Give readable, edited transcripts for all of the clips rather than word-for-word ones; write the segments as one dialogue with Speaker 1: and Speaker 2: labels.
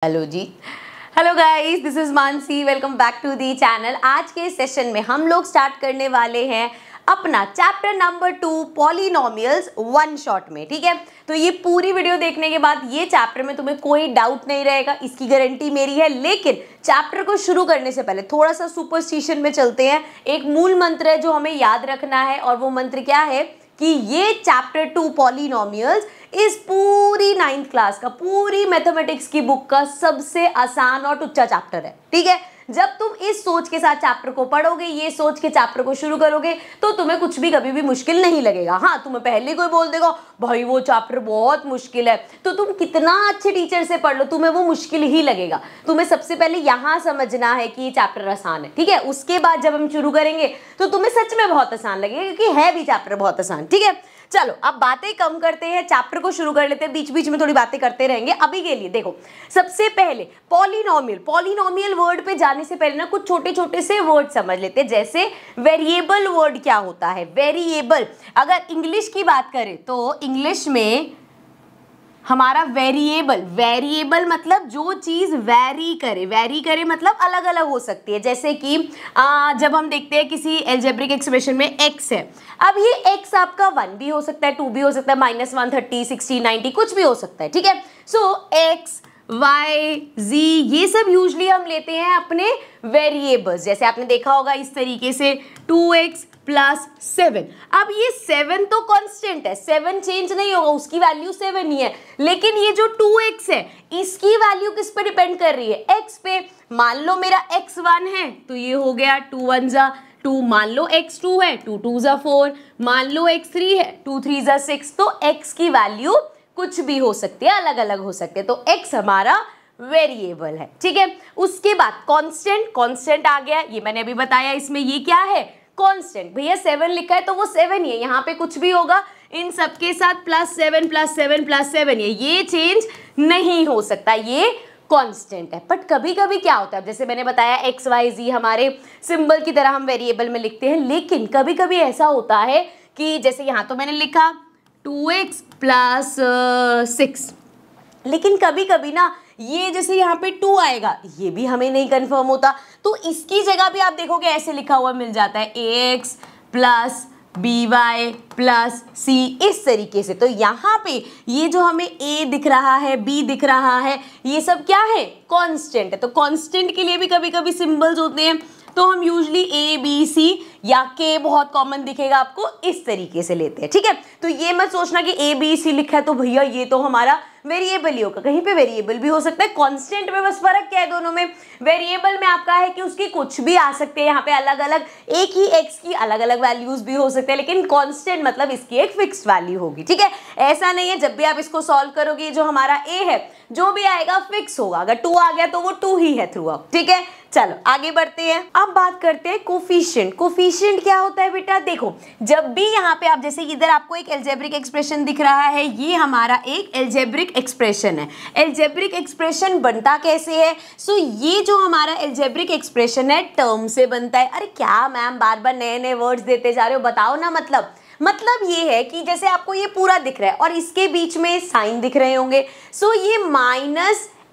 Speaker 1: Hello जी, hello guys, this is Mansi. Welcome back to the channel. आज के session में हम लोग स्टार्ट करने वाले हैं अपना chapter number 2 polynomials one shot में। ठीक है, तो ये पूरी वीडियो देखने के बाद ये चैप्टर में तुम्हें कोई डाउट नहीं रहेगा, इसकी गारंटी मेरी है। लेकिन चैप्टर को शुरू करने से पहले थोड़ा सा सुपरस्टिशन में चलते हैं। एक मूल मंत्र है जो हमें याद रखना है, और वो मंत्र क्या है कि ये चैप्टर 2 पॉलिनोमियल्स इस पूरी 9th क्लास का, पूरी मैथमेटिक्स की बुक का सबसे आसान और टुच्चा चैप्टर है। ठीक है, जब तुम इस सोच के साथ चैप्टर को पढ़ोगे, ये सोच के चैप्टर को शुरू करोगे, तो तुम्हें कुछ भी कभी भी मुश्किल नहीं लगेगा। हाँ, तुम्हें पहले कोई बोल देगा भाई वो चैप्टर बहुत मुश्किल है, तो तुम कितना अच्छे टीचर से पढ़ लो, तुम्हें वो मुश्किल ही लगेगा। तुम्हें सबसे पहले यहाँ समझना है कि ये चैप्टर आसान है। ठीक है, उसके बाद जब हम शुरू करेंगे तो तुम्हें सच में बहुत आसान लगेगा, क्योंकि है भी चैप्टर बहुत आसान। ठीक है, चलो अब बातें कम करते हैं, चैप्टर को शुरू कर लेते हैं। बीच बीच में थोड़ी बातें करते रहेंगे। अभी के लिए देखो, सबसे पहले पॉलिनोमियल वर्ड पे जाने से पहले ना कुछ छोटे छोटे से वर्ड समझ लेते हैं। जैसे वेरिएबल वर्ड क्या होता है। वेरिएबल, अगर इंग्लिश की बात करें तो इंग्लिश में हमारा वेरिएबल मतलब जो चीज वेरी करे मतलब अलग अलग हो सकती है। जैसे कि जब हम देखते हैं किसी एल्जेब्रिक एक्सप्रेशन में x है, अब ये x आपका 1 भी हो सकता है, 2 भी हो सकता है, -1, 30, 60, 90 कुछ भी हो सकता है। ठीक है, सो x y z ये सब यूजली हम लेते हैं अपने वेरिएबल्स। जैसे आपने देखा होगा इस तरीके से 2x + 7। अब ये 7 तो कांस्टेंट है, 7 चेंज नहीं होगा, उसकी वैल्यू 7 ही है। लेकिन ये जो 2x है, इसकी वैल्यू किस पे डिपेंड कर रही है? x पे। मान लो मेरा x 1 है तो ये हो गया 2 1 जा 2। मान लो x 2 है, 2 2 जा 4। मान लो x 3 है, 2 3 जा 6। तो x की वैल्यू कुछ भी हो सकती है, अलग अलग हो सकते हैं। तो x हमारा वेरिएबल है। ठीक है, उसके बाद कांस्टेंट आ गया, ये मैंने अभी बताया। इसमें ये क्या है? कांस्टेंट। भैया 7 लिखा है तो वो 7 ही है, यहाँ पे कुछ भी होगा इन सबके साथ +7 +7 +7 ये चेंज नहीं हो सकता, ये कांस्टेंट है। बट कभी कभी क्या होता है, जैसे मैंने बताया x y z हमारे सिंबल की तरह हम वेरिएबल में लिखते हैं। लेकिन कभी कभी ऐसा होता है कि जैसे यहाँ तो मैंने लिखा 2x + 6, लेकिन कभी कभी ना ये जैसे यहाँ पे 2 आएगा, ये भी हमें नहीं कंफर्म होता, तो इसकी जगह भी आप देखोगे ऐसे लिखा हुआ मिल जाता है ax + by + c, इस तरीके से। तो यहाँ पे ये जो हमें a दिख रहा है, b दिख रहा है, ये सब क्या है? कांस्टेंट है। तो कांस्टेंट के लिए भी कभी कभी सिंबल्स होते हैं, तो हम यूजली a b c या k, बहुत कॉमन दिखेगा आपको, इस तरीके से लेते हैं। ठीक है, तो ये मत सोचना कि a b c लिखा है तो भैया ये तो हमारा वेरिएबल ही होगा। कहीं पे वेरिएबल भी हो सकता है। कांस्टेंट में बस फर्क क्या है दोनों में? वेरिएबल में आपका है कि उसकी कुछ भी आ सकते हैं, यहाँ पे अलग अलग एक ही x की अलग अलग वैल्यूज भी हो सकते हैं, लेकिन कांस्टेंट मतलब इसकी एक फिक्स्ड वैल्यू होगी। ठीक है, ऐसा नहीं है जब भी आप इसको सॉल्व करोगे जो हमारा a है जो भी आएगा फिक्स होगा। अगर 2 आ गया तो वो 2 ही है थ्रू आउट। ठीक है, चलो आगे बढ़ते हैं। अब बात करते हैं कोफिशिएंट। कोफिशिएंट क्या होता है बेटा? देखो, जब भी यहाँ पे आप जैसे इधर आपको एक एल्जेब्रिक एक्सप्रेशन दिख रहा है, ये हमारा एक एल्जेब्रिक एक्सप्रेशन है। एल्जेब्रिक एक्सप्रेशन बनता कैसे है? सो ये जो हमारा एल्जेब्रिक एक्सप्रेशन है टर्म से बनता है। अरे क्या मैम बार बार नए नए वर्ड्स देते जा रहे हो, बताओ ना। मतलब ये है कि जैसे आपको ये पूरा दिख रहा है और इसके बीच में साइन दिख रहे होंगे। सो ये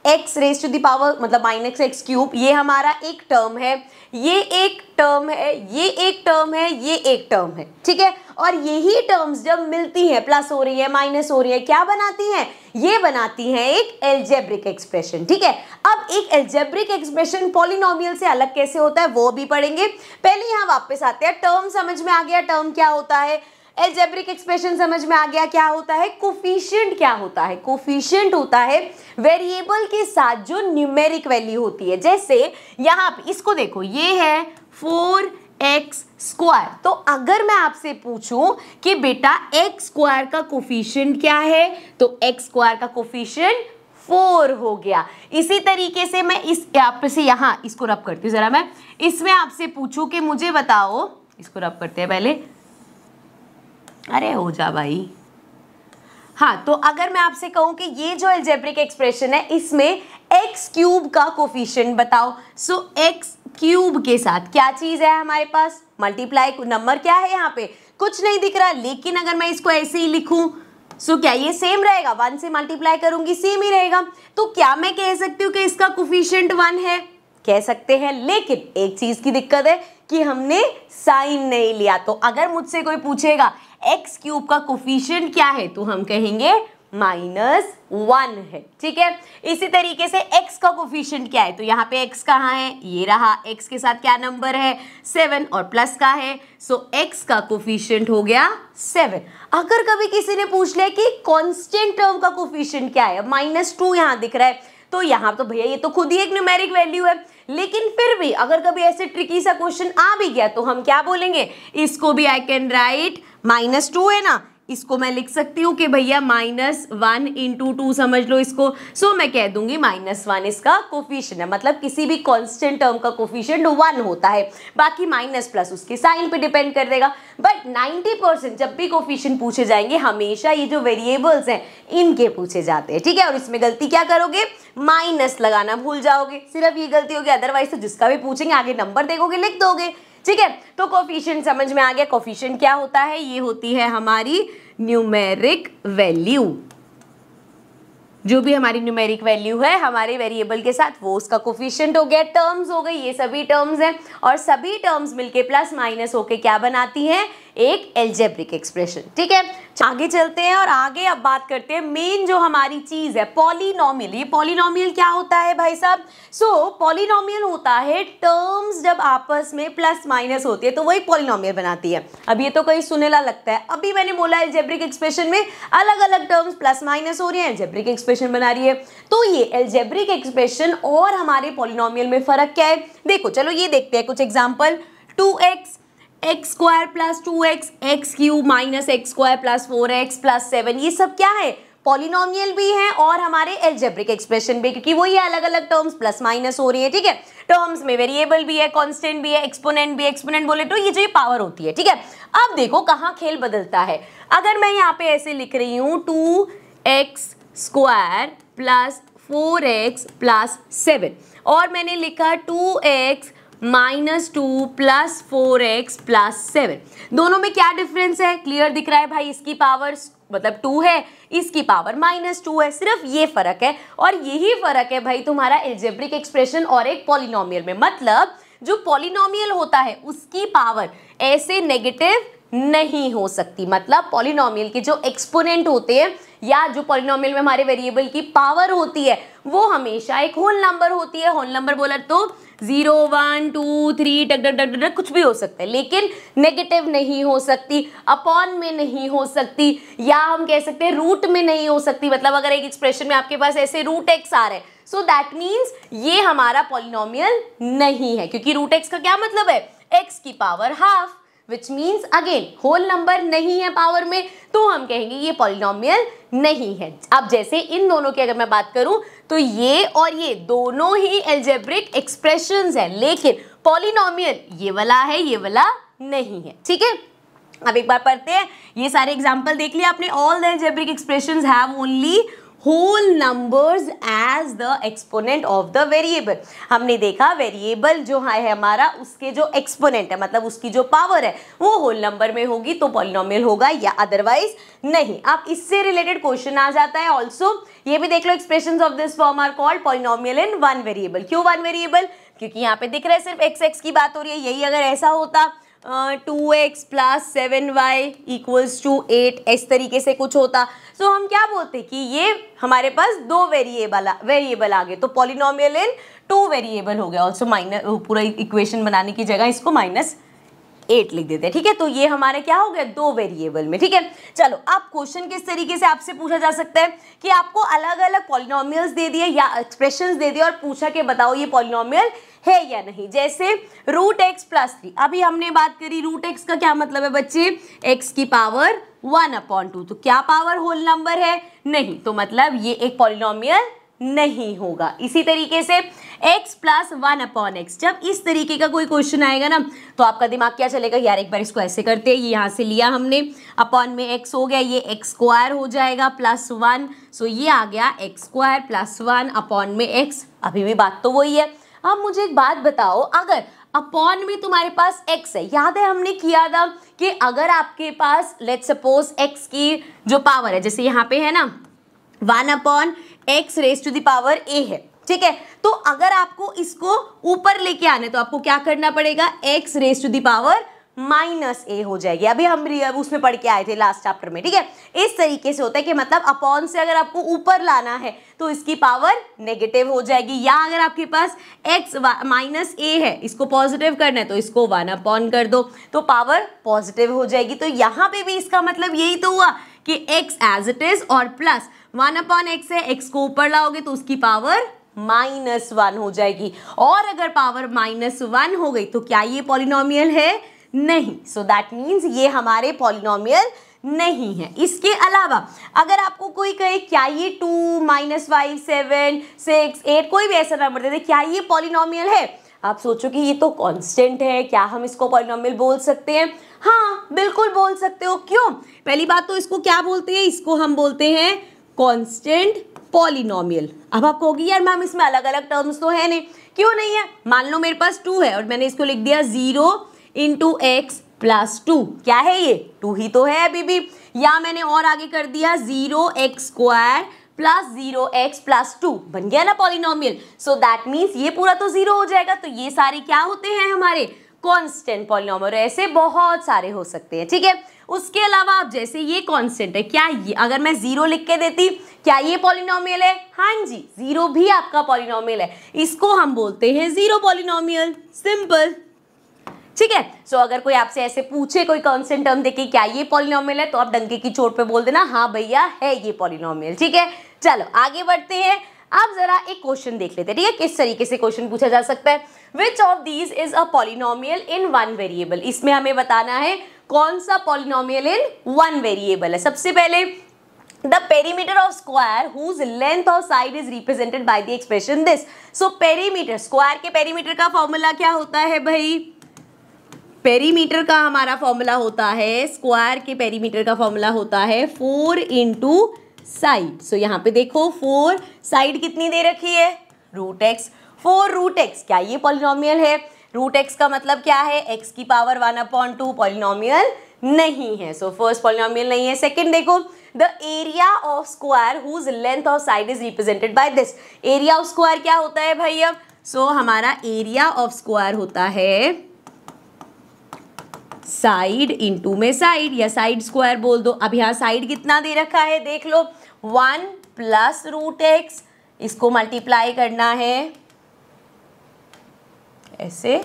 Speaker 1: -x⁻⁻, मतलब -x3, ये हमारा एक टर्म है, ये एक टर्म है, ये एक टर्म है, ये एक टर्म है। ठीक है, और यही टर्म्स जब मिलती हैं, प्लस हो रही है, माइनस हो रही है, क्या बनाती हैं? ये बनाती हैं एक एल्जेब्रिक एक्सप्रेशन। ठीक है, अब एक एल्जेब्रिक एक्सप्रेशन पॉलिनोमियल से अलग कैसे होता है वो भी पढ़ेंगे। पहले यहाँ वापस आते हैं। टर्म समझ में आ गया, टर्म क्या होता है। एल्जेब्रिक एक्सप्रेशन समझ में आ गया, क्या होता है। कोफिशिएंट क्या होता है? कोफिशिएंट होता है वेरिएबल के साथ जो न्यूमेरिक वैल्यू होती है। जैसे यहाँ पे इसको देखो, ये है 4x²। तो अगर मैं आपसे पूछूं कि बेटा x² का कोफिशिएंट क्या है, तो x² का कोफिशिएंट 4 हो गया। इसी तरीके से मैं इस यहाँ से यहाँ इसको रब करती हूँ जरा। मैं इसमें आपसे पूछूं कि मुझे बताओ, इसको रब करते हैं पहले, अरे हो जा भाई। हाँ, तो अगर मैं आपसे कहूं कि ये जो एल्जेब्रिक एक्सप्रेशन है इसमें x³ का कोफिशिएंट बताओ। सो x³ के साथ क्या चीज है हमारे पास? मल्टीप्लाई। नंबर क्या है यहाँ पे? कुछ नहीं दिख रहा। लेकिन अगर मैं इसको ऐसे ही लिखूं सो क्या ये सेम रहेगा, 1 से मल्टीप्लाई करूंगी सेम ही रहेगा। तो क्या मैं कह सकती हूँ कि इसका कोफिशिएंट 1 है? कह सकते हैं, लेकिन एक चीज की दिक्कत है कि हमने साइन नहीं लिया। तो अगर मुझसे कोई पूछेगा एक्स क्यूब का कोफिशिएंट क्या है तो हम कहेंगे -1 है, ठीक है। इसी तरीके से x का कोफिशिएंट क्या है, तो यहाँ पे x कहाँ है, ये रहा, x के साथ क्या नंबर है 7 और प्लस का है, सो x का कोफिशिएंट हो गया 7। अगर कभी किसी ने पूछ लिया कि कांस्टेंट टर्म का कोफिशिएंट क्या है, -2 यहाँ दिख रहा है, तो यहाँ तो भैया ये तो खुद ही एक न्यूमेरिक वैल्यू है, लेकिन फिर भी अगर कभी ऐसे ट्रिकी सा क्वेश्चन आ भी गया तो हम क्या बोलेंगे, इसको भी आई कैन राइट -2 है ना, इसको मैं लिख सकती हूँ कि भैया -1 × 2 समझ लो इसको। सो मैं कह दूंगी -1 इसका कोफिशिएंट है, मतलब किसी भी कांस्टेंट टर्म का कोफिशिएंट 1 होता है, बाकी माइनस प्लस उसके साइन पे डिपेंड कर देगा। बट 90% जब भी कोफिशिएंट पूछे जाएंगे हमेशा ये जो वेरिएबल्स हैं इनके पूछे जाते हैं, ठीक है। और इसमें गलती क्या करोगे, माइनस लगाना भूल जाओगे, सिर्फ ये गलती होगी, अदरवाइज तो जिसका भी पूछेंगे आगे नंबर देखोगे लिख दोगे, ठीक है। तो कोफिशिएंट समझ में आ गया। कोफिशिएंट क्या होता है, ये होती है हमारी न्यूमेरिक वैल्यू, जो भी हमारी न्यूमेरिक वैल्यू है हमारे वेरिएबल के साथ वो उसका कोफिशिएंट हो गया। टर्म्स हो गई, ये सभी टर्म्स हैं और सभी टर्म्स मिलके प्लस माइनस होके क्या बनाती हैं, एक एल्जेब्रिक एक्सप्रेशन, ठीक है। आगे चलते हैं और आगे अब बात करते हैं मेन जो हमारी चीज है पॉलिनोमियल। ये पॉलिनोमियल क्या होता है भाई साहब, सो पॉलिनोमियल होता है टर्म्स जब आपस में प्लस माइनस होती है तो वही पॉलिनोमियल बनाती है। अब ये तो कहीं सुनेला लगता है, अभी मैंने बोला एल्जेब्रिक एक्सप्रेशन में अलग अलग टर्म्स प्लस माइनस हो रही है, एल्जेब्रिक एक्सप्रेशन बना रही है। तो ये एल्जेब्रिक एक्सप्रेशन और हमारे पॉलिनोमियल में फर्क क्या है, देखो चलो ये देखते हैं कुछ example. 2x x² + 2x x³ - x² + 4x + 7, ये सब क्या है, पॉलिनोमियल भी है और हमारे एल्जेब्रिक एक्सप्रेशन भी, क्योंकि वही अलग अलग टर्म्स प्लस माइनस हो रही है, ठीक है। टर्म्स में वेरिएबल भी है, कांस्टेंट भी है, एक्सपोनेंट भी है। एक्सपोनेंट बोले तो ये जो पावर होती है, ठीक है। अब देखो कहाँ खेल बदलता है, अगर मैं यहाँ पे ऐसे लिख रही हूँ 2x² + 4x + 7 और मैंने लिखा 2x -2 + 4x + 7, दोनों में क्या डिफरेंस है, क्लियर दिख रहा है भाई, इसकी पावर मतलब 2 है, इसकी पावर -2 है, सिर्फ ये फर्क है। और यही फर्क है भाई तुम्हारा एल्जेब्रिक एक्सप्रेशन और एक पॉलिनोमियल में, मतलब जो पॉलिनोमियल होता है उसकी पावर ऐसे नेगेटिव नहीं हो सकती, मतलब पॉलिनोमियल के जो एक्सपोनेंट होते हैं या जो पॉलिनोमियल में हमारे वेरिएबल की पावर होती है वो हमेशा एक होल नंबर होती है। होल नंबर बोला तो 0 1 2 3 टक टक टक टक कुछ भी हो सकता है, लेकिन नेगेटिव नहीं हो सकती, अपॉन में नहीं हो सकती, या हम कह सकते हैं रूट में नहीं हो सकती। मतलब अगर एक एक्सप्रेशन में आपके पास ऐसे √x आ रहा है, सो दैट मीन्स ये हमारा पॉलिनोमियल नहीं है, क्योंकि √x का क्या मतलब है, x की power half, which means again whole number नहीं है पावर में, तो हम कहेंगे ये पॉलिनोमियल नहीं है। अब जैसे इन दोनों की अगर मैं बात करूं तो ये और ये दोनों ही एल्जेब्रिक एक्सप्रेशंस हैं, लेकिन पॉलिनोमियल ये वाला है, ये वाला नहीं है, ठीक है। अब एक बार पढ़ते हैं, ये सारे एग्जांपल देख लिया आपने। All the algebraic expressions have only whole numbers as the exponent of the variable. हमने देखा वेरिएबल जो है हमारा, उसके जो एक्सपोनेंट है मतलब उसकी जो पावर है वो होल नंबर में होगी तो पॉलिनोमियल होगा, या अदरवाइज नहीं। अब इससे रिलेटेड क्वेश्चन आ जाता है ऑल्सो, ये भी देख लो, expressions of this form are called polynomial in one variable. क्यों वन वेरिएबल, क्योंकि यहाँ पे दिख रहा है सिर्फ x की बात हो रही है। यही अगर ऐसा होता 2x + 7y = 8, इस तरीके से कुछ होता, तो हम क्या बोलते कि ये हमारे पास दो वेरिएबल आ गए, तो पॉलिनोमियल इन 2 वेरिएबल हो गया। ऑल्सो माइनस पूरा इक्वेशन बनाने की जगह इसको -8 लिख देते हैं, ठीक है। तो ये हमारे क्या हो गया, 2 वेरिएबल में, ठीक है। चलो अब क्वेश्चन किस तरीके से आपसे पूछा जा सकता है कि आपको अलग अलग पॉलिनोमियल्स दे दिए या एक्सप्रेशंस दे दिए और पूछा कि बताओ ये पॉलिनोमियल है या नहीं। जैसे √x + 3, अभी हमने बात करी √x का क्या मतलब है बच्चे, x की पावर 1/2, तो क्या पावर होल नंबर है, नहीं, तो मतलब ये एक पॉलिनोमियल नहीं होगा। इसी तरीके से x + 1/x, जब इस तरीके का कोई क्वेश्चन आएगा ना तो आपका दिमाग क्या चलेगा, यार एक बार इसको ऐसे करते हैं, ये यहाँ से लिया हमने, अपॉन में x हो गया, ये x² हो जाएगा +1, सो ये आ गया x² + 1 अपॉन में x। अभी भी बात तो वही है। अब मुझे एक बात बताओ, अगर अपॉन में तुम्हारे पास x है। याद है हमने किया था कि अगर आपके पास लेट्स सपोज x की जो पावर है, जैसे यहाँ पे है ना 1/x raise to the power a है, ठीक है, तो अगर आपको इसको ऊपर लेके आने तो आपको क्या करना पड़ेगा, x raise to the power -a हो जाएगी। अभी हम उसमें पढ़ के आए थे लास्ट चैप्टर में, ठीक है। इस तरीके से होता है कि मतलब अपॉन से अगर आपको ऊपर लाना है तो इसकी पावर नेगेटिव हो जाएगी, या अगर आपके पास x -a है, इसको पॉजिटिव करना है तो इसको 1/, कर दो तो पावर पॉजिटिव हो जाएगी। तो यहाँ पे भी इसका मतलब यही तो हुआ कि x एज इट इज और प्लस 1/x है, x को ऊपर लाओगे तो उसकी पावर -1 हो जाएगी। और अगर पावर -1 हो गई तो क्या ये पॉलिनोमियल है? नहीं। सो दैट मीन्स ये हमारे पॉलिनोमियल नहीं है। इसके अलावा अगर आपको कोई कहे क्या ये 2, -5, 7, 6, 8 कोई भी ऐसा नंबर दे दे, क्या ये पॉलिनोमियल है? आप सोचो कि ये तो कांस्टेंट है, क्या हम इसको पॉलिनोमियल बोल सकते हैं? हाँ बिल्कुल बोल सकते हो। क्यों? पहली बात तो इसको क्या बोलते हैं, इसको हम बोलते हैं कांस्टेंट पॉलिनोमियल। अब आप कहोगी यार मैम इसमें अलग अलग टर्म्स तो है नहीं। क्यों नहीं है? मान लो मेरे पास 2 है और मैंने इसको लिख दिया 0 × x + 2। क्या है ये? 2 ही तो है अभी भी। या मैंने और आगे कर दिया 0x² + 0x + 2, बन गया ना पॉलिनोमियल। सो दैट मीन्स ये पूरा तो 0 हो जाएगा। तो ये सारे क्या होते हैं हमारे कांस्टेंट पॉलिनोमियल। ऐसे बहुत सारे हो सकते हैं, ठीक है। उसके अलावा आप जैसे ये कांस्टेंट है, क्या ये अगर मैं 0 लिख के देती, क्या ये पॉलिनोमियल है? हाँ जी, 0 भी आपका पॉलिनोमियल है। इसको हम बोलते हैं 0 पॉलिनोमियल। सिंपल, ठीक है। सो अगर कोई आपसे ऐसे पूछे कोई कांस्टेंट टर्म देके क्या ये पॉलिनोमियल है, तो आप डंके की चोट पे बोल देना हाँ भैया है ये पॉलिनोमियल, ठीक है। चलो आगे बढ़ते हैं। अब जरा एक क्वेश्चन देख लेते हैं, ठीक है, किस तरीके से क्वेश्चन पूछा जा सकता है। विच of these is a polynomial in 1 variable? इसमें हमें बताना है कौन सा पॉलिनोमियल इन 1 वेरिएबल है। सबसे पहले the perimeter of square whose length or side is represented by the expression this। so perimeter, square के पेरीमीटर का फॉर्मूला क्या होता है भाई? पेरीमीटर का हमारा फॉर्मूला होता है, स्क्वायर के पेरीमीटर का फॉर्मूला होता है 4 × साइड। सो यहाँ पे देखो 4, साइड कितनी दे रखी है? √x। 4 √x, क्या ये पॉलिनोमियल है? √x का मतलब क्या है? x की पावर 1/2 पॉलिनोमियल नहीं है। सो फर्स्ट पॉलिनोमियल नहीं है। सेकंड देखो, the area of square whose length of side is represented by this. Area of square क्या होता है भाई? अब सो हमारा एरिया ऑफ स्क्वायर होता है साइड इंटू में साइड, या साइड स्क्वायर बोल दो। अब यहाँ साइड कितना दे रखा है देख लो, 1 + √x। इसको मल्टीप्लाई करना है, ऐसे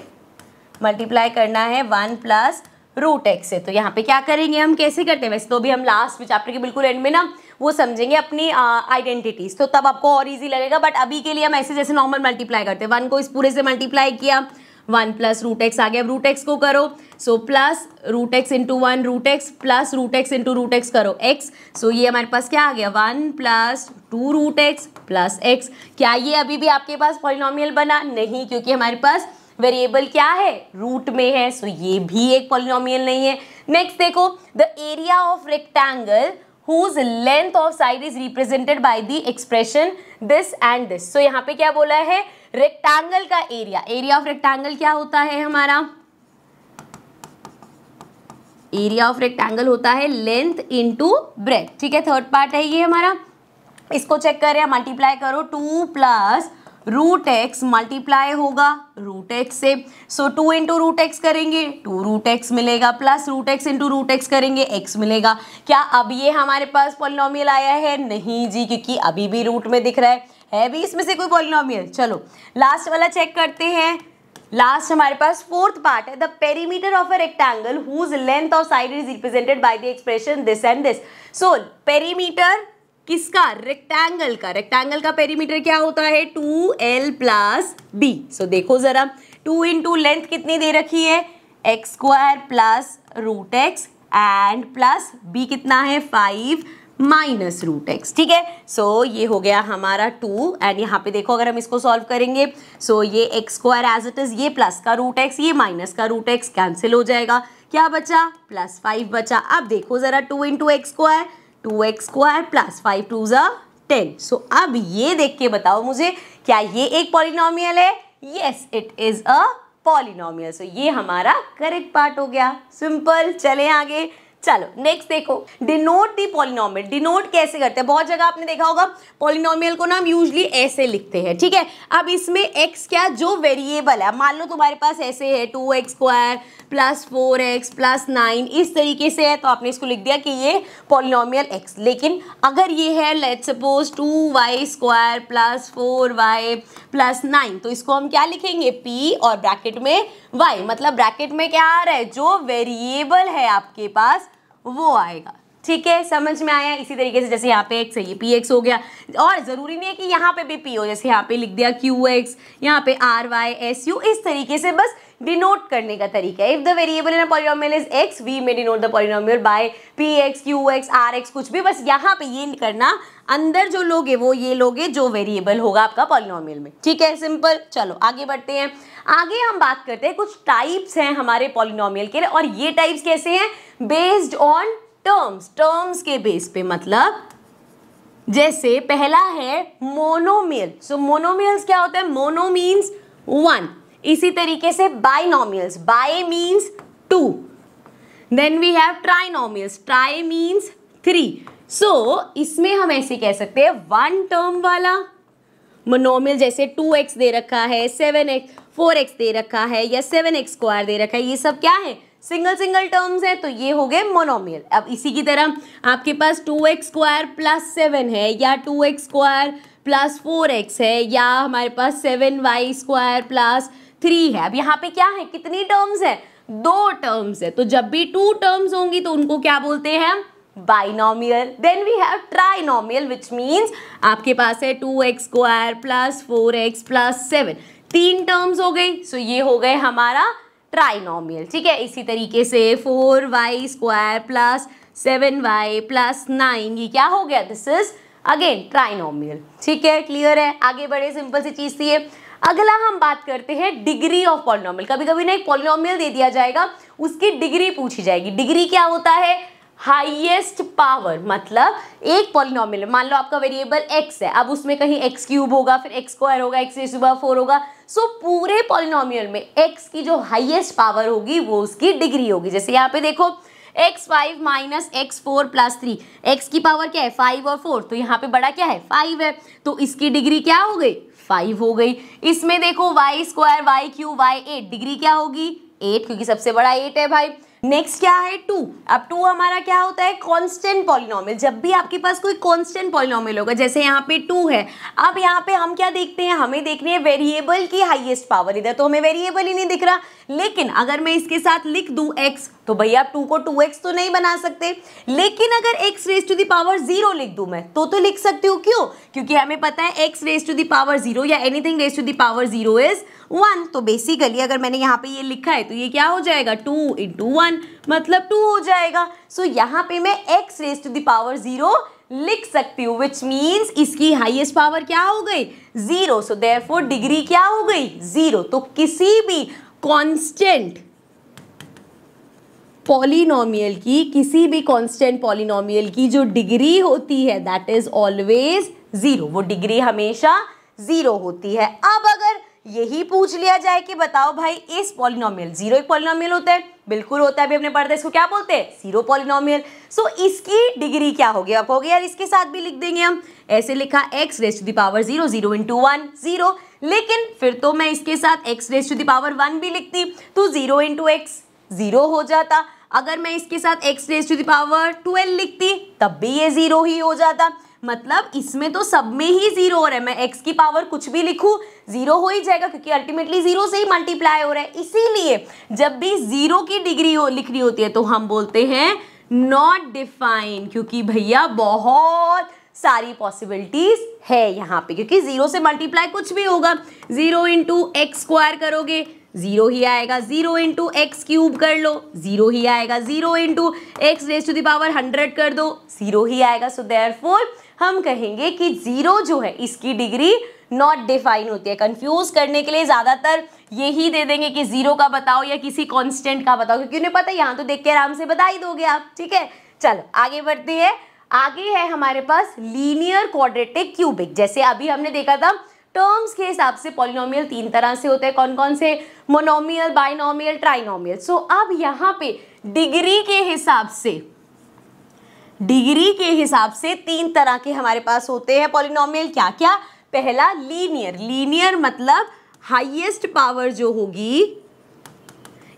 Speaker 1: मल्टीप्लाई करना है 1 + √x से। तो यहाँ पे क्या करेंगे हम, कैसे करते हैं? वैसे तो भी हम लास्ट चैप्टर के बिल्कुल एंड में ना वो समझेंगे अपनी आइडेंटिटीज, तो तब आपको और इजी लगेगा। बट अभी के लिए हम ऐसे जैसे नॉर्मल मल्टीप्लाई करते हैं। 1 को इस पूरे से मल्टीप्लाई किया, 1 + √x आ गया। अब √x को करो, so plus √x × 1 √x plus √x × √x करो x। सो ये हमारे पास क्या आ गया, 1 + 2 √x प्लस x। क्या ये अभी भी आपके पास पॉलिनोमियल बना? नहीं, क्योंकि हमारे पास वेरिएबल क्या है? रूट में है। सो ये भी एक पॉलिनोमियल नहीं है। नेक्स्ट देखो, the area of rectangle whose length of side is represented by the expression this and this। so यहाँ पे क्या बोला है? रेक्टेंगल का एरिया। एरिया ऑफ रेक्टेंगल क्या होता है हमारा? एरिया ऑफ रेक्टेंगल होता है लेंथ इंटू ब्रेथ, ठीक है। थर्ड पार्ट है ये हमारा। इसको चेक करें, मल्टीप्लाई करो, 2 + √x मल्टीप्लाई होगा √x से। सो 2 × √x करेंगे 2 √x मिलेगा, प्लस √x × √x करेंगे x मिलेगा। क्या अब ये हमारे पास पॉलिनोमियल आया है? नहीं जी, क्योंकि अभी भी रूट में दिख रहा है भी इसमें से कोई पॉलिनोमियल। चलो लास्ट वाला चेक करते हैं। लास्ट हमारे पास फोर्थ पार्ट है, the perimeter of a rectangle whose length of side is represented by the expression this and this. So perimeter किसका? रेक्टेंगल का। रेक्टेंगल का पेरीमीटर क्या होता है? 2l + b। सो देखो जरा, 2 × लेंथ कितनी दे रखी है? x² + √x and plus b कितना है? 5 - √x, ठीक है। सो ये हो गया हमारा 2 एंड यहाँ पे देखो अगर हम इसको सॉल्व करेंगे, सो ये x² एज इट इज, ये प्लस का √x, ये माइनस का √x कैंसिल हो जाएगा। क्या बचा? +5 बचा। अब देखो जरा, 2 × x², 2x² + 5 × 2 = 10। सो अब ये देख के बताओ मुझे, क्या ये एक पॉलिनोमियल है? Yes, it is a polynomial. So ये हमारा करेक्ट पार्ट हो गया। सिंपल। चले आगे। चलो नेक्स्ट देखो, डिनोट दी पॉलिनोमियल। डिनोट कैसे करते हैं? बहुत जगह आपने देखा होगा पॉलिनोमियल को ना हम यूजली ऐसे लिखते हैं, ठीक है। अब इसमें x क्या, जो वेरिएबल है, मान लो तुम्हारे पास ऐसे है 2x² प्लस 4x प्लस 9, इस तरीके से है, तो आपने इसको लिख दिया कि ये पॉलिनोमियल x। लेकिन अगर ये है let's suppose 2y² plus 4y plus 9, तो इसको हम क्या लिखेंगे? p और ब्रैकेट में y, मतलब ब्रैकेट में क्या आ रहा है? जो वेरिएबल है आपके पास वो आएगा। ठीक है, समझ में आया? इसी तरीके से जैसे यहाँ पे x है, ये px हो गया। और जरूरी नहीं है कि यहाँ पे भी p हो, जैसे यहाँ पे लिख दिया qx, यहाँ पे ry su, इस तरीके से बस डिनोट करने का तरीका है। If the variable in a polynomial is x, we may denote the polynomial by px, qx, rx, कुछ भी, बस यहाँ पे ये करना, अंदर जो लोगे वो ये लोगे जो वेरिएबल होगा आपका पॉलिनोमियल में। ठीक है, सिंपल। चलो आगे बढ़ते हैं। आगे हम बात करते हैं, कुछ टाइप्स हैं हमारे पॉलिनोमियल के, और ये टाइप्स कैसे हैं? बेस्ड ऑन टर्म्स, टर्म्स के बेस पे, मतलब जैसे पहला है मोनोमियल। सो मोनोमियल्स क्या होता है? मोनो मीन्स 1, इसी तरीके से binomials, bi means 2, then we have trinomials, tri means 3। So इसमें हम ऐसे कह सकते हैं वन टर्म वाला मोनोमियल, जैसे 2x दे रखा है, 7x 4x दे रखा है, या 7x² दे रखा है, ये सब क्या है? सिंगल सिंगल टर्म्स है, तो ये हो गए मोनोमियल। अब इसी की तरह आपके पास 2x² प्लस 7 है, या 2x² प्लस 4x है, या हमारे पास 7y² प्लस 3 है। अब यहाँ पे क्या है? कितनी टर्म्स है? 2 टर्म्स है। तो जब भी 2 टर्म्स होंगी तो उनको क्या बोलते हैं? Binomial. Then we have trinomial, which means आपके पास है 2x² plus 4x plus 7, 3 terms हो गई। सो ये हो गए हमारा ट्राइनोमियल। ठीक है, इसी तरीके से 4y² प्लस 7y प्लस 9, ये क्या हो गया? This is again trinomial. ठीक है, क्लियर है? आगे बढ़े, सिंपल सी चीज थी ये। अगला हम बात करते हैं डिग्री ऑफ पॉलिनोमियल। कभी कभी ना एक पॉलिनोमियल दे दिया जाएगा, उसकी डिग्री पूछी जाएगी। डिग्री क्या होता है? हाईएस्ट पावर, मतलब एक पॉलिनोमियल, मान लो आपका वेरिएबल x है, अब उसमें कहीं x³ होगा, फिर x² होगा, x⁴ होगा। सो पूरे पॉलिनोमियल में x की जो हाईएस्ट पावर होगी वो उसकी डिग्री होगी। जैसे यहाँ पे देखो x5 minus x4 plus 3, x की पावर क्या है? 5 और 4, तो यहाँ पे बड़ा क्या है? 5 है, तो इसकी डिग्री क्या हो गई? 5 हो गई। इसमें देखो y² y³ y8, डिग्री क्या होगी? 8, क्योंकि सबसे बड़ा 8 है भाई। नेक्स्ट क्या है? 2। अब 2 हमारा क्या होता है? Constant polynomial. जब भी आपके पास कोई कांस्टेंट पॉलिनोमियल होगा, जैसे यहाँ पे 2 है, अब यहाँ पे हम क्या देखते हैं? हमें देखनी है वेरिएबल की हाईएस्ट पावर। इधर तो हमें वेरिएबल ही नहीं दिख रहा, लेकिन अगर मैं इसके साथ लिख दूं x, तो भैया 2 को 2x तो नहीं बना सकते, लेकिन अगर x⁻0 लिख दूं मैं तो लिख सकती हूँ। क्यों? क्योंकि हमें पता है x⁻0 या एनीथिंग ⁻0 इज 1। तो बेसिकली अगर मैंने यहाँ पे ये लिखा है तो ये क्या हो जाएगा? 2 × 1 मतलब 2 हो जाएगा। सो यहाँ पे मैं x⁻0 लिख सकती हूँ, विच मीन्स इसकी हाईएस्ट पावर क्या हो गई? 0। सो देयरफॉर डिग्री क्या हो गई? 0। तो किसी भी कांस्टेंट पॉलिनोमियल की, किसी भी कांस्टेंट पॉलिनोमियल की जो डिग्री होती है दैट इज ऑलवेज 0। वो डिग्री हमेशा 0 होती है। अब अगर यही पूछ लिया जाए कि बताओ भाई इस पॉलिनोमियल, 0 एक पॉलिनोमियल होता है, बिल्कुल होता है, अभी हमने पढ़ा था, इसको क्या बोलते हैं? 0 पॉलिनोमियल। सो इसकी डिग्री क्या होगी? अब हो गया, यार इसके साथ भी लिख देंगे हम, ऐसे लिखा x⁻0, 0 0 × 1 0, लेकिन फिर तो मैं इसके साथ x⁻1 भी लिखती तो 0 × x 0 हो जाता। अगर मैं इसके साथ x⁻12 लिखती तब भी ये 0 ही हो जाता। मतलब इसमें तो सब में ही 0 हो रहा है, मैं x की पावर कुछ भी लिखूं 0 हो ही जाएगा, क्योंकि अल्टीमेटली 0 से ही मल्टीप्लाई हो रहा है। इसीलिए जब भी 0 की डिग्री लिखनी होती है तो हम बोलते हैं नॉट डिफाइन, क्योंकि भैया बहुत सारी पॉसिबिलिटीज है यहाँ पे, क्योंकि 0 से मल्टीप्लाई कुछ भी होगा। 0 × x² करोगे 0 ही आएगा, 0 × x³ कर लो 0 ही आएगा, 0 × x⁻100 कर दो 0 ही आएगा। सो देयरफॉर हम कहेंगे कि 0 जो है इसकी डिग्री नॉट डिफाइन होती है। कंफ्यूज करने के लिए ज्यादातर यही दे देंगे कि 0 का बताओ या किसी कांस्टेंट का बताओ, क्योंकि उन्हें पता है यहाँ तो देख के आराम से बता ही दोगे आप। ठीक है, चलो आगे बढ़ते हैं। आगे है हमारे पास लीनियर क्वाड्रेटिक क्यूबिक। जैसे अभी हमने देखा था टर्म्स के हिसाब से पॉलिनोमियल 3 तरह से होते हैं, कौन कौन से? Monomial, binomial, trinomial. सो अब यहाँ पे डिग्री के हिसाब से 3 तरह के हमारे पास होते हैं पॉलिनोमियल। क्या क्या? पहला लीनियर मतलब हाईएस्ट पावर जो होगी,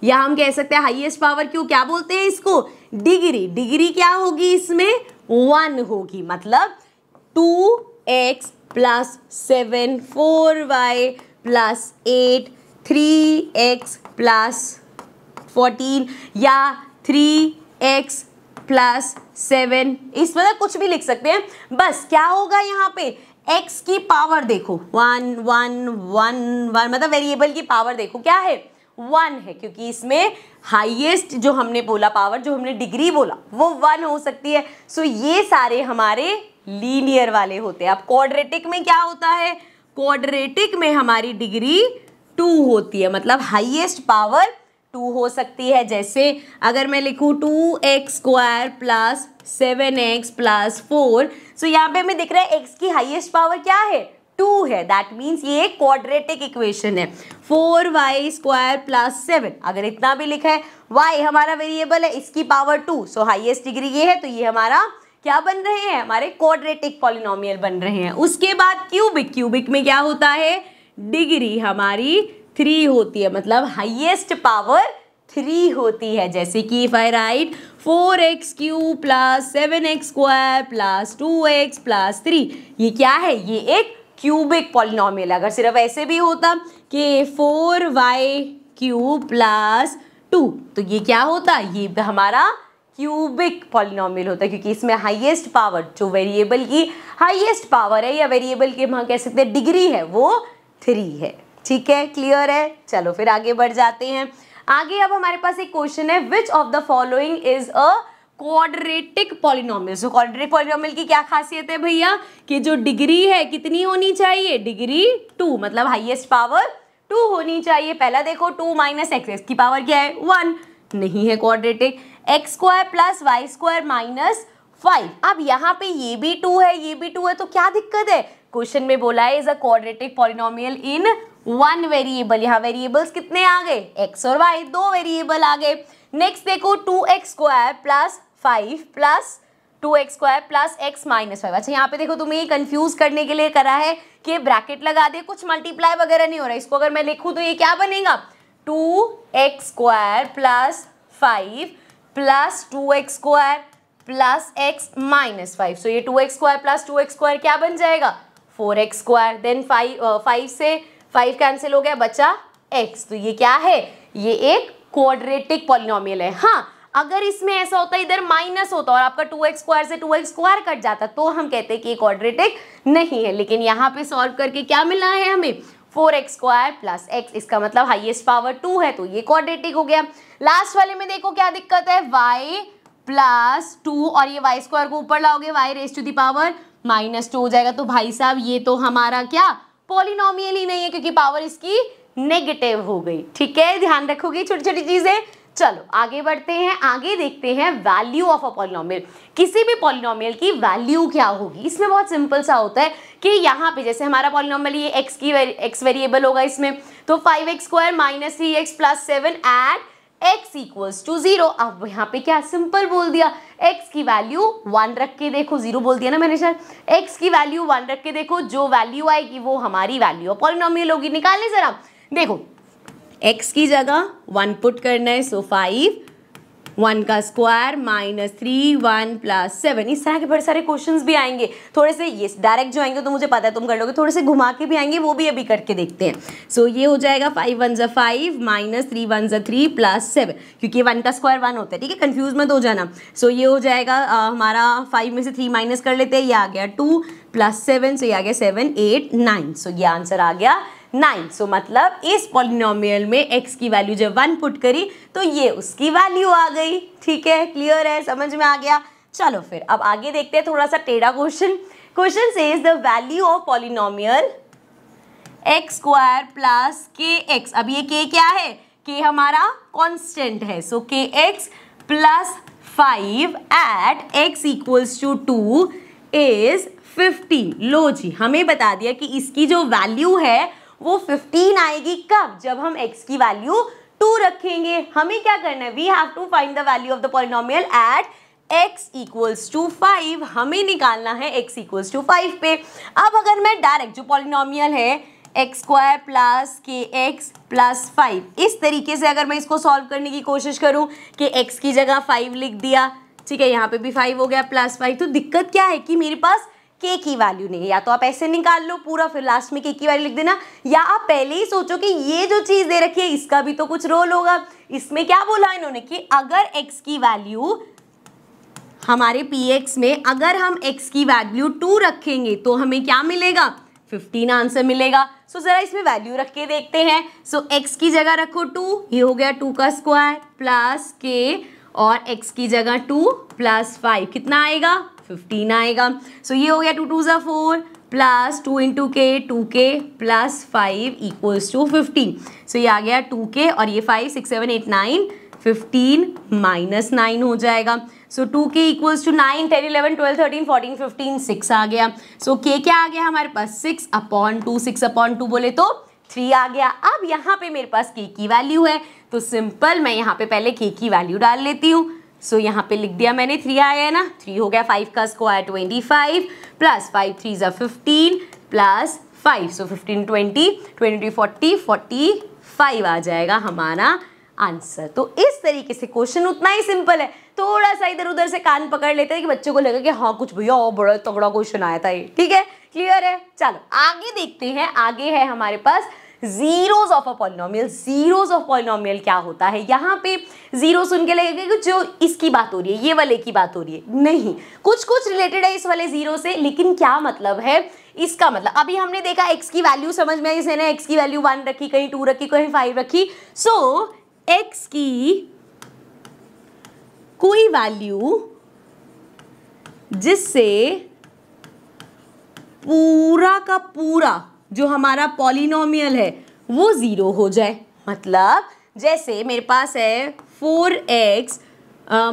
Speaker 1: या हम कह सकते हैं हाईएस्ट पावर क्यों, क्या बोलते हैं इसको? डिग्री क्या होगी इसमें? 1 होगी। मतलब 2x plus 7 4y plus 8 3x plus 14 या 3x प्लस 7, इस मतलब कुछ भी लिख सकते हैं। बस क्या होगा यहाँ पे? x की पावर देखो 1 1 1 1, मतलब वेरिएबल की पावर देखो क्या है? 1 है, क्योंकि इसमें हाईएस्ट जो हमने बोला पावर, जो हमने डिग्री बोला, वो 1 हो सकती है। सो ये सारे हमारे लीनियर वाले होते हैं। अब क्वाड्रेटिक में क्या होता है? क्वाड्रेटिक में हमारी डिग्री 2 होती है, मतलब हाईएस्ट पावर 2 हो सकती है। जैसे अगर मैं लिखूँ 2x² प्लस 7x प्लस 4, सो यहाँ पे हमें दिख रहा है x की हाईएस्ट पावर क्या है? 2 है। दैट मीन्स ये एक क्वाड्रेटिक इक्वेशन है। 4y² प्लस 7, अगर इतना भी लिखा है, y हमारा वेरिएबल है, इसकी पावर 2, सो हाईएस्ट डिग्री ये है, तो ये हमारा क्या बन रहे हैं? हमारे क्वाड्रेटिक पॉलिनोमियल बन रहे हैं। उसके बाद क्यूबिक में क्या होता है? डिग्री हमारी 3 होती है, मतलब हाईएस्ट पावर 3 होती है। जैसे कि if I right 4x³ plus 7x² plus 2x plus 3, ये क्या है? ये एक क्यूबिक पॉलिनोमियल। अगर सिर्फ ऐसे भी होता कि 4y³ प्लस 2, तो ये क्या होता? ये हमारा क्यूबिक पॉलिनोमियल होता है, क्योंकि इसमें हाईएस्ट पावर, जो वेरिएबल की हाईएस्ट पावर है या वेरिएबल की हम कह सकते हैं डिग्री है, वो 3 है। ठीक है, क्लियर है? चलो फिर आगे बढ़ जाते हैं। आगे अब हमारे पास एक क्वेश्चन है, which of the following is a quadratic polynomial. So quadratic polynomial की क्या खासियत है भैया? कि जो डिग्री है कितनी होनी चाहिए? डिग्री 2, मतलब हाईएस्ट पावर 2 होनी चाहिए। पहला देखो 2 माइनस एक्स की पावर क्या है? 1, नहीं है quadratic. x² plus y² minus 5, अब यहाँ पे ये भी 2 है, ये भी 2 है, तो क्या दिक्कत है? क्वेश्चन में बोला है is a quadratic polynomial in 1 variable. यहाँ वेरिएबल्स कितने आ गए? x और y, 2 वेरिएबल आ गए। नेक्स्ट देखो 2x² plus 5 plus 2x² plus x minus 5। अच्छा यहाँ पे देखो, तुम्हें ये कंफ्यूज करने के लिए करा है कि ब्रैकेट लगा दे, कुछ मल्टीप्लाई वगैरह नहीं हो रहा है। इसको अगर मैं लिखूँ तो ये क्या बनेगा? 2x² plus 5 plus 2x² plus x minus 5। सो ये 2x² प्लस 2x² क्या बन जाएगा? 4x²। देन 5 से 5 कैंसिल हो गया, बचा x। तो ये क्या है? ये एक क्वाड्रेटिक पॉलिनोमियल है। हाँ, अगर इसमें ऐसा होता, इधर माइनस होता और आपका 2x² से 2x² कट जाता, तो हम कहते हैं कि ये क्वाड्रेटिक नहीं है। लेकिन यहाँ पे सॉल्व करके क्या मिला है हमें? 4x² प्लस x, इसका मतलब हाईएस्ट पावर 2 है, तो ये क्वाड्रेटिक हो गया। लास्ट वाले में देखो क्या दिक्कत है? y प्लस 2, और ये y² को ऊपर लाओगे, y raise to the power -2 हो जाएगा। तो भाई साहब ये तो हमारा क्या पॉलिनोमियल ही नहीं है, क्योंकि पावर इसकी नेगेटिव हो गई। ठीक है, ध्यान रखोगे छोटी छोटी चीजें। चलो आगे बढ़ते हैं, आगे देखते हैं वैल्यू ऑफ अ पॉलिनोमियल। किसी भी पॉलिनोमियल की वैल्यू क्या होगी? इसमें बहुत सिंपल सा होता है कि यहाँ पे जैसे हमारा पॉलिनोमियल ये x वेरिएबल होगा इसमें, तो 5x² minus 3x plus 7 at x equals to 0। अब यहाँ पे क्या सिंपल बोल दिया, x की वैल्यू 1 रख के देखो, 0 बोल दिया ना मैंने सर, x की वैल्यू 1 रख के देखो, जो वैल्यू आएगी वो हमारी वैल्यू ऑफ पॉलिनोमियल होगी। निकालें जरा, देखो x की जगह 1 पुट करना है, सो 5 1 का स्क्वायर माइनस 3 1 प्लस 7। इस तरह के बड़े सारे क्वेश्चंस भी आएंगे, थोड़े से ये डायरेक्ट जो आएंगे तो मुझे पता है तुम कर लोगे, थोड़े से घुमा के भी आएंगे, वो भी अभी करके देखते हैं। सो ये हो जाएगा 5 1 ज़ा 5 माइनस 3 1 ज़ा 3 प्लस 7, क्योंकि 1 का स्क्वायर 1 होता है, ठीक है, कंफ्यूज मत हो जाना। सो ये हो जाएगा हमारा 5 में से 3 माइनस कर लेते हैं, ये आ गया 2 प्लस 7, सो ये आ गया 7 8 9। सो ये आंसर आ गया 9। सो मतलब इस पॉलिनोमियल में x की वैल्यू जब 1 पुट करी तो ये उसकी वैल्यू आ गई। ठीक है, क्लियर है, समझ में आ गया। चलो फिर अब आगे देखते हैं, थोड़ा सा टेढ़ा question. Question says the value of polynomial x² plus kx। अब ये k क्या है? k हमारा कांस्टेंट है, so kx plus 5 at x equals to 2 is 15। लो जी, हमें बता दिया कि इसकी जो वैल्यू है वो 15 आएगी। कब? जब हम x की वैल्यू 2 रखेंगे। हमें क्या करना है? We have to find the value of the polynomial at x equals to 5। हमें निकालना है x इक्वल्स टू 5 पे। अब अगर मैं डायरेक्ट जो पॉलिनोमियल है एक्स स्क्वायर प्लस के एक्स प्लस 5, इस तरीके से अगर मैं इसको सॉल्व करने की कोशिश करूं कि x की जगह 5 लिख दिया, ठीक है, यहाँ पे भी 5 हो गया प्लस 5, तो दिक्कत क्या है कि मेरे पास k की वैल्यू नहीं है। या तो आप ऐसे निकाल लो पूरा, फिर लास्ट में k की वैल्यू लिख देना, या आप पहले ही सोचो कि ये जो चीज़ दे रखी है इसका भी तो कुछ रोल होगा। इसमें क्या बोला इन्होंने कि अगर x की वैल्यू हमारे px में अगर हम x की वैल्यू 2 रखेंगे तो हमें क्या मिलेगा? 15 आंसर मिलेगा। सो जरा इसमें वैल्यू रख के देखते हैं। सो x की जगह रखो 2, ये हो गया 2 का स्क्वायर प्लस k, और x की जगह 2 प्लस 5 कितना आएगा? 15 आएगा। सो ये हो गया 2 2 ज़ा 4 प्लस 2 इंटू के 2k प्लस 5 इक्वल्स टू 15। सो ये आ गया 2k और ये 5 6 7 8 9 15 माइनस 9 हो जाएगा। सो 2k इक्वल्स टू 9 10 11 12 13 14 15 6 आ गया। सो k क्या आ गया हमारे पास? 6/2। 6/2 बोले तो 3 आ गया। अब यहाँ पे मेरे पास k की वैल्यू है, तो सिंपल मैं यहाँ पे पहले k की वैल्यू डाल लेती हूँ। सो यहाँ पे लिख दिया मैंने, 3 आया है ना, 3 हो गया 5 का स्क्वायर 25 प्लस 5 3 ज़ा 15 प्लस 5, सो 15 20 20 40 45 आ जाएगा हमारा आंसर। तो इस तरीके से क्वेश्चन उतना ही सिंपल है। थोड़ा सा इधर उधर से कान पकड़ लेते हैं कि बच्चों को लगे कि हाँ कुछ भैया बड़ा तगड़ा क्वेश्चन आया था ये, ठीक है, क्लियर है। चलो आगे देखते हैं। आगे है हमारे पास zeros of a polynomial. Zeros of polynomial क्या होता है? यहाँ पे जीरो सुन के लगेगा कि जो इसकी बात हो रही है, ये वाले की बात हो रही है, नहीं, कुछ कुछ रिलेटेड है इस वाले जीरो से, लेकिन क्या मतलब है इसका? मतलब अभी हमने देखा x की वैल्यू समझ में आई, इसने x की वैल्यू 1 रखी, कहीं 2 रखी, कहीं 5 रखी। सो x की कोई वैल्यू जिससे पूरा का पूरा जो हमारा पॉलिनोमियल है वो जीरो हो जाए। मतलब जैसे मेरे पास है 4x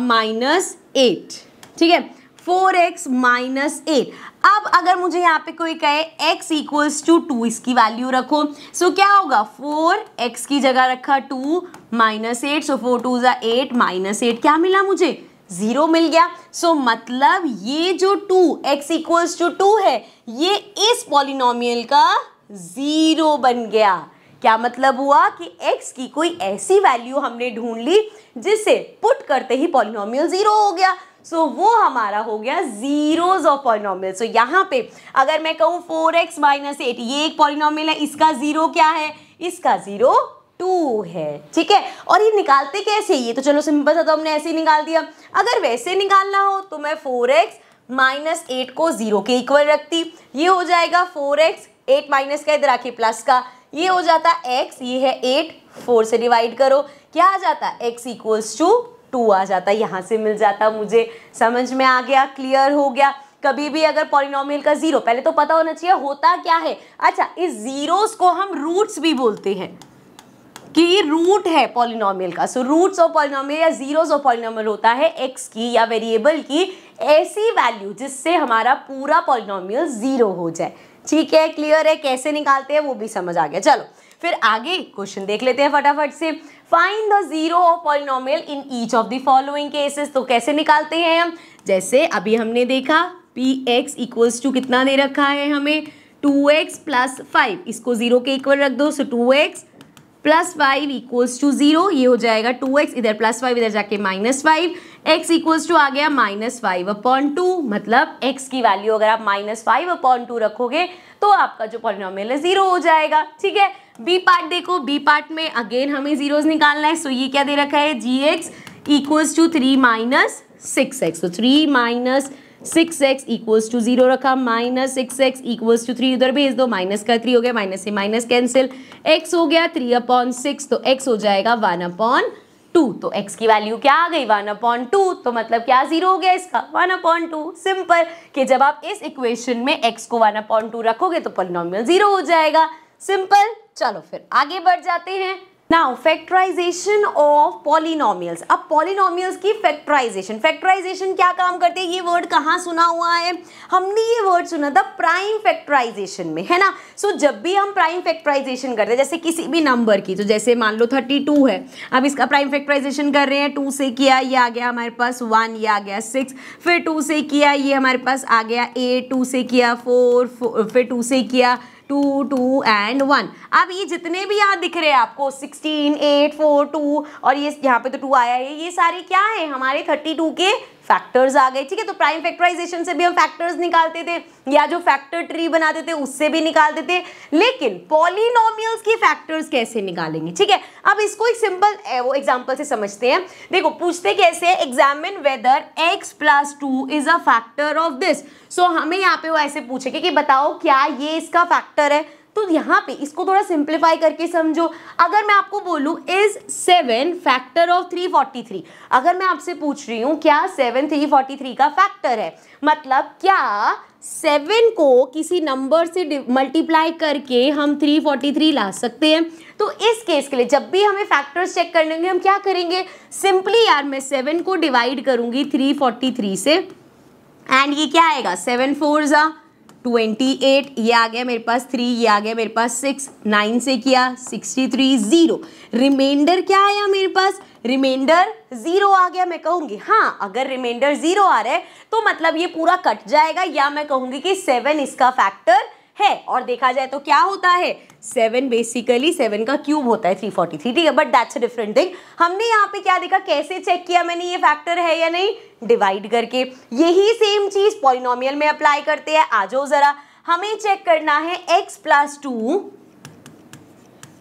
Speaker 1: माइनस 8, ठीक है, 4x माइनस 8। अब अगर मुझे यहाँ पे कोई कहे x इक्वल्स टू 2, इसकी वैल्यू रखो, सो क्या होगा? 4x की जगह रखा 2 माइनस 8, सो 4 2 ज़ा 8 माइनस 8, क्या मिला मुझे? 0 मिल गया। सो मतलब ये जो 2x इक्वल्स टू 2 है, ये इस पॉलिनोमियल का 0 बन गया। क्या मतलब हुआ कि x की कोई ऐसी वैल्यू हमने ढूंढ ली जिसे पुट करते ही पॉलिनोमियल 0 हो गया। सो वो हमारा हो गया जीरोस ऑफ पॉलिनोमियल। सो यहाँ पे अगर मैं कहूँ 4x माइनस 8, ये एक पॉलिनोमियल है, इसका 0 क्या है? इसका 0 2 है, ठीक है। और ये निकालते कैसे? ये तो चलो सिंपल सा, तो हमने ऐसे ही निकाल दिया। अगर वैसे निकालना हो तो मैं 4x माइनस 8 को 0 के इक्वल रखती, ये हो जाएगा 4x, 8 माइनस का इधर आके प्लस का, ये हो जाता x, ये है 8, 4 से डिवाइड करो, क्या आ जाता? x इक्वल्स टू 2 आ जाता। यहाँ से मिल जाता मुझे। समझ में आ गया? क्लियर हो गया? कभी भी अगर पॉलिनोमियल का 0, पहले तो पता होना चाहिए होता क्या है। अच्छा, इस जीरोस को हम रूट्स भी बोलते हैं कि ये रूट है पॉलिनोमियल का। सो रूट्स ऑफ पॉलिनोमियल या जीरोस ऑफ पॉलिनोमियल होता है x की या वेरिएबल की ऐसी वैल्यू जिससे हमारा पूरा पॉलिनोमियल 0 हो जाए। ठीक है, क्लियर है? कैसे निकालते हैं वो भी समझ आ गया। चलो फिर आगे क्वेश्चन देख लेते हैं फटाफट से। Find the zero of polynomial in each of the following cases. तो कैसे निकालते हैं हम? जैसे अभी हमने देखा px इक्वल्स टू कितना दे रखा है हमें? 2x प्लस 5, इसको 0 के इक्वल रख दो। सो 2x प्लस 5 इक्वल्स टू 0, ये हो जाएगा 2x, इधर प्लस 5 इधर जाके माइनस 5, x इक्वल्स टू आ गया -5/2। मतलब x की वैल्यू अगर आप -5/2 रखोगे तो आपका जो पॉलिनोमियल है 0 हो जाएगा। ठीक है, बी पार्ट देखो। बी पार्ट में अगेन हमें जीरोस निकालना है। सो ये क्या दे रखा है? gx equals to 3 minus 6x। तो 3 माइनस 6x इक्वल्स टू 0 रखा, माइनस 6x इक्वल्स टू 3 उधर भेज दो, माइनस का 3 हो गया, माइनस से माइनस कैंसिल, x हो गया 3/6, तो x हो जाएगा 1/2। तो x की वैल्यू क्या आ गई? 1/2। तो मतलब क्या 0 हो गया इसका? 1/2। सिंपल कि जब आप इस इक्वेशन में x को 1/2 रखोगे तो पॉलिनोमियल 0 हो जाएगा। सिंपल। चलो फिर आगे बढ़ जाते हैं। Now factorization of polynomials. अब पॉलिनोमियल्स की फैक्टराइजेशन, फैक्टराइजेशन क्या काम करते हैं, ये वर्ड कहाँ सुना हुआ है, हमने ये वर्ड सुना था प्राइम फैक्टराइजेशन में, है ना। सो जब भी हम प्राइम फैक्टराइजेशन करते हैं जैसे किसी भी नंबर की, तो जैसे मान लो 32 है, अब इसका प्राइम फैक्टराइजेशन कर रहे हैं, 2 से किया ये आ गया हमारे पास 1, ये आ गया 6, फिर 2 से किया ये हमारे पास आ गया 8, 2 से किया 4, फिर 2 से किया 2, 2 एंड 1। अब ये जितने भी यहाँ दिख रहे हैं आपको 16, 8, 4, 2 और ये यहाँ पे तो 2 आया है, ये सारे क्या है हमारे 32 के फैक्टर्स आ गए, ठीक है। तो प्राइम फैक्टराइजेशन से भी हम फैक्टर्स निकालते थे या जो फैक्टर ट्री बनाते थे उससे भी निकालते थे, लेकिन पॉलिनोमियल्स की फैक्टर्स कैसे निकालेंगे, ठीक है। अब इसको एक सिंपल वो एग्जांपल से समझते हैं। देखो पूछते कैसे है, examine whether x + 2 is a factor of this. So हमें यहाँ पे वो ऐसे पूछेंगे कि बताओ क्या ये इसका फैक्टर है। तो यहाँ पे इसको थोड़ा सिंप्लीफाई करके समझो। अगर मैं आपको बोलूं इज 7 फैक्टर ऑफ 343, अगर मैं आपसे पूछ रही हूँ क्या 7 343 का फैक्टर है, मतलब क्या 7 को किसी नंबर से मल्टीप्लाई करके हम 343 ला सकते हैं। तो इस केस के लिए जब भी हमें फैक्टर्स चेक करने होंगे हम क्या करेंगे, सिंपली यार मैं 7 को डिवाइड करूंगी 343 से, एंड ये क्या आएगा 7 4 ज़ा 28, ये आ गया मेरे पास 3, ये आ गया मेरे पास 6, 9 से किया 63, 0, रिमाइंडर क्या आया मेरे पास, रिमाइंडर 0 आ गया। मैं कहूंगी हाँ अगर रिमाइंडर 0 आ रहा है तो मतलब ये पूरा कट जाएगा, या मैं कहूंगी कि 7 इसका फैक्टर है। और देखा जाए तो क्या होता है 7 बेसिकली 7 का क्यूब होता है 343, ठीक है, but that's a different thing. हमने यहाँ पे क्या देखा, कैसे चेक किया मैंने ये फैक्टर है या नहीं, डिवाइड करके। यही सेम चीज पॉलिनोमियल में अप्लाई करते हैं। आ जाओ जरा, हमें चेक करना है x + 2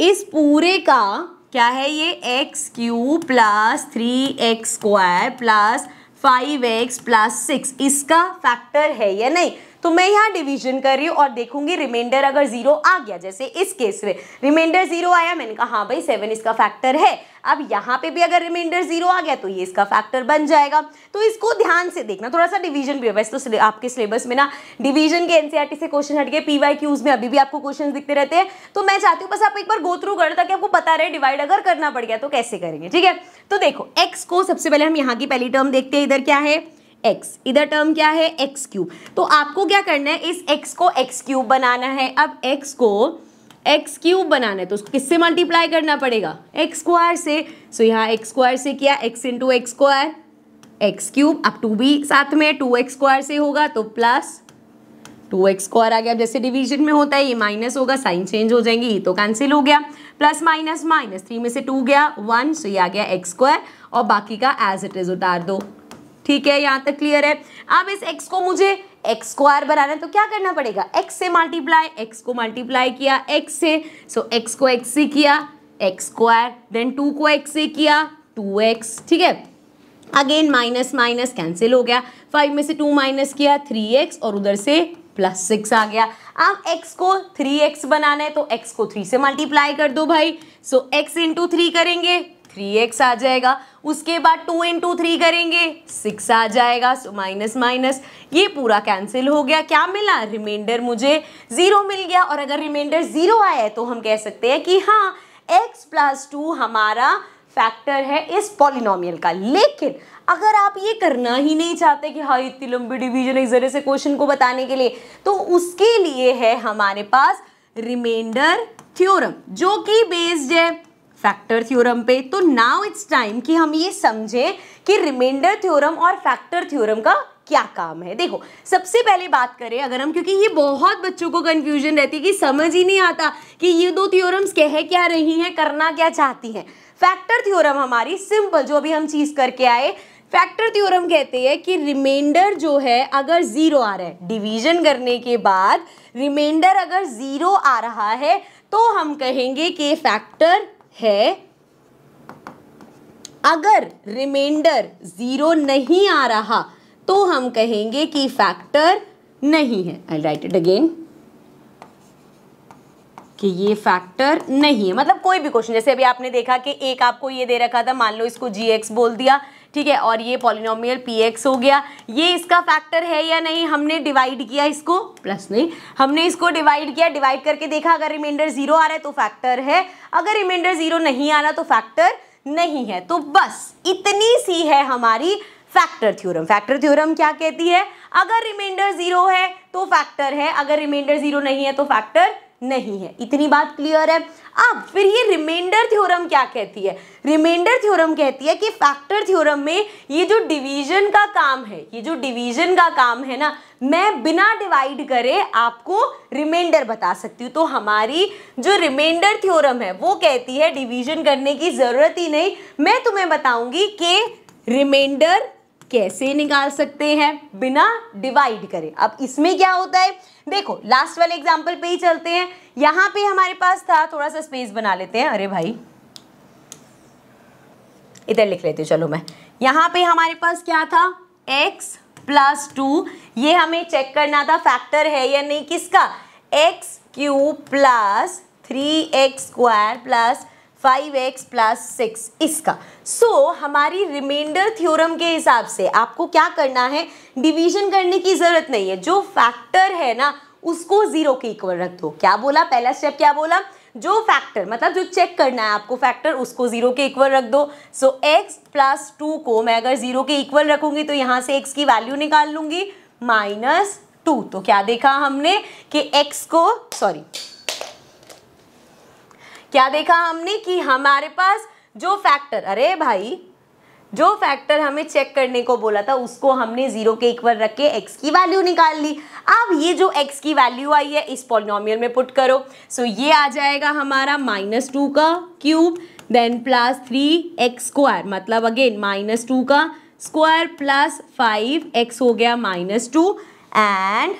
Speaker 1: इस पूरे का क्या है, ये x³ + 3x² + 5x + 6 इसका फैक्टर है या नहीं। तो मैं यहाँ डिवीजन कर रही हूँ और देखूंगी रिमाइंडर अगर 0 आ गया, जैसे इस केस में रिमाइंडर 0 आया, मैंने कहा हाँ भाई 7 इसका फैक्टर है। अब यहाँ पे भी अगर रिमाइंडर 0 आ गया तो ये इसका फैक्टर बन जाएगा। तो इसको ध्यान से देखना, थोड़ा सा डिवीजन भी है। वैसे तो आपके सिलेबस में ना डिवीजन के एनसीईआरटी से क्वेश्चन हटके PYQs में अभी भी आपको क्वेश्चन दिखते रहते हैं। तो मैं चाहती हूँ बस आप एक बार गो थ्रू कर, ताकि आपको पता रहे डिवाइड अगर करना पड़ गया तो कैसे करेंगे, ठीक है। तो देखो x को सबसे पहले हम यहाँ की पहली टर्म देखते हैं, इधर क्या है x, इधर टर्म क्या है x³। तो आपको क्या करना है, इस x को x³ बनाना है। अब x को x³ बनाना है तो उसको किससे मल्टीप्लाई करना पड़ेगा, x² से। सो यहाँ x² से किया x × x², x³, अब 2 भी साथ में 2x² से होगा तो प्लस 2x² आ गया। अब जैसे डिवीजन में होता है ये माइनस होगा, साइन चेंज हो जाएंगे, ये तो कैंसिल हो गया, प्लस माइनस माइनस, 3 में से 2 गया 1, सो ये आ गया x² और बाकी का एज इट इज उतार दो, ठीक है, यहाँ तक क्लियर है। अब इस x को मुझे x² बनाना है तो क्या करना पड़ेगा, x से मल्टीप्लाई, x को मल्टीप्लाई किया x से, सो x को x से किया x², देन 2 को x से किया 2x, ठीक है, अगेन माइनस माइनस कैंसिल हो गया, 5 में से 2 माइनस किया 3x और उधर से +6 आ गया। अब x को 3x बनाना है तो x को 3 से मल्टीप्लाई कर दो भाई, सो x × 3 करेंगे 3x आ जाएगा, उसके बाद 2 × 3 करेंगे 6 आ जाएगा, सो माइनस माइनस ये पूरा कैंसिल हो गया। क्या मिला, रिमाइंडर मुझे 0 मिल गया। और अगर रिमाइंडर 0 आया है तो हम कह सकते हैं कि हाँ x + 2 हमारा फैक्टर है इस पॉलिनोमियल का। लेकिन अगर आप ये करना ही नहीं चाहते कि हाँ इतनी लंबी डिवीजन एक जरिए से क्वेश्चन को बताने के लिए, तो उसके लिए है हमारे पास रिमाइंडर थ्योरम, जो कि बेस्ड है फैक्टर थ्योरम पे। तो नाउ इट्स टाइम कि हम ये समझें कि रिमाइंडर थ्योरम और फैक्टर थ्योरम का क्या काम है। देखो सबसे पहले बात करें अगर हम, क्योंकि ये बहुत बच्चों को कंफ्यूजन रहती है कि समझ ही नहीं आता कि ये दो थ्योरम्स कह क्या रही हैं, करना क्या चाहती हैं। फैक्टर थ्योरम हमारी सिंपल, जो अभी हम चीज करके आए, फैक्टर थ्योरम कहते हैं कि रिमाइंडर जो है अगर 0 आ रहा है, डिवीजन करने के बाद रिमाइंडर अगर 0 आ रहा है तो हम कहेंगे कि फैक्टर है। अगर रिमाइंडर 0 नहीं आ रहा तो हम कहेंगे कि फैक्टर नहीं है। आई राइट इट अगेन कि ये फैक्टर नहीं है। मतलब कोई भी क्वेश्चन, जैसे अभी आपने देखा कि एक आपको ये दे रखा था, मान लो इसको gx बोल दिया, ठीक है, और ये पॉलिनोमियल px हो गया। ये इसका फैक्टर है या नहीं, हमने डिवाइड किया इसको, प्लस नहीं, हमने इसको डिवाइड किया, डिवाइड करके देखा अगर रिमाइंडर 0 आ रहा है तो फैक्टर है, अगर रिमाइंडर 0 नहीं आ रहा तो फैक्टर नहीं है। तो बस इतनी सी है हमारी फैक्टर थ्योरम। फैक्टर थ्योरम क्या कहती है, अगर रिमाइंडर 0 है तो फैक्टर है, अगर रिमाइंडर 0 नहीं है तो फैक्टर नहीं है। इतनी बात क्लियर है। अब फिर ये रिमाइंडर थ्योरम क्या कहती है, रिमाइंडर थ्योरम कहती है कि फैक्टर थ्योरम में ये जो डिवीजन का काम है, ये जो डिवीजन का काम है ना, मैं बिना डिवाइड करे आपको रिमाइंडर बता सकती हूँ। तो हमारी जो रिमाइंडर थ्योरम है वो कहती है डिवीजन करने की जरूरत ही नहीं, मैं तुम्हें बताऊंगी कि रिमाइंडर कैसे निकाल सकते हैं बिना डिवाइड करें। अब इसमें क्या होता है, देखो लास्ट वाले एग्जांपल पे ही चलते हैं। यहां पे हमारे पास था, थोड़ा सा स्पेस बना लेते हैं, अरे भाई इधर लिख लेते हैं, चलो मैं यहां पे हमारे पास क्या था, x प्लस 2, ये हमें चेक करना था फैक्टर है या नहीं, किसका, x cube plus 3x square plus 5x plus 6 इसका। हमारी रिमाइंडर थ्योरम के हिसाब से आपको क्या करना है, डिवीजन करने की जरूरत नहीं है, जो फैक्टर है ना उसको 0 के इक्वल रख दो। क्या बोला, पहला स्टेप क्या बोला, जो फैक्टर मतलब जो चेक करना है आपको फैक्टर, उसको 0 के इक्वल रख दो। x प्लस 2 को मैं अगर 0 के इक्वल रखूंगी तो यहाँ से x की वैल्यू निकाल लूंगी -2। तो क्या देखा हमने कि x को क्या देखा हमने कि हमारे पास जो फैक्टर, अरे भाई जो फैक्टर हमें चेक करने को बोला था उसको हमने 0 के इक्वल रख के x की वैल्यू निकाल ली। अब ये जो x की वैल्यू आई है इस पॉलिनोमियल में पुट करो। ये आ जाएगा हमारा -2 का cube then plus 3x square, मतलब अगेन -2 का स्क्वायर प्लस 5x हो गया -2 एंड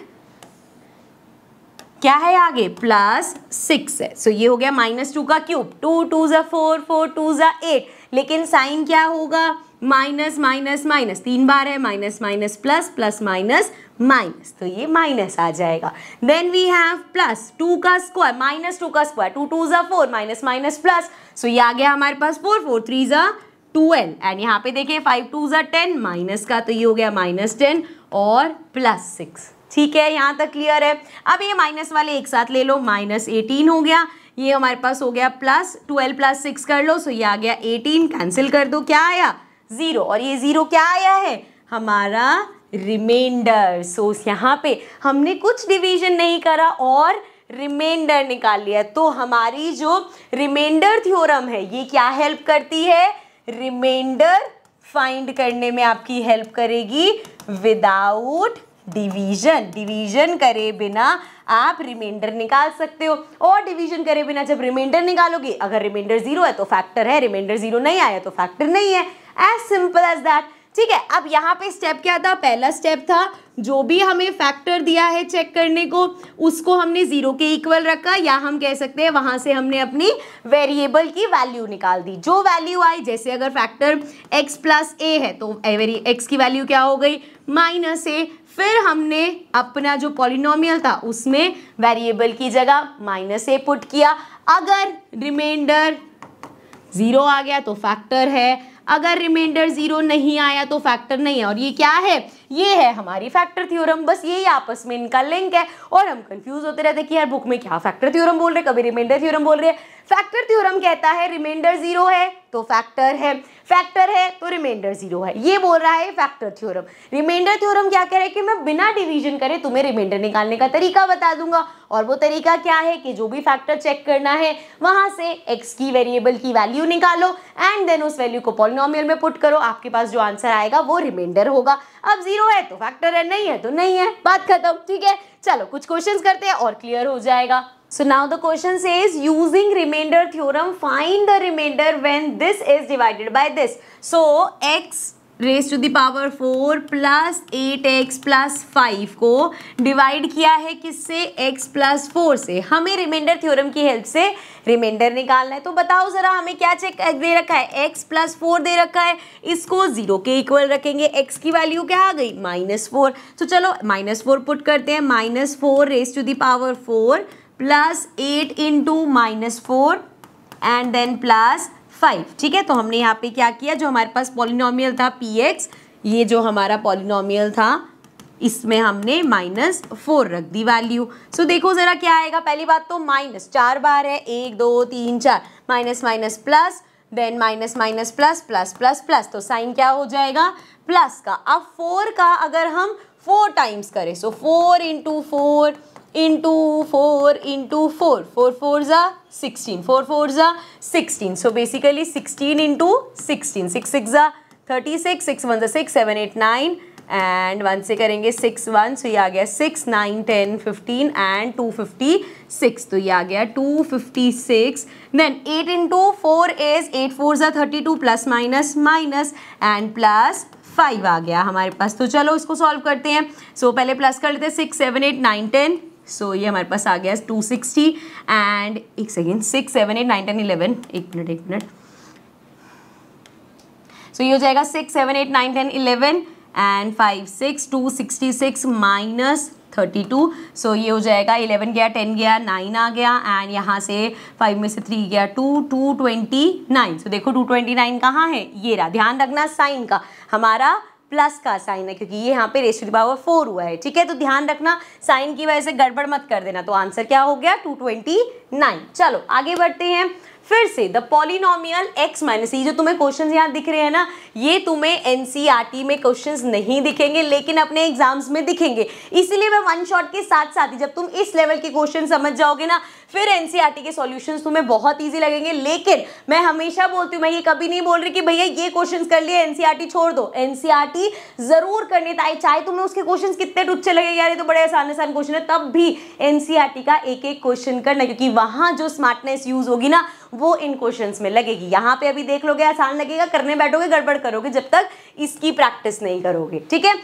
Speaker 1: क्या है आगे प्लस 6 है। ये हो गया -2 का क्यूब, 2 2 ज़ा 4, 4 2 ज़ा 8, लेकिन साइन क्या होगा, माइनस माइनस माइनस, 3 बार है, minus minus plus, plus minus minus, तो ये माइनस आ जाएगा। देन वी हैव प्लस 2 का स्क्वायर, -2 का स्क्वायर, 2 2 ज़ा 4, माइनस माइनस प्लस, ये आ गया हमारे पास 4, 4 3 ज़ा 12 एंड यहाँ पे देखिए 5 2 ज़ा 10 माइनस का, तो ये हो गया -10 और प्लस 6। ठीक है, यहाँ तक क्लियर है। अब ये माइनस वाले एक साथ ले लो, -18 हो गया, ये हमारे पास हो गया प्लस 12 प्लस 6 कर लो, ये आ गया 18, कैंसिल कर दो, क्या आया 0, और ये 0 क्या आया है हमारा रिमाइंडर। यहाँ पे हमने कुछ डिवीजन नहीं करा और रिमाइंडर निकाल लिया। तो हमारी जो रिमाइंडर थ्योरम है ये क्या हेल्प करती है, रिमाइंडर फाइंड करने में आपकी हेल्प करेगी विदाउट डिवीजन करे बिना आप रिमाइंडर निकाल सकते हो। और डिवीजन करे बिना जब रिमाइंडर निकालोगे, अगर रिमाइंडर 0 है तो फैक्टर है, रिमाइंडर 0 नहीं आया तो फैक्टर नहीं है, एज सिंपल एज दैट। ठीक है, अब यहाँ पे स्टेप क्या था, पहला स्टेप था जो भी हमें फैक्टर दिया है चेक करने को उसको हमने 0 के इक्वल रखा, या हम कह सकते हैं वहां से हमने अपनी वेरिएबल की वैल्यू निकाल दी। जो वैल्यू आई, जैसे अगर फैक्टर x प्लस a है तो x की वैल्यू क्या हो गई -a, फिर हमने अपना जो पॉलिनोमियल था उसमें वेरिएबल की जगह -a पुट किया। अगर रिमाइंडर 0 आ गया तो फैक्टर है, अगर रिमाइंडर 0 नहीं आया तो फैक्टर नहीं है। और ये क्या है, ये है हमारी फैक्टर थ्योरम। बस यही आपस में इनका लिंक है और हम कंफ्यूज होते रहते कि यार बुक में क्या फैक्टर थ्योरम बोल रहे, कभी रिमाइंडर थ्योरम बोल रहे हैं। फैक्टर थ्योरम कहता है रिमाइंडर 0 है तो फैक्टर है, फैक्टर है तो रिमाइंडर 0 है, ये बोल रहा है फैक्टर थ्योरम। रिमाइंडर थ्योरम क्या कह रहा है कि मैं बिना डिवीजन करे तुम्हें रिमाइंडर निकालने का तरीका बता दूंगा, और वो तरीका क्या है कि जो भी फैक्टर चेक करना है वहां से x की वेरिएबल की वैल्यू निकालो एंड देन उस वैल्यू को पॉलिनोमियल में पुट करो, आपके पास जो आंसर आएगा वो रिमाइंडर होगा। अब 0 है तो फैक्टर है, नहीं है तो नहीं है, बात खत्म। ठीक है, चलो कुछ क्वेश्चंस करते हैं और क्लियर हो जाएगा। So now the question says using remainder theorem find the remainder when this is divided by this. So x raised to the power 4 plus 8x plus 5 को डिवाइड किया है किससे, x plus 4 से। हमें रिमाइंडर थ्योरम की help से reminder निकालना है। तो बताओ जरा हमें क्या चेक दे रखा है, x plus 4 दे रखा है, इसको 0 के इक्वल रखेंगे, x की वैल्यू क्या आ गई -4। तो चलो -4 पुट करते हैं, -4 raised to the power 4 plus 8 into -4 and then plus 5। ठीक है, तो हमने यहाँ पे क्या किया, जो हमारे पास पॉलिनोमियल था px, ये जो हमारा पॉलिनोमियल था इसमें हमने -4 रख दी वैल्यू। सो देखो जरा क्या आएगा। पहली बात तो माइनस 4 बार है, 1 2 3 4, minus minus plus, then minus minus plus plus plus plus, तो साइन क्या हो जाएगा, प्लस का। अब 4 का अगर हम 4 टाइम्स करें, सो 4 इंटू 4 इंटू 4 इंटू 4, 4 4 जा 16, 4 4 जा 16, सो बेसिकली 16 इंटू 16, 6 6 जा 36, 6 1 जा 6, 7 8 9 एंड 1 से करेंगे 6 1, सो ये आ गया 6 9 10 15 एंड 256, तो ये आ गया 256। देन 8 इंटू 4 इज 8 4 जा 32 plus minus minus and plus 5 आ गया हमारे पास। तो चलो इसको सॉल्व करते हैं। सो पहले प्लस कर लेते हैं, 6 7 8 9 10, सो ये हमारे पास आ गया 260 एंड एक सेकेंड 6 7 8 9 10 11, एक मिनट, सो ये हो जाएगा 6 7 8 9 10 11 एंड 5 6 266 माइनस 32, सो ये हो जाएगा 11 गया 10 गया 9 आ गया एंड यहाँ से 5 में से 3 गया 2 229, सो देखो 229 कहाँ है, ये रहा। ध्यान रखना साइन का, हमारा प्लस का साइन है क्योंकि ये यहाँ पे रेज़ टू द पावर 4 हुआ है। ठीक है, तो ध्यान रखना साइन की वजह से गड़बड़ मत कर देना। तो आंसर क्या हो गया, 229। चलो आगे बढ़ते हैं। फिर से द पॉलिनोमियल x माइनस, ये जो तुम्हें क्वेश्चंस यहाँ दिख रहे हैं ना, ये तुम्हें एनसीईआरटी में क्वेश्चंस नहीं दिखेंगे लेकिन अपने एग्जाम्स में दिखेंगे। इसीलिए मैं वन शॉट के साथ साथ ही जब तुम इस लेवल के क्वेश्चन समझ जाओगे ना, फिर एनसीईआरटी के सॉल्यूशंस तुम्हें बहुत इजी लगेंगे। लेकिन मैं हमेशा बोलती हूँ, मैं ये कभी नहीं बोल रही कि भैया ये क्वेश्चंस कर लिए एनसीईआरटी छोड़ दो। एनसीईआरटी जरूर करनी चाहिए, चाहे तुम्हें उसके क्वेश्चंस कितने टुच्चे लगे, यार ये तो बड़े आसान आसान क्वेश्चन है, तब भी एनसीईआरटी का एक एक क्वेश्चन करना, क्योंकि वहां जो स्मार्टनेस यूज होगी ना वो इन क्वेश्चंस में लगेगी। यहाँ पे अभी देख लोगे आसान लगेगा, करने बैठोगे गड़बड़ करोगे जब तक इसकी प्रैक्टिस नहीं करोगे। ठीक है,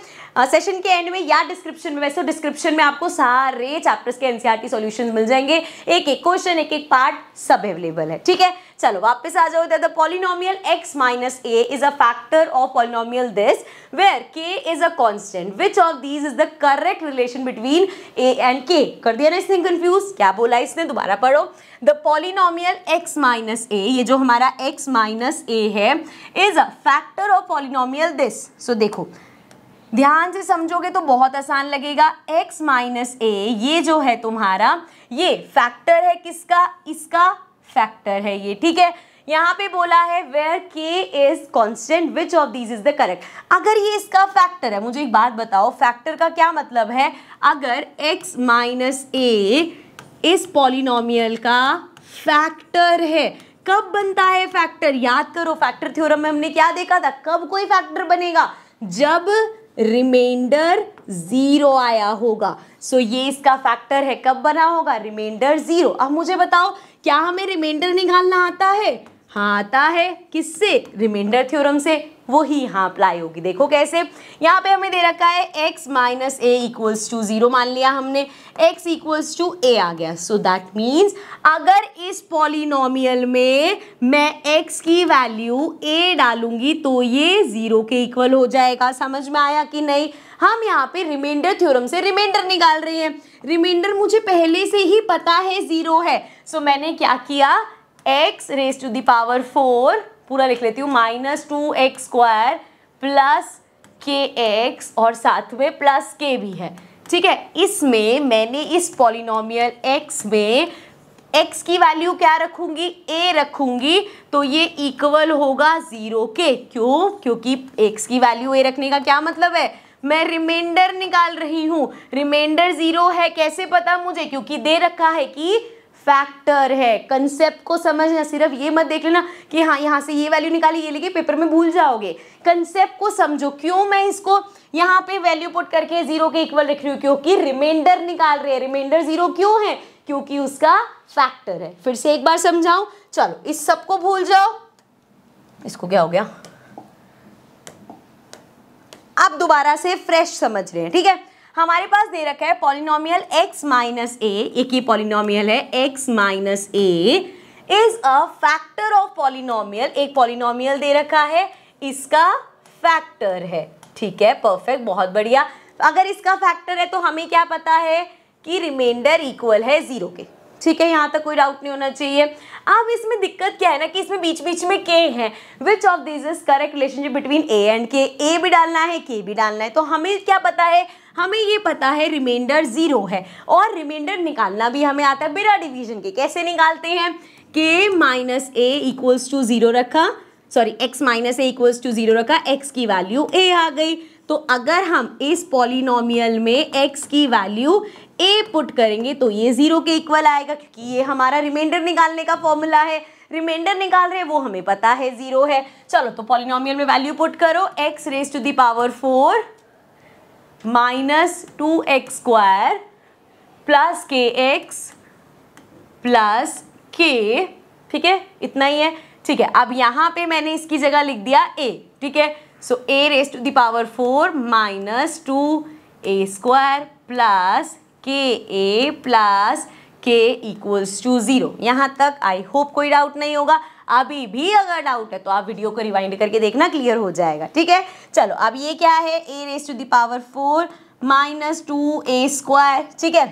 Speaker 1: सेशन के एंड में या डिस्क्रिप्शन में, वैसे डिस्क्रिप्शन में आपको सारे चैप्टर्स के एनसीईआरटी सॉल्यूशंस मिल जाएंगे, एक एक क्वेश्चन एक एक पार्ट सब अवेलेबल है। ठीक है, चलो वापस आ जाओ। The polynomial x minus a is a factor of polynomial this where k is a constant, which of these is the correct relation between a and k। कर दिया ना इसने कंफ्यूज, क्या बोला इसने, दोबारा पढ़ो। The polynomial x minus a, ये जो हमारा x माइनस a है, is a factor of polynomial this. So देखो ध्यान से समझोगे तो बहुत आसान लगेगा। x माइनस a ये जो है तुम्हारा, ये फैक्टर है किसका, इसका फैक्टर है ये। ठीक है, यहाँ पे बोला है where k is constant, which of these is the correct. अगर ये इसका फैक्टर है, मुझे एक बात बताओ, फैक्टर का क्या मतलब है, अगर x माइनस a इस पॉलिनोमियल का फैक्टर है, कब बनता है फैक्टर, याद करो फैक्टर थ्योरम में हमने क्या देखा था, कब कोई फैक्टर बनेगा, जब रिमाइंडर 0 आया होगा। सो ये इसका फैक्टर है, कब बना होगा, रिमाइंडर 0। अब मुझे बताओ क्या हमें रिमाइंडर निकालना आता है, हाँ आता है, किससे, रिमाइंडर थ्योरम से, वो ही यहाँ अप्लाई होगी। देखो कैसे, यहाँ पे हमें दे रखा है x minus a equals to 0 मान लिया हमने, x इक्वल्स टू a आ गया। सो दैट मीन्स अगर इस पॉलिनोमियल में मैं x की वैल्यू a डालूंगी तो ये 0 के इक्वल हो जाएगा। समझ में आया कि नहीं। हम यहाँ पे रिमाइंडर थ्योरम से रिमाइंडर निकाल रहे हैं, रिमाइंडर मुझे पहले से ही पता है 0 है। सो मैंने क्या किया, x raise to the power 4 पूरा लिख लेती हूँ, minus 2x square plus kx और साथ में प्लस k भी है। ठीक है, इसमें मैंने इस पॉलिनोमियल x में x की वैल्यू क्या रखूंगी, a रखूंगी, तो ये इक्वल होगा 0 के। क्यों, क्योंकि x की वैल्यू a रखने का क्या मतलब है, मैं रिमाइंडर निकाल रही हूँ, रिमाइंडर 0 है, कैसे पता मुझे, क्योंकि दे रखा है कि फैक्टर है। कंसेप्ट को समझना, सिर्फ ये मत देख लेना कि हाँ यहाँ से ये वैल्यू निकाली ये लेके पेपर में भूल जाओगे। कंसेप्ट को समझो, क्यों मैं इसको यहाँ पे वैल्यू पुट करके 0 के इक्वल रख रही हूँ, क्योंकि रिमाइंडर निकाल रहे हैं। रिमाइंडर 0 क्यों है, क्योंकि उसका फैक्टर है। फिर से एक बार समझाऊं, चलो इस सबको भूल जाओ, इसको क्या हो गया, अब दोबारा से फ्रेश समझ रहे हैं। ठीक है, हमारे पास दे रखा है पॉलिनोमियल x माइनस a, एक ही पॉलिनोमियल है x minus a is a factor of polynomial. एक पॉलिनोमियल दे रखा है, इसका फैक्टर है। ठीक है, परफेक्ट, बहुत बढ़िया। अगर इसका फैक्टर है तो हमें क्या पता है कि रिमाइंडर इक्वल है 0 के। ठीक है, यहाँ तक कोई डाउट नहीं होना चाहिए। अब इसमें दिक्कत क्या है ना कि इसमें बीच बीच में के है। Which of this is correct relationship between A and के? ए भी डालना है, के भी डालना है। तो हमें क्या पता है? हमें ये पता है रिमाइंडर 0 है, और रिमाइंडर निकालना भी हमें आता है बिना डिवीजन के। कैसे निकालते हैं? के माइनस ए इक्वल्स टू 0 रखा, sorry x minus a equals to 0 रखा, एक्स की वैल्यू ए आ गई। तो अगर हम इस पॉलिनोमियल में x की वैल्यू a पुट करेंगे तो ये 0 के इक्वल आएगा, क्योंकि ये हमारा रिमाइंडर निकालने का फॉर्मूला है। रिमाइंडर निकाल रहे हैं वो हमें पता है 0 है। चलो तो पॉलिनोमियल में वैल्यू पुट करो, x raise to the power 4 minus 2x square plus kx plus k, ठीक है, इतना ही है। ठीक है, अब यहाँ पे मैंने इसकी जगह लिख दिया a, ठीक है। So a raise to the power 4 minus 2a square plus ka plus k equals to 0। यहाँ तक आई होप कोई डाउट नहीं होगा। अभी भी अगर डाउट है तो आप वीडियो को रिवाइंड करके देखना, क्लियर हो जाएगा, ठीक है। चलो अब ये क्या है? a raise to the power 4 minus 2a square, ठीक है।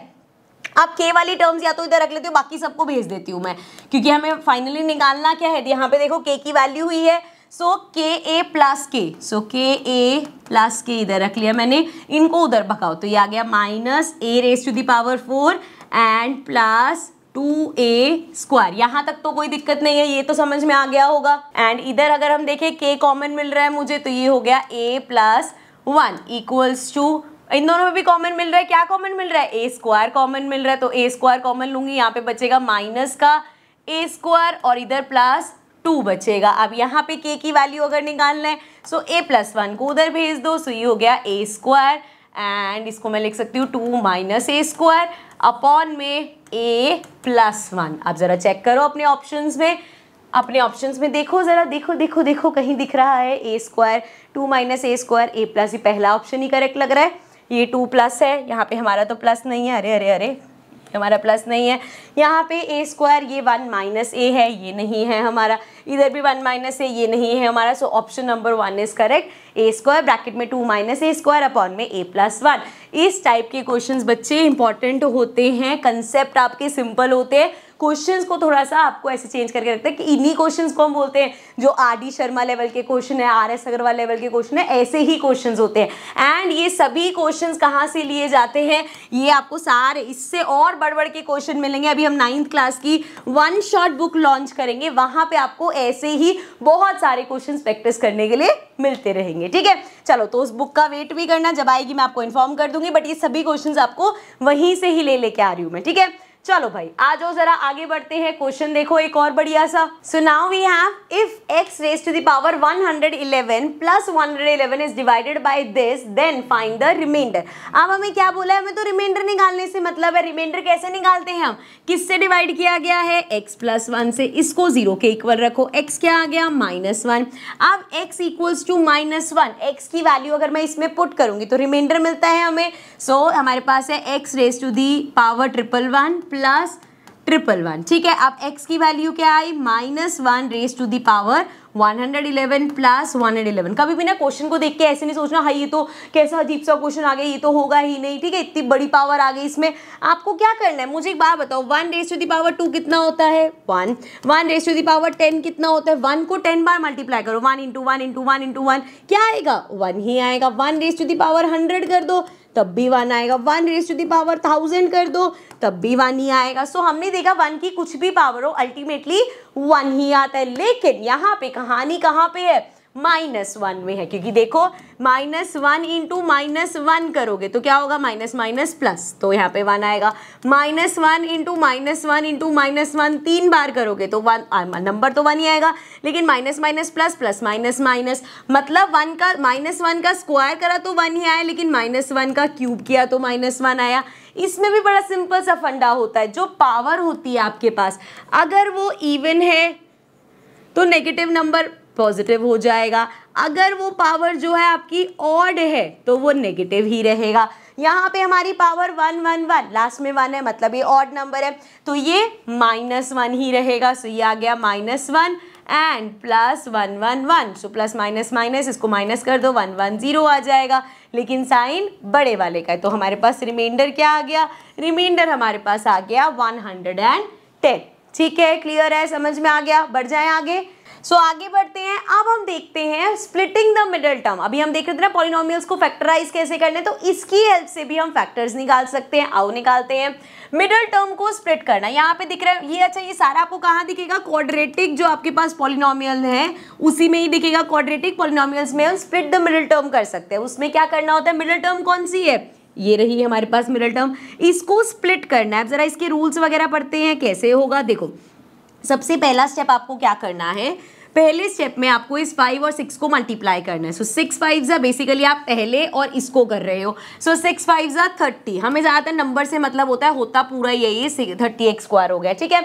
Speaker 1: अब k वाली टर्म्स या तो इधर रख लेती हूँ, बाकी सबको भेज देती हूँ मैं, क्योंकि हमें फाइनली निकालना क्या है। यहाँ पे देखो k की वैल्यू हुई है, सो के ए प्लस के, सो के ए प्लस के इधर रख लिया मैंने, इनको उधर भगाओ तो ये आ गया minus a raise to the power 4 and plus 2a square. यहाँ तक तो कोई दिक्कत नहीं है, ये तो समझ में आ गया होगा। एंड इधर अगर हम देखें k कॉमन मिल रहा है मुझे, तो ये हो गया a प्लस 1 इक्वल्स टू, इन दोनों में भी कॉमन मिल रहा है, क्या कॉमन मिल रहा है? a स्क्वायर कॉमन मिल रहा है, तो a स्क्वायर कॉमन लूंगी, यहाँ पे बचेगा माइनस का a स्क्वायर और इधर प्लस 2 बचेगा। अब यहाँ पे k की वैल्यू अगर निकालना है, सो a प्लस 1 को उधर भेज दो, सो ये हो गया a स्क्वायर, एंड इसको मैं लिख सकती हूँ 2 माइनस a स्क्वायर अपॉन में a प्लस 1। अब जरा चेक करो अपने ऑप्शंस में, अपने ऑप्शंस में देखो जरा, देखो देखो देखो कहीं दिख रहा है a square 2 minus a square a plus, ये पहला ऑप्शन ही करेक्ट लग रहा है। ये 2 प्लस है, यहाँ पे हमारा तो प्लस नहीं है, अरे अरे अरे हमारा प्लस नहीं है। यहाँ पे a स्क्वायर, ये 1 माइनस a है, ये नहीं है हमारा, इधर भी 1 माइनस a, ये नहीं है हमारा। So option number 1 is correct, a square bracket में 2 माइनस a स्क्वायर अपॉन में a प्लस 1। इस टाइप के क्वेश्चंस बच्चे इंपॉर्टेंट होते हैं, कंसेप्ट आपके सिंपल होते हैं। क्वेश्चंस को थोड़ा सा आपको ऐसे चेंज करके रखते हैं कि इन्हीं क्वेश्चंस को हम बोलते हैं जो आर.डी. शर्मा लेवल के क्वेश्चन है, आर.एस. अग्रवाल लेवल के क्वेश्चन है, ऐसे ही क्वेश्चंस होते हैं। एंड ये सभी क्वेश्चंस कहाँ से लिए जाते हैं? ये आपको सारे इससे और बढ़ के क्वेश्चन मिलेंगे। अभी हम 9th क्लास की 1 शॉट बुक लॉन्च करेंगे, वहां पे आपको ऐसे ही बहुत सारे क्वेश्चंस प्रैक्टिस करने के लिए मिलते रहेंगे, ठीक है। चलो तो उस बुक का वेट भी करना, जब आएगी मैं आपको इन्फॉर्म कर दूंगी, बट ये सभी क्वेश्चंस आपको वहीं से ही लेके आ रही हूँ मैं, ठीक है। चलो भाई आ जाओ जरा आगे बढ़ते हैं। क्वेश्चन देखो एक और बढ़िया सा। So now we have if x raise to the power 111 plus 111 is divided by this then find the remainder. अब हमें क्या बोला है? हमें तो रिमाइंडर निकालने से मतलब है। रिमाइंडर कैसे निकालते हैं हम? किससे डिवाइड किया गया है? x प्लस 1 से। इसको 0 के इक्वल रखो, x क्या आ गया? -1। अब x इक्वल्स टू -1, x की वैल्यू अगर मैं इसमें पुट करूंगी तो रिमाइंडर मिलता है हमें। सो हमारे पास है x raise to the power 111 plus 111, ठीक है। अब x की वैल्यू क्या आई? -1 raise to the power 111 plus 111। कभी भी ना क्वेश्चन को देख के ऐसे नहीं सोचना हाई ये तो कैसा अजीब सा क्वेश्चन आ गया, ये तो होगा ही नहीं, ठीक है। इतनी बड़ी पावर आ गई इसमें। आपको क्या करना है मुझे एक बात बताओ, 1 रेज टू दी पावर 2 कितना होता है? 1। 1 रेज टू दी पावर 10 कितना होता है? 1 को 10 बार मल्टीप्लाई करो, 1 इंटू 1 इंटू 1 इंटू 1 क्या आएगा? 1 ही आएगा। 1 रेज टू दी पावर 100 कर दो तब भी 1 आएगा। 1 रेज टू दी पावर 1000 कर दो तब भी 1 ही आएगा। सो हमने देखा 1 की कुछ भी पावर हो अल्टीमेटली 1 ही आता है। लेकिन यहाँ पे कहानी कहाँ पे है? -1 में है, क्योंकि देखो -1 इंटू -1 करोगे तो क्या होगा? माइनस माइनस प्लस, तो यहाँ पे 1 आएगा। -1 इंटू -1 इंटू -1 3 बार करोगे तो 1 नंबर तो 1 ही आएगा। लेकिन minus minus plus plus minus minus मतलब 1 का -1 का स्क्वायर करा तो 1 ही आया, लेकिन -1 का क्यूब किया तो -1 आया। इसमें भी बड़ा सिंपल सा फंडा होता है। जो पावर होती है आपके पास अगर वो इवन है तो नेगेटिव नंबर पॉजिटिव हो जाएगा, अगर वो पावर जो है आपकी ऑड है तो वो नेगेटिव ही रहेगा। यहाँ पे हमारी पावर 1 1 1 लास्ट में 1 है, मतलब ये ऑड नंबर है तो ये -1 ही रहेगा। सो ये आ गया -1 and plus 1 1 1, so plus minus minus, इसको माइनस कर दो, 1 1 0 आ जाएगा, लेकिन साइन बड़े वाले का है, तो हमारे पास रिमाइंडर क्या आ गया, रिमाइंडर हमारे पास आ गया 110। ठीक है, क्लियर है, समझ में आ गया, बढ़ जाए आगे। सो आगे बढ़ते हैं, अब हम देखते हैं स्प्लिटिंग द मिडिल टर्म। अभी हम देख रहे थे ना पॉलिनोमियल्स को फैक्टराइज कैसे करने, तो इसकी हेल्प से भी हम फैक्टर्स निकाल सकते हैं। आओ निकालते हैं। मिडिल टर्म को स्प्लिट करना, यहाँ पे दिख रहा है ये, अच्छा ये सारा आपको कहाँ दिखेगा, क्वाड्रेटिक जो आपके पास पॉलिनोमियल है उसी में ही दिखेगा। क्वाड्रेटिक पॉलिनोमियल्स में हम स्प्लिट द मिडिल टर्म कर सकते हैं। उसमें क्या करना होता है, मिडिल टर्म कौन सी है, ये रही है हमारे पास मिडिल टर्म, इसको स्प्लिट करना है। अब जरा इसके रूल्स वगैरह पढ़ते हैं कैसे होगा। देखो सबसे पहला स्टेप आपको क्या करना है, पहले स्टेप में आपको इस 5 और 6 को मल्टीप्लाई करना है। सो 6 5 बेसिकली आप पहले और इसको कर रहे हो। सो 6 5 30, हमें ज़्यादातर नंबर से मतलब होता है, होता पूरा यही 30x² हो गया। ठीक है,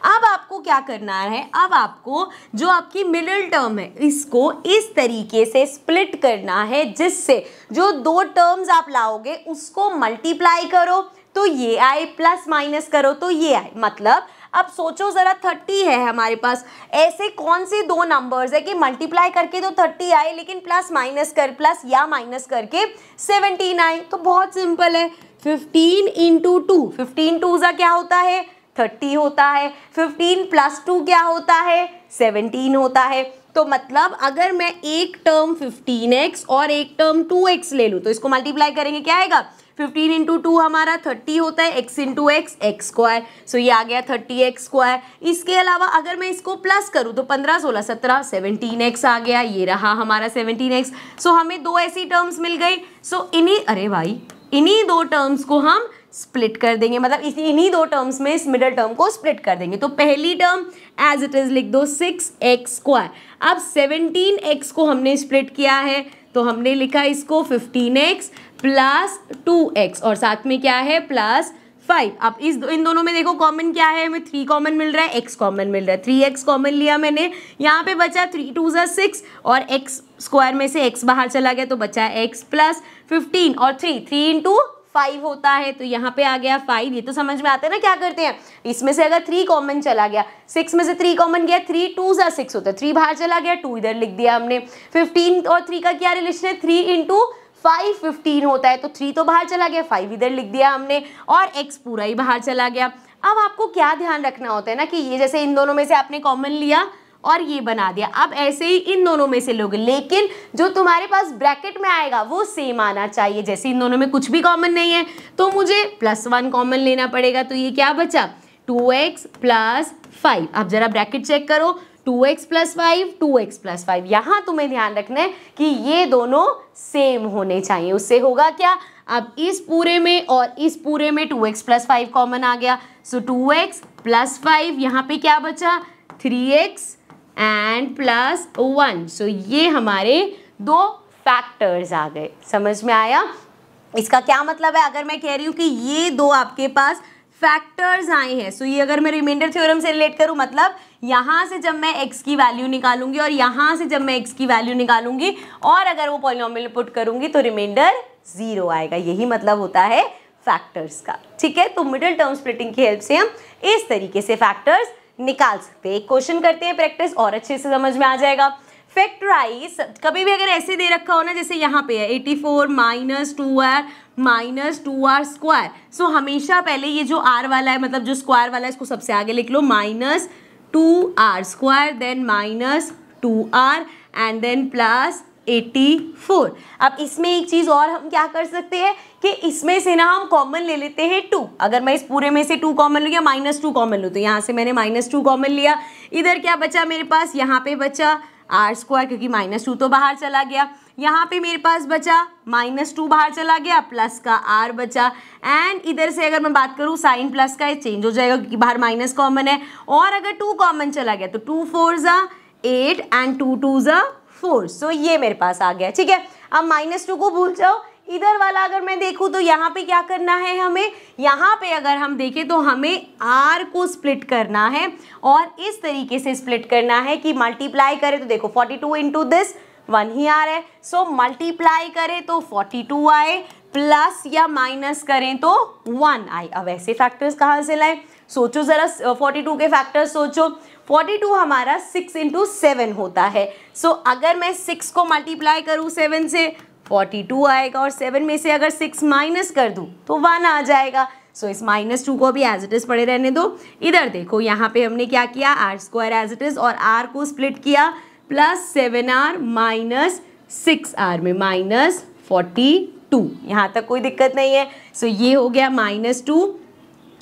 Speaker 1: अब आपको क्या करना है, अब आपको जो आपकी मिडिल टर्म है इसको इस तरीके से स्प्लिट करना है जिससे जो दो टर्म्स आप लाओगे उसको मल्टीप्लाई करो तो ये आए, प्लस माइनस करो तो ये आए। मतलब अब सोचो जरा 30 है हमारे पास, ऐसे कौन से दो नंबर्स है कि मल्टीप्लाई करके तो 30 आए लेकिन प्लस या माइनस करके 17 आए। तो बहुत सिंपल है, 15 इंटू 2, 15 2 क्या होता है 30 होता है, 15 प्लस 2 क्या होता है 17 होता है। तो मतलब अगर मैं एक टर्म 15x और एक टर्म 2x ले लूँ तो इसको मल्टीप्लाई करेंगे क्या आएगा, 15 इंटू 2 हमारा 30 होता है, x इंटू एक्स x², सो ये आ गया 30x²। इसके अलावा अगर मैं इसको प्लस करूँ तो 15 16 17 17x आ गया, ये रहा हमारा 17x। सो हमें दो ऐसी टर्म्स मिल गई। सो इन्हीं दो टर्म्स को हम स्प्लिट कर देंगे, मतलब इन्हीं दो टर्म्स में इस मिडिल टर्म को स्प्लिट कर देंगे। तो पहली टर्म एज इट इज लिख दो 6x²। अब 17x को हमने स्प्लिट किया है तो हमने लिखा इसको 15x प्लस 2x और साथ में क्या है प्लस 5। अब इन दोनों में देखो कॉमन क्या है, हमें 3 कॉमन मिल रहा है, x कॉमन मिल रहा है, 3x कॉमन लिया मैंने, यहाँ पे बचा 3 2 6 और x² में से x बाहर चला गया तो बचा x प्लस 15 और 3 इंटू 5 होता है तो यहाँ पे आ गया 5। ये तो समझ में आता है ना क्या करते हैं, इसमें से अगर 3 कॉमन चला गया, 6 में से 3 कॉमन गया, 3 2 6 होता है, 3 बाहर चला गया, 2 इधर लिख दिया हमने। 15 और 3 का क्या रिलेशन है, 3 इंटू 5 15 होता है, तो 3 तो बाहर चला गया, 5 इधर लिख दिया हमने और x पूरा ही बाहर चला गया। अब आपको क्या ध्यान रखना होता है ना कि ये जैसे इन दोनों में से आपने कॉमन लिया और ये बना दिया, अब ऐसे ही इन दोनों में से लोगे, लेकिन जो तुम्हारे पास ब्रैकेट में आएगा वो सेम आना चाहिए। जैसे इन दोनों में कुछ भी कॉमन नहीं है तो मुझे +1 कॉमन लेना पड़ेगा, तो ये क्या बचा 2x प्लस 5। अब जरा ब्रैकेट चेक करो, 2x प्लस 5 2x प्लस 5, यहाँ तुम्हें ध्यान रखना है कि ये दोनों सेम होने चाहिए। उससे होगा क्या, अब इस पूरे में और इस पूरे में 2x प्लस 5 कॉमन आ गया, सो 2x प्लस 5, यहाँ पे क्या बचा 3x एंड प्लस 1। सो ये हमारे दो फैक्टर्स आ गए, समझ में आया। इसका क्या मतलब है, अगर मैं कह रही हूँ कि ये दो आपके पास फैक्टर्स आए हैं, सो ये अगर मैं रिमाइंडर थ्योरम से रिलेट करूँ, मतलब यहाँ से जब मैं x की वैल्यू निकालूंगी और यहाँ से जब मैं x की वैल्यू निकालूंगी और अगर वो पॉलिनोमियल पुट करूंगी तो रिमाइंडर 0 आएगा। यही मतलब होता है फैक्टर्स का। ठीक है, तो मिडिल टर्म स्प्लिटिंग की हेल्प से हम इस तरीके से फैक्टर्स निकाल सकते हैं। एक क्वेश्चन करते हैं प्रैक्टिस और अच्छे से समझ में आ जाएगा। फैक्टराइज, कभी भी अगर ऐसे दे रखा हो ना, जैसे यहाँ पे है 84 माइनस 2r माइनस 2r², सो हमेशा पहले ये जो r वाला है, मतलब जो स्क्वायर वाला है, इसको सबसे आगे लिख लो, minus 2r², then minus 2r and then plus 84। अब इसमें एक चीज़ और हम क्या कर सकते हैं कि इसमें से ना हम कॉमन ले लेते हैं 2। अगर मैं इस पूरे में से 2 कॉमन लूँ या -2 कॉमन लूँ, तो यहाँ से मैंने -2 कॉमन लिया, इधर क्या बचा मेरे पास, यहाँ पे बचा r² क्योंकि -2 तो बाहर चला गया, यहाँ पे मेरे पास बचा -2 बाहर चला गया, प्लस का r बचा, एंड इधर से अगर मैं बात करूँ साइन प्लस का चेंज हो जाएगा क्योंकि बाहर माइनस कॉमन है, और अगर 2 कॉमन चला गया तो 2 4 8 एंड 2 2 4। सो ये मेरे पास आ गया। ठीक है, अब -2 को भूल जाओ, इधर वाला अगर मैं देखूं तो यहाँ पे क्या करना है हमें, यहाँ पे अगर हम देखें तो हमें r को स्प्लिट करना है और इस तरीके से स्प्लिट करना है कि मल्टीप्लाई करें तो देखो 42 इंटू दिस 1 ही आ रहा है, सो मल्टीप्लाई करें तो 42 आए, प्लस या माइनस करें तो 1 आए। अब ऐसे फैक्टर्स कहाँ से लाए, सोचो ज़रा 42 के फैक्टर्स सोचो, 42 हमारा 6 इंटू 7 होता है। सो अगर मैं 6 को मल्टीप्लाई करूँ 7 से 42 आएगा, और 7 में से अगर 6 माइनस कर दूँ तो 1 आ जाएगा। सो इस -2 को भी एज इट इज पड़े रहने दो। इधर देखो यहाँ पे हमने क्या किया, r² एज इट इज, और r को स्प्लिट किया, प्लस 7r माइनस 6r में -42। यहाँ तक कोई दिक्कत नहीं है। सो ये हो गया -2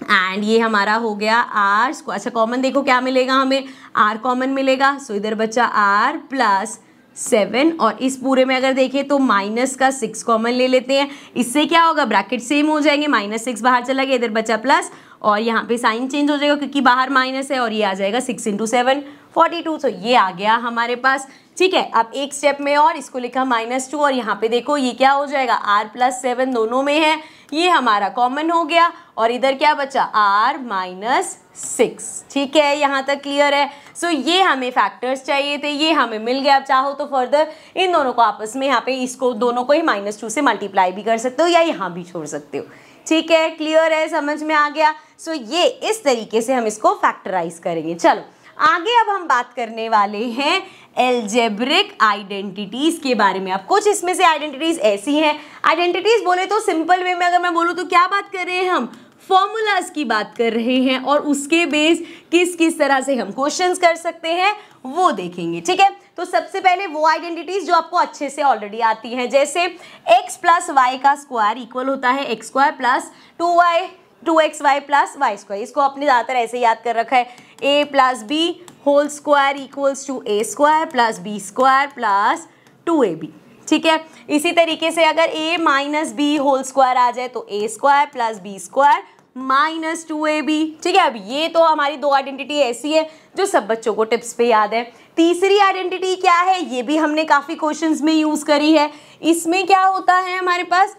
Speaker 1: एंड ये हमारा हो गया r²। अच्छा कॉमन देखो क्या मिलेगा हमें, r कॉमन मिलेगा। सो इधर बचा r प्लस 7, और इस पूरे में अगर देखें तो माइनस का 6 कॉमन ले लेते हैं। इससे क्या होगा, ब्रैकेट सेम हो जाएंगे, -6 बाहर चला गया, इधर बचा प्लस, और यहाँ पे साइन चेंज हो जाएगा क्योंकि बाहर माइनस है, और ये आ जाएगा 6 इंटू 7 42। तो ये आ गया हमारे पास। ठीक है, अब एक स्टेप में और इसको लिखा -2, और यहाँ पे देखो ये क्या हो जाएगा, r प्लस 7 दोनों में है, ये हमारा कॉमन हो गया, और इधर क्या बचा, r माइनस 6। ठीक है, यहाँ तक क्लियर है। सो ये हमें फैक्टर्स चाहिए थे, ये हमें मिल गया। अब चाहो तो फर्दर इन दोनों को आपस में यहाँ पे इसको दोनों को ही -2 से मल्टीप्लाई भी कर सकते हो, या यहाँ भी छोड़ सकते हो। ठीक है, क्लियर है, समझ में आ गया। सो ये इस तरीके से हम इसको फैक्टराइज करेंगे। चलो आगे अब हम बात करने वाले हैं एल्जेब्रिक आइडेंटिटीज के बारे में। अब कुछ इसमें से आइडेंटिटीज ऐसी हैं, आइडेंटिटीज बोले तो सिंपल वे में अगर मैं बोलूँ तो क्या बात कर रहे हैं हम, फॉर्मूलाज की बात कर रहे हैं, और उसके बेस किस किस तरह से हम क्वेश्चंस कर सकते हैं वो देखेंगे। ठीक है, तो सबसे पहले वो आइडेंटिटीज जो आपको अच्छे से ऑलरेडी आती हैं, जैसे x प्लस वाई का स्क्वायर इक्वल होता है x² plus 2xy plus y²। इसको अपने ज़्यादातर ऐसे याद कर रखा है, a plus B whole square equals to a² plus b² plus 2ab। ठीक है, इसी तरीके से अगर a minus B whole square आ जाए तो a² plus b² minus 2ab। ठीक है, अब ये तो हमारी दो आइडेंटिटी ऐसी है जो सब बच्चों को टिप्स पे याद है। तीसरी आइडेंटिटी क्या है, ये भी हमने काफ़ी क्वेश्चंस में यूज़ करी है। इसमें क्या होता है हमारे पास,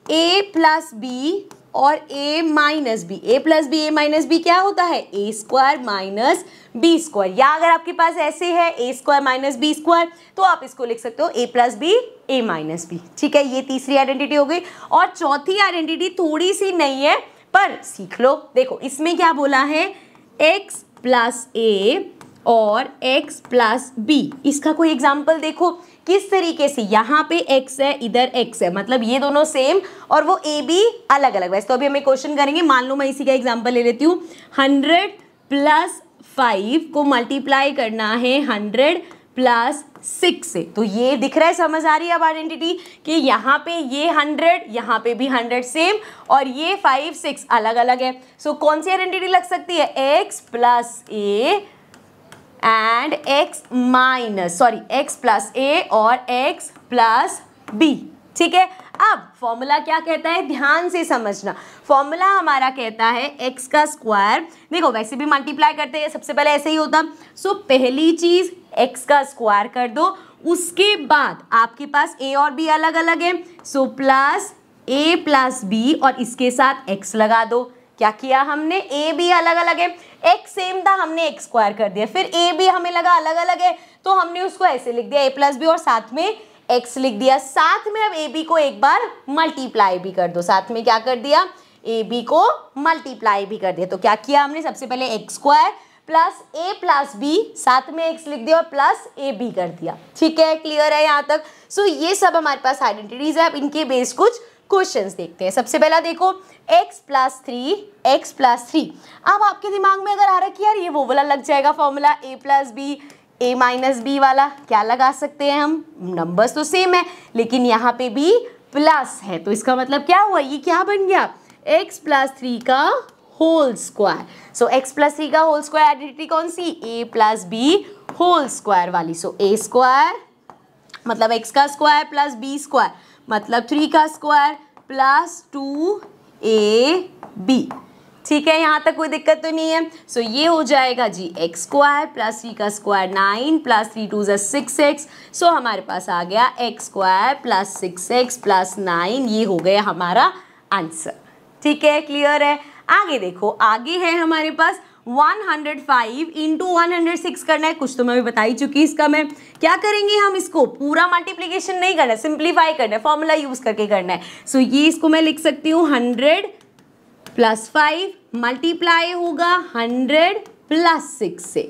Speaker 1: a प्लस बी और a minus b. a plus b a minus b क्या होता है, a² माइनस b², या अगर आपके पास ऐसे है a² माइनस b², तो आप इसको लिख सकते हो a plus b a minus b. ठीक है, ये तीसरी आइडेंटिटी हो गई। और चौथी आइडेंटिटी थोड़ी सी नहीं है पर सीख लो। देखो इसमें क्या बोला है, x प्लस a और x प्लस b। इसका कोई एग्जाम्पल देखो किस तरीके से, यहाँ पे x है इधर x है, मतलब ये दोनों सेम और वो a b अलग अलग। वैसे तो अभी हमें क्वेश्चन करेंगे, मान लो मैं इसी का एग्जाम्पल ले लेती हूँ। 100 प्लस 5 को मल्टीप्लाई करना है 100 प्लस 6 से, तो ये दिख रहा है, समझ आ रही है अब आइडेंटिटी कि यहाँ पे ये 100, यहाँ पे भी 100 सेम, और ये 5 6 अलग अलग है। सो कौन सी आइडेंटिटी लग सकती है, x plus a and x minus x plus a और x प्लस b। ठीक है, अब फॉर्मूला क्या कहता है, ध्यान से समझना। फॉर्मूला हमारा कहता है x का स्क्वायर, देखो वैसे भी मल्टीप्लाई करते हैं सबसे पहले ऐसे ही होता। सो पहली चीज x का स्क्वायर कर दो, उसके बाद आपके पास a और b अलग अलग है, so plus a plus b और इसके साथ x लगा दो। क्या किया हमने, a b अलग अलग है, x सेम था हमने x स्क्वायर कर दिया, फिर a b हमें लगा अलग अलग है तो हमने उसको ऐसे लिख दिया a प्लस बी और साथ में x लिख दिया। साथ में अब a b को एक बार मल्टीप्लाई भी कर दो, साथ में क्या कर दिया, a b को मल्टीप्लाई भी कर दिया। तो क्या किया हमने, सबसे पहले x square plus a plus b, साथ में x लिख दिया और प्लस a b कर दिया। ठीक है, क्लियर है यहाँ तक। सो ये सब हमारे पास आइडेंटिटीज है। अब इनके बेस कुछ क्वेश्चंस देखते हैं। सबसे पहला देखो x प्लस 3। अब आपके दिमाग में अगर आ रहा है कि यार ये वो वाला लग जाएगा formula a plus b a minus b वाला, क्या लगा सकते हैं हम, नंबर्स तो सेम है लेकिन यहाँ पे भी प्लस है, तो इसका मतलब क्या हुआ, ये क्या बन गया, x प्लस 3 का whole square. So x plus 3 का होल स्क्वायर आइडेंटिटी कौन सी, a plus B whole square वाली। सो a स्क्वायर मतलब x का स्क्वायर प्लस b स्क्वायर मतलब 3 का स्क्वायर प्लस 2ab। ठीक है, यहाँ तक कोई दिक्कत तो नहीं है। सो ये हो जाएगा जी x स्क्वायर प्लस 3 का स्क्वायर 9 प्लस 3 2 6x। सो हमारे पास आ गया x square plus 6x plus 9, ये हो गया हमारा आंसर। ठीक है, क्लियर है। आगे देखो, आगे है हमारे पास 105 इंटू 106 करना है। कुछ तो मैं भी बता ही चुकी, इसका मैं क्या करेंगे, हम इसको पूरा मल्टीप्लिकेशन नहीं करना है, सिंप्लीफाई करना है, फॉर्मूला यूज करके करना है। सो ये इसको मैं लिख सकती हूँ 100 प्लस 5 मल्टीप्लाई होगा 100 प्लस 6 से।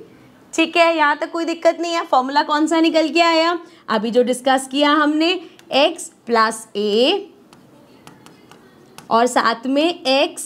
Speaker 1: ठीक है, यहाँ तक कोई दिक्कत नहीं है। फॉर्मूला कौन सा निकल के आया अभी जो डिस्कस किया हमने, x प्लस ए और साथ में x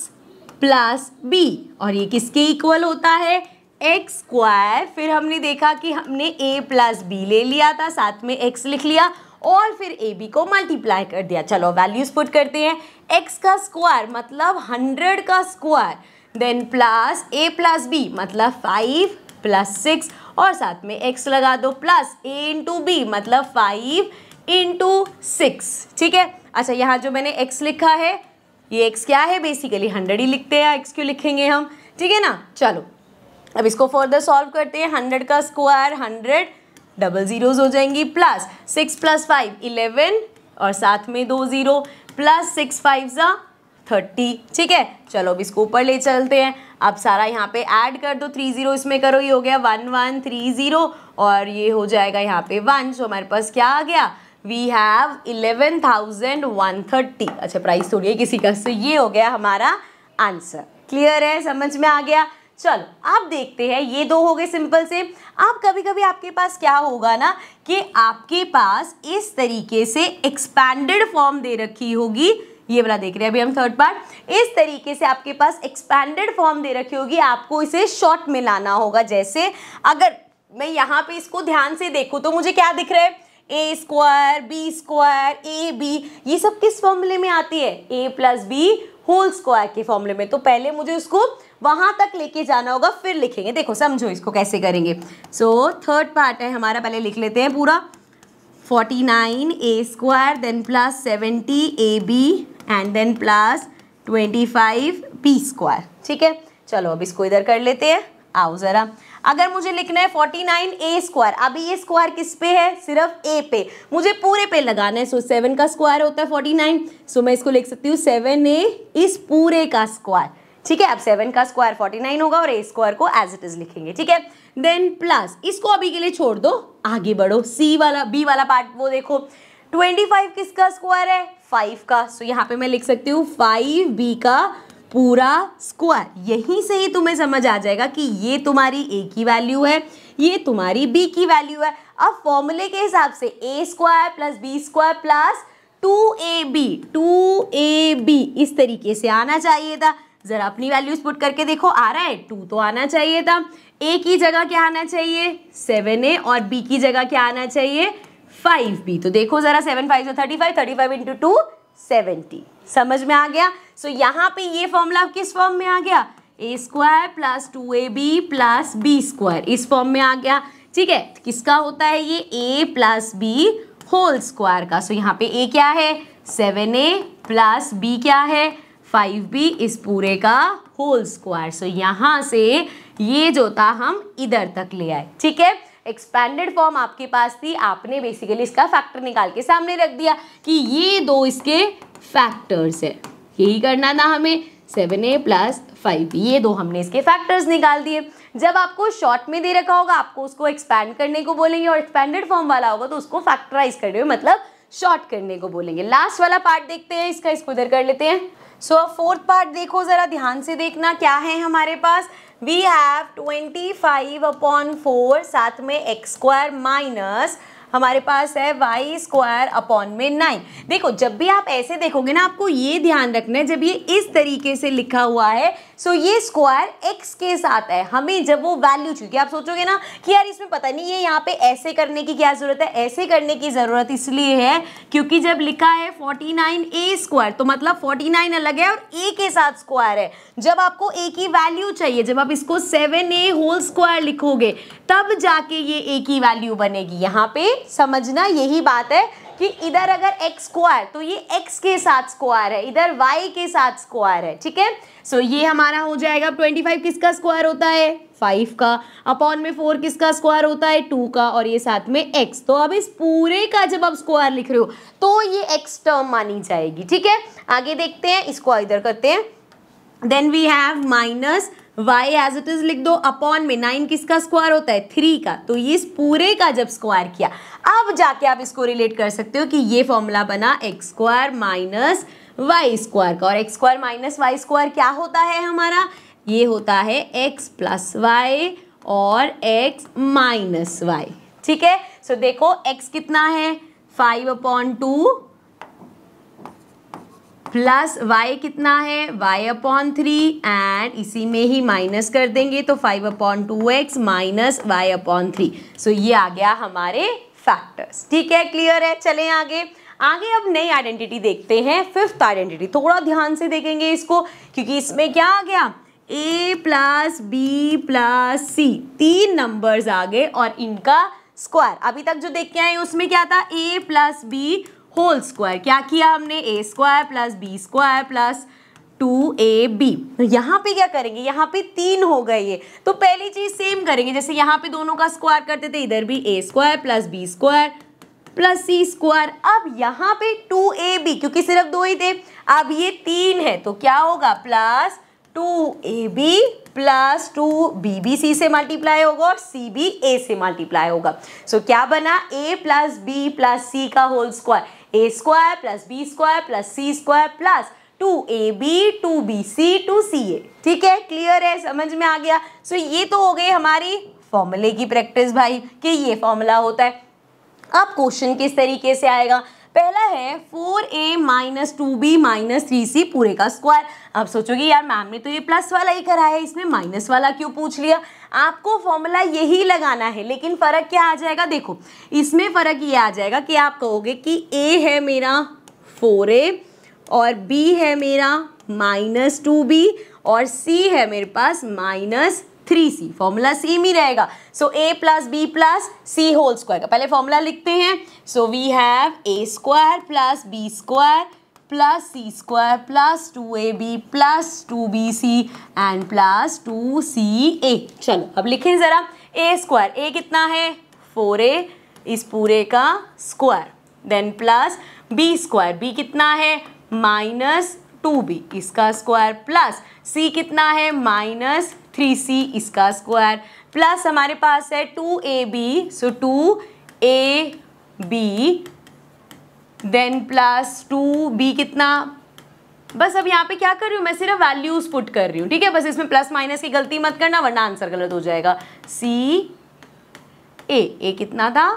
Speaker 1: प्लस बी, और ये किसके इक्वल होता है, एक्स स्क्वायर। फिर हमने देखा कि हमने a प्लस बी ले लिया था, साथ में x लिख लिया और फिर ए बी को मल्टीप्लाई कर दिया। चलो वैल्यूज पुट करते हैं। x का स्क्वायर मतलब 100 का square, then plus a plus b मतलब 5 प्लस 6 और साथ में x लगा दो, प्लस a इंटू बी मतलब 5 इंटू 6। ठीक है, अच्छा यहाँ जो मैंने x लिखा है ये x क्या है, बेसिकली 100 ही लिखते हैं, x क्यों लिखेंगे हम, ठीक है ना। चलो अब इसको फर्दर सॉल्व करते हैं। 100 का स्क्वायर 100, डबल जीरोज हो जाएंगी, प्लस 6 प्लस 5 11 और साथ में 2 0, प्लस 6 5 ज़ा 30। ठीक है, चलो अब इसको ऊपर ले चलते हैं। अब सारा यहाँ पे ऐड कर दो, 3 0 इसमें करो, ये हो गया 1 1 3 0 और ये हो जाएगा यहाँ पे 1। सो हमारे पास क्या आ गया, वी हैव 11,130। अच्छा प्राइस थोड़ी है किसी का, तो ये हो गया हमारा आंसर। क्लियर है, समझ में आ गया। चलो आप देखते हैं, ये दो हो गए सिंपल से। आप कभी कभी आपके पास क्या होगा ना कि आपके पास इस तरीके से एक्सपैंडेड फॉर्म दे रखी होगी, ये वाला देख रहे हैं अभी हम थर्ड पार्ट, इस तरीके से आपके पास एक्सपैंडेड फॉर्म दे रखी होगी, आपको इसे शॉर्ट में लाना होगा। जैसे अगर मैं यहाँ पे इसको ध्यान से देखूँ तो मुझे क्या दिख रहा है, A square B square A B, ये सब किस फॉर्मूले में आती है, A plus B whole square के फॉर्मूले में। तो पहले मुझे उसको वहां तक लेके जाना होगा, फिर लिखेंगे। देखो समझो इसको कैसे करेंगे। सो थर्ड पार्ट है हमारा, पहले लिख लेते हैं पूरा। 49 A square then plus 70 A B and then plus 25 B square. ठीक है, चलो अब इसको इधर कर लेते हैं। आओ ज़रा, अगर मुझे लिखना है 49 ए स्क्वायर, अभी ये स्क्वायर किस पे है, सिर्फ ए पे, मुझे पूरे पे लगाना है। सो 7 का स्क्वायर होता है 49, सो मैं इसको लिख सकती हूँ 7a इस पूरे का स्क्वायर। ठीक है, अब 7 का स्क्वायर 49 होगा और ए स्क्वायर को एज इट इज लिखेंगे। ठीक है, देन प्लस, इसको अभी के लिए छोड़ दो, आगे बढ़ो। सी वाला बी वाला पार्ट वो देखो, 25 किसका स्क्वायर है, 5 का। सो यहाँ पे मैं लिख सकती हूँ 5b का पूरा स्क्वायर। यहीं से ही तुम्हें समझ आ जाएगा कि ये तुम्हारी a की वैल्यू है, ये तुम्हारी b की वैल्यू है। अब फॉर्मूले के हिसाब से a square plus b square plus 2ab इस तरीके से आना चाहिए था। जरा अपनी वैल्यूज पुट करके देखो, आ रहा है 2 तो आना चाहिए था। a की जगह क्या आना चाहिए, 7a और b की जगह क्या आना चाहिए, 5b। तो देखो जरा, 7 5 35, 35 इंटू 2 70। समझ में आ गया। सो यहाँ पे ये फॉर्मूला किस फॉर्म में आ गया, A square plus 2ab plus B square, इस फॉर्म में आ गया। ठीक है, किसका होता है ये, a plus B whole square का। सो यहाँ पे a क्या है, 7a प्लस b क्या है, 5b इस पूरे का होल स्क्वायर। सो यहाँ से ये जो था हम इधर तक ले आए। ठीक है, एक्सपैंडेड फॉर्म आपके पास थी, आपने बेसिकली इसका फैक्टर निकाल के सामने रख दिया कि ये दो इसके फैक्टर्स है। यही करना था हमें, 7a प्लस 5b, ये दो हमने इसके फैक्टर्स निकाल दिए। जब आपको शॉर्ट में दे रखा होगा आपको उसको एक्सपैंड करने को बोलेंगे, और एक्सपैंडेड फॉर्म वाला होगा तो उसको फैक्टराइज करने में मतलब शॉर्ट करने को बोलेंगे। लास्ट वाला पार्ट देखते हैं इसका, इसको इधर कर लेते हैं। सो अब फोर्थ पार्ट देखो जरा ध्यान से देखना, क्या है हमारे पास, वी हैव 25/4 साथ में एक्स स्क्वायर माइनस हमारे पास है वाई स्क्वायर अपॉन में 9। देखो जब भी आप ऐसे देखोगे ना, आपको ये ध्यान रखना है, जब ये इस तरीके से लिखा हुआ है सो ये स्क्वायर x के साथ है। हमें जब वो वैल्यू चाहिए, आप सोचोगे ना कि यार इसमें पता नहीं ये यहाँ पे ऐसे करने की क्या जरूरत है, ऐसे करने की जरूरत इसलिए है क्योंकि जब लिखा है 49a स्क्वायर तो मतलब 49 अलग है और a के साथ स्क्वायर है। जब आपको a की वैल्यू चाहिए, जब आप इसको 7a होल स्क्वायर लिखोगे तब जाके ये a की वैल्यू बनेगी। यहाँ पे समझना यही बात है कि इधर अगर x स्क्वायर तो ये x के साथ स्क्वायर है, इधर y के साथ स्क्वायर है। ठीक है, सो ये हमारा हो जाएगा 25 किसका स्क्वायर होता है, 5 का, अपॉन में 4 किसका स्क्वायर होता है, 2 का, और ये साथ में x। तो अब इस पूरे का जब आप स्क्वायर लिख रहे हो तो ये x टर्म मानी जाएगी। ठीक है, आगे देखते हैं, इसको इधर करते हैं। Then we have minus y as it is लिख दो, अपॉन में 9 किसका स्क्वायर होता है, 3 का। तो ये इस पूरे का जब स्क्वायर किया, अब जाके आप इसको रिलेट कर सकते हो कि ये फॉर्मूला बना x square minus y square का। और x square minus y square क्या होता है हमारा, ये होता है एक्स प्लस वाई और x माइनस वाई। ठीक है, सो देखो x कितना है 5/2 प्लस y कितना है y/3 एंड इसी में ही माइनस कर देंगे तो 5/2x माइनस y/3। सो ये आ गया हमारे फैक्टर्स। ठीक है, क्लियर है। चलें आगे। आगे अब नई आइडेंटिटी देखते हैं, फिफ्थ आइडेंटिटी। थोड़ा ध्यान से देखेंगे इसको, क्योंकि इसमें क्या आ गया a plus B plus C, 3 numbers आ गए और इनका स्क्वायर। अभी तक जो देख के आए उसमें क्या था a plus B whole square. क्या किया हमने a square plus B square plus 2ab। तो यहाँ पे क्या करेंगे, यहाँ पे 3 हो गए ये, तो पहली चीज सेम करेंगे, जैसे यहाँ पे दोनों का स्क्वायर करते थे, इधर भी a square plus B square plus c square. अब यहाँ पे 2ab, क्योंकि सिर्फ 2 ही थे, अब ये 3 है तो क्या होगा plus 2ab plus 2bb c से मल्टीप्लाई होगा और cb a से मल्टीप्लाई होगा। सो क्या बना a plus b plus c का whole square, a square plus b square plus c square plus 2ab 2bc 2ca। ठीक है, क्लियर है, समझ में आ गया। सो ये तो हो गई हमारी फॉर्मूले की प्रैक्टिस भाई, कि ये फॉर्मूला होता है। अब क्वेश्चन किस तरीके से आएगा, पहला है 4a minus 2b minus 3c पूरे का स्क्वायर। अब सोचोगे यार मैम ने तो ये प्लस वाला ही कराया है, इसमें माइनस वाला क्यों पूछ लिया। आपको फॉर्मूला यही लगाना है, लेकिन फर्क क्या आ जाएगा, देखो इसमें फर्क ये आ जाएगा कि आप कहोगे कि a है मेरा 4a और b है मेरा माइनस 2b और c है मेरे पास माइनस 3c। फॉर्मूला सेम ही रहेगा। So a plus B plus c whole square का पहले फॉर्मूला लिखते हैं। So we have a square plus B square plus c square plus 2ab plus 2bc and plus 2ca। चलो अब लिखें जरा, a स्क्वायर, a कितना है 4a इस पूरे का square, then plus b square, b कितना है माइनस 2b इसका स्क्वायर प्लस c कितना है माइनस 3c इसका स्क्वायर प्लस हमारे पास है 2ab, सो 2ab देन प्लस 2b कितना, बस अब यहाँ पे क्या कर रही हूँ मैं, सिर्फ वैल्यूज पुट कर रही हूँ। ठीक है, बस इसमें प्लस माइनस की गलती मत करना वरना आंसर गलत हो जाएगा। a कितना था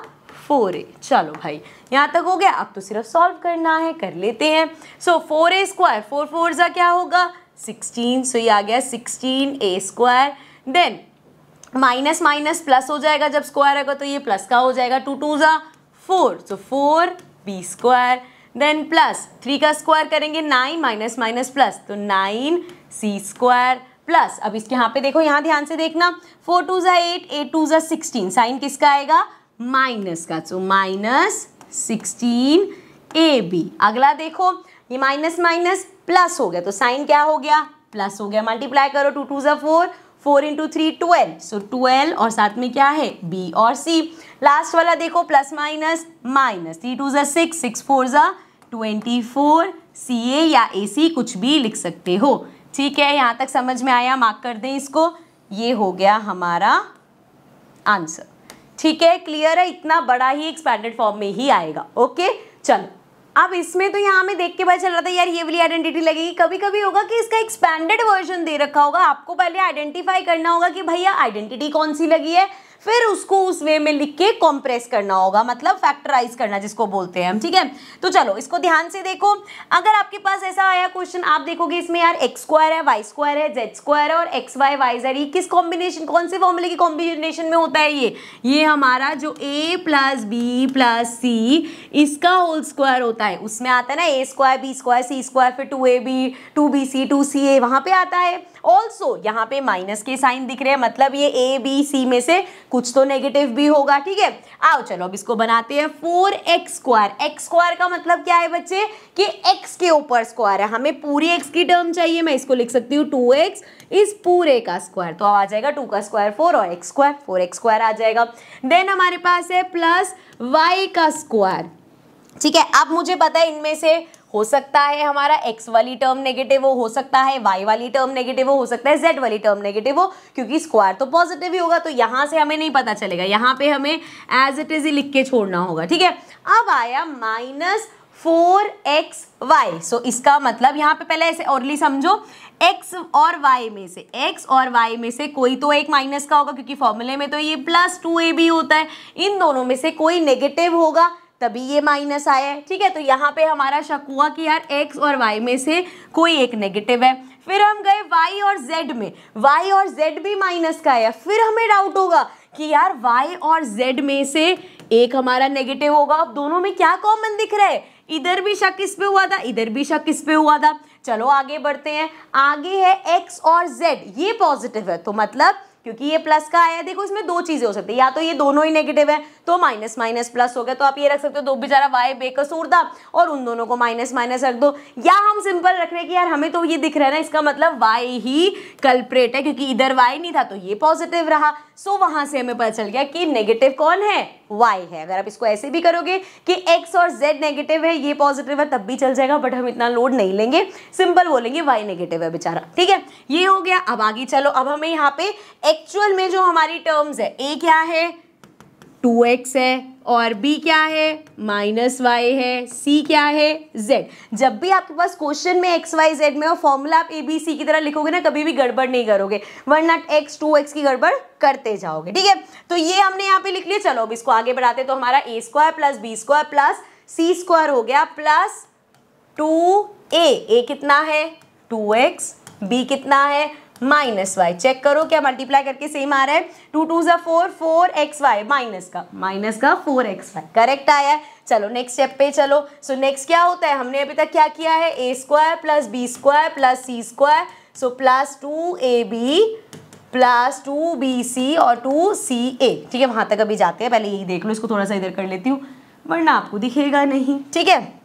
Speaker 1: 4a। चलो भाई यहाँ तक हो गया, अब तो सिर्फ सॉल्व करना है, कर लेते हैं। सो 4a स्क्वायर 4 4 जा क्या होगा 16, सो ये आ गया 16a square, then minus minus plus हो जाएगा, जब स्क्वायर होगा तो ये प्लस का हो जाएगा, 2 2 जा 4, सो 4b स्क्वायर, देन प्लस 3 का स्क्वायर करेंगे 9 माइनस माइनस प्लस तो 9c स्क्वायर प्लस, अब इसके यहाँ पे देखो, यहाँ ध्यान से देखना, 4 2 जा 8 8 2 जा 16, साइन किसका आएगा माइनस का, सो माइनस 16ab। अगला देखो ये माइनस माइनस प्लस हो गया तो साइन क्या हो गया प्लस हो गया, मल्टीप्लाई करो 2 2 जा 4 4 इंटू 3 12, सो 12 और साथ में क्या है b और c। लास्ट वाला देखो प्लस माइनस माइनस 3 2 जा 6 6 4 जा 24 ca या ac कुछ भी लिख सकते हो। ठीक है, यहाँ तक समझ में आया, मार्क कर दें इसको, ये हो गया हमारा आंसर। ठीक है, क्लियर है, इतना बड़ा ही एक्सपैंडेड फॉर्म में ही आएगा। ओके चलो, अब इसमें तो यहाँ में देख के पता चल रहा था यार ये वाली आइडेंटिटी लगेगी, कभी कभी होगा कि इसका एक्सपैंडेड वर्जन दे रखा होगा, आपको पहले आइडेंटिफाई करना होगा कि भैया आइडेंटिटी कौन सी लगी है, फिर उसको उस वे में लिख के कॉम्प्रेस करना होगा, मतलब फैक्टराइज करना जिसको बोलते हैं हम। ठीक है, तो चलो इसको ध्यान से देखो। अगर आपके पास ऐसा आया क्वेश्चन, आप देखोगे इसमें यार एक्स स्क्वायर है, वाई स्क्वायर है, जेड स्क्वायर है और एक्स वाई वाई जेड, ये किस कॉम्बिनेशन, कौन से फॉर्मूले की कॉम्बिनेशन में होता है ये हमारा जो a प्लस बी प्लस सी इसका होल स्क्वायर होता है, उसमें आता है ना a square B square c square, फिर 2ab 2bc 2ca वहां पे आता है। ऑल्सो यहाँ पे माइनस के साइन दिख रहे हैं, मतलब ये a b c में से कुछ तो नेगेटिव भी होगा। ठीक है, आओ चलो अब इसको बनाते हैं 4x स्क्वायर। एक्स स्क्वायर का मतलब क्या है बच्चे कि x के ऊपर स्क्वायर है, हमें पूरी x की टर्म चाहिए, मैं इसको लिख सकती हूँ 2x इस पूरे का स्क्वायर, तो आ जाएगा 2 का स्क्वायर 4 और x स्क्वायर 4x स्क्वायर आ जाएगा। देन हमारे पास है प्लस y का स्क्वायर। ठीक है, अब मुझे पता है इनमें से हो सकता है हमारा x वाली टर्म नेगेटिव हो सकता है y वाली टर्म नेगेटिव हो सकता है z वाली टर्म नेगेटिव हो, क्योंकि स्क्वायर तो पॉजिटिव ही होगा, तो यहाँ से हमें नहीं पता चलेगा, यहाँ पे हमें एज इट इज ही लिख के छोड़ना होगा। ठीक है, अब आया माइनस 4xy, सो इसका मतलब यहाँ पे पहले ऐसे औरली समझो, x और y में से, x और y में से कोई तो एक माइनस का होगा, क्योंकि फॉर्मूले में तो ये +2ab होता है। इन दोनों में से कोई नेगेटिव होगा तभी ये माइनस आया है, ठीक है। तो यहाँ पे हमारा शक हुआ कि यार x और y में से कोई एक नेगेटिव है। फिर हम गए y और z में, y और z भी माइनस का है। फिर हमें डाउट होगा कि यार y और z में से एक हमारा नेगेटिव होगा। अब दोनों में क्या कॉमन दिख रहा है, इधर भी शक इस पे हुआ था, इधर भी शक इस पे हुआ था। चलो आगे बढ़ते हैं। आगे है x और z, ये पॉजिटिव है, तो मतलब क्योंकि ये प्लस का आया है, देखो इसमें दो चीजें हो सकती है, या तो ये दोनों ही नेगेटिव है तो माइनस माइनस प्लस हो गया, तो आप ये रख सकते हो दो बेचारा y बेकसूर था और उन दोनों को माइनस माइनस रख दो। या हम सिंपल रख रहे हैं कि यार हमें तो ये दिख रहा है ना, इसका मतलब y ही कल्प्रेट है, क्योंकि इधर y नहीं था तो ये पॉजिटिव रहा। सो वहां से हमें पता चल गया कि नेगेटिव कौन है, y है। अगर आप इसको ऐसे भी करोगे कि x और z नेगेटिव है, ये पॉजिटिव है, तब भी चल जाएगा, बट हम इतना लोड नहीं लेंगे, सिंपल बोलेंगे y नेगेटिव है बेचारा, ठीक है। ये हो गया। अब आगे चलो, अब हमें यहाँ पे एक्चुअल में जो हमारी टर्म्स है, a क्या है 2x है, और b क्या है -y है, c क्या है z। जब भी आपके पास क्वेश्चन में x y z में और फॉर्मूला आप a b c की तरह लिखोगे ना, कभी भी गड़बड़ नहीं करोगे, वरना x 2x की गड़बड़ करते जाओगे, ठीक है। तो ये हमने यहाँ पे लिख लिया। चलो अब इसको आगे बढ़ाते, तो हमारा a square plus b square plus c square हो गया प्लस 2a। a कितना है 2x, b कितना है -y। चेक करो क्या मल्टीप्लाई करके सेम आ रहा है, 2 2 ज़ा 4, 4xy माइनस का 4xy, करेक्ट आया है। चलो नेक्स्ट स्टेप पे चलो। सो नेक्स्ट क्या होता है, हमने अभी तक क्या किया है, a square plus b square plus c square, so plus 2ab plus 2bc और 2ca, ठीक है। वहां तक अभी जाते हैं, पहले यही देख लो, इसको थोड़ा सा इधर कर लेती हूँ वरना आपको दिखेगा नहीं, ठीक है।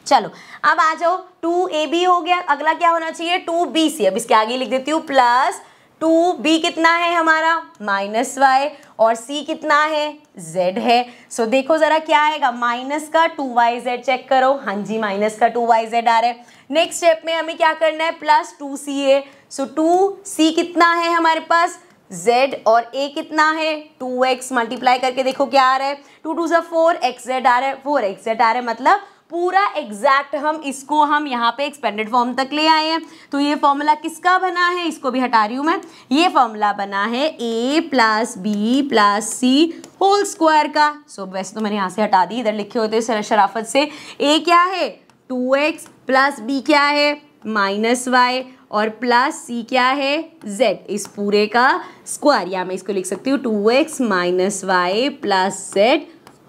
Speaker 1: चलो अब आ जाओ, 2ab हो गया, अगला क्या होना चाहिए 2bc। अब इसके आगे लिख देती हूँ प्लस 2b कितना है हमारा -y, और c कितना है z है। सो देखो जरा क्या आएगा, माइनस का 2yz, चेक करो, हाँ जी माइनस का 2yz आ रहा है। नेक्स्ट स्टेप में हमें क्या करना है, प्लस 2ca। सो 2c कितना है हमारे पास z, और a कितना है 2x, मल्टीप्लाई करके देखो क्या आ रहा है, 2 2 ज़ा 4 xz आ रहा है, 4xz आ रहा है, मतलब पूरा एग्जैक्ट हम इसको हम यहाँ पे एक्सपेंडेड फॉर्म तक ले आए हैं। तो ये फॉर्मूला किसका बना है, इसको भी हटा रही हूँ मैं, ये फॉर्मूला बना है a plus B plus c whole square का। सो वैसे तो मैंने यहाँ से हटा दी, इधर लिखे होते शराफत से। a क्या है 2x प्लस b क्या है -y और प्लस c क्या है z, इस पूरे का स्क्वायर, या मैं इसको लिख सकती हूँ 2x -y plus z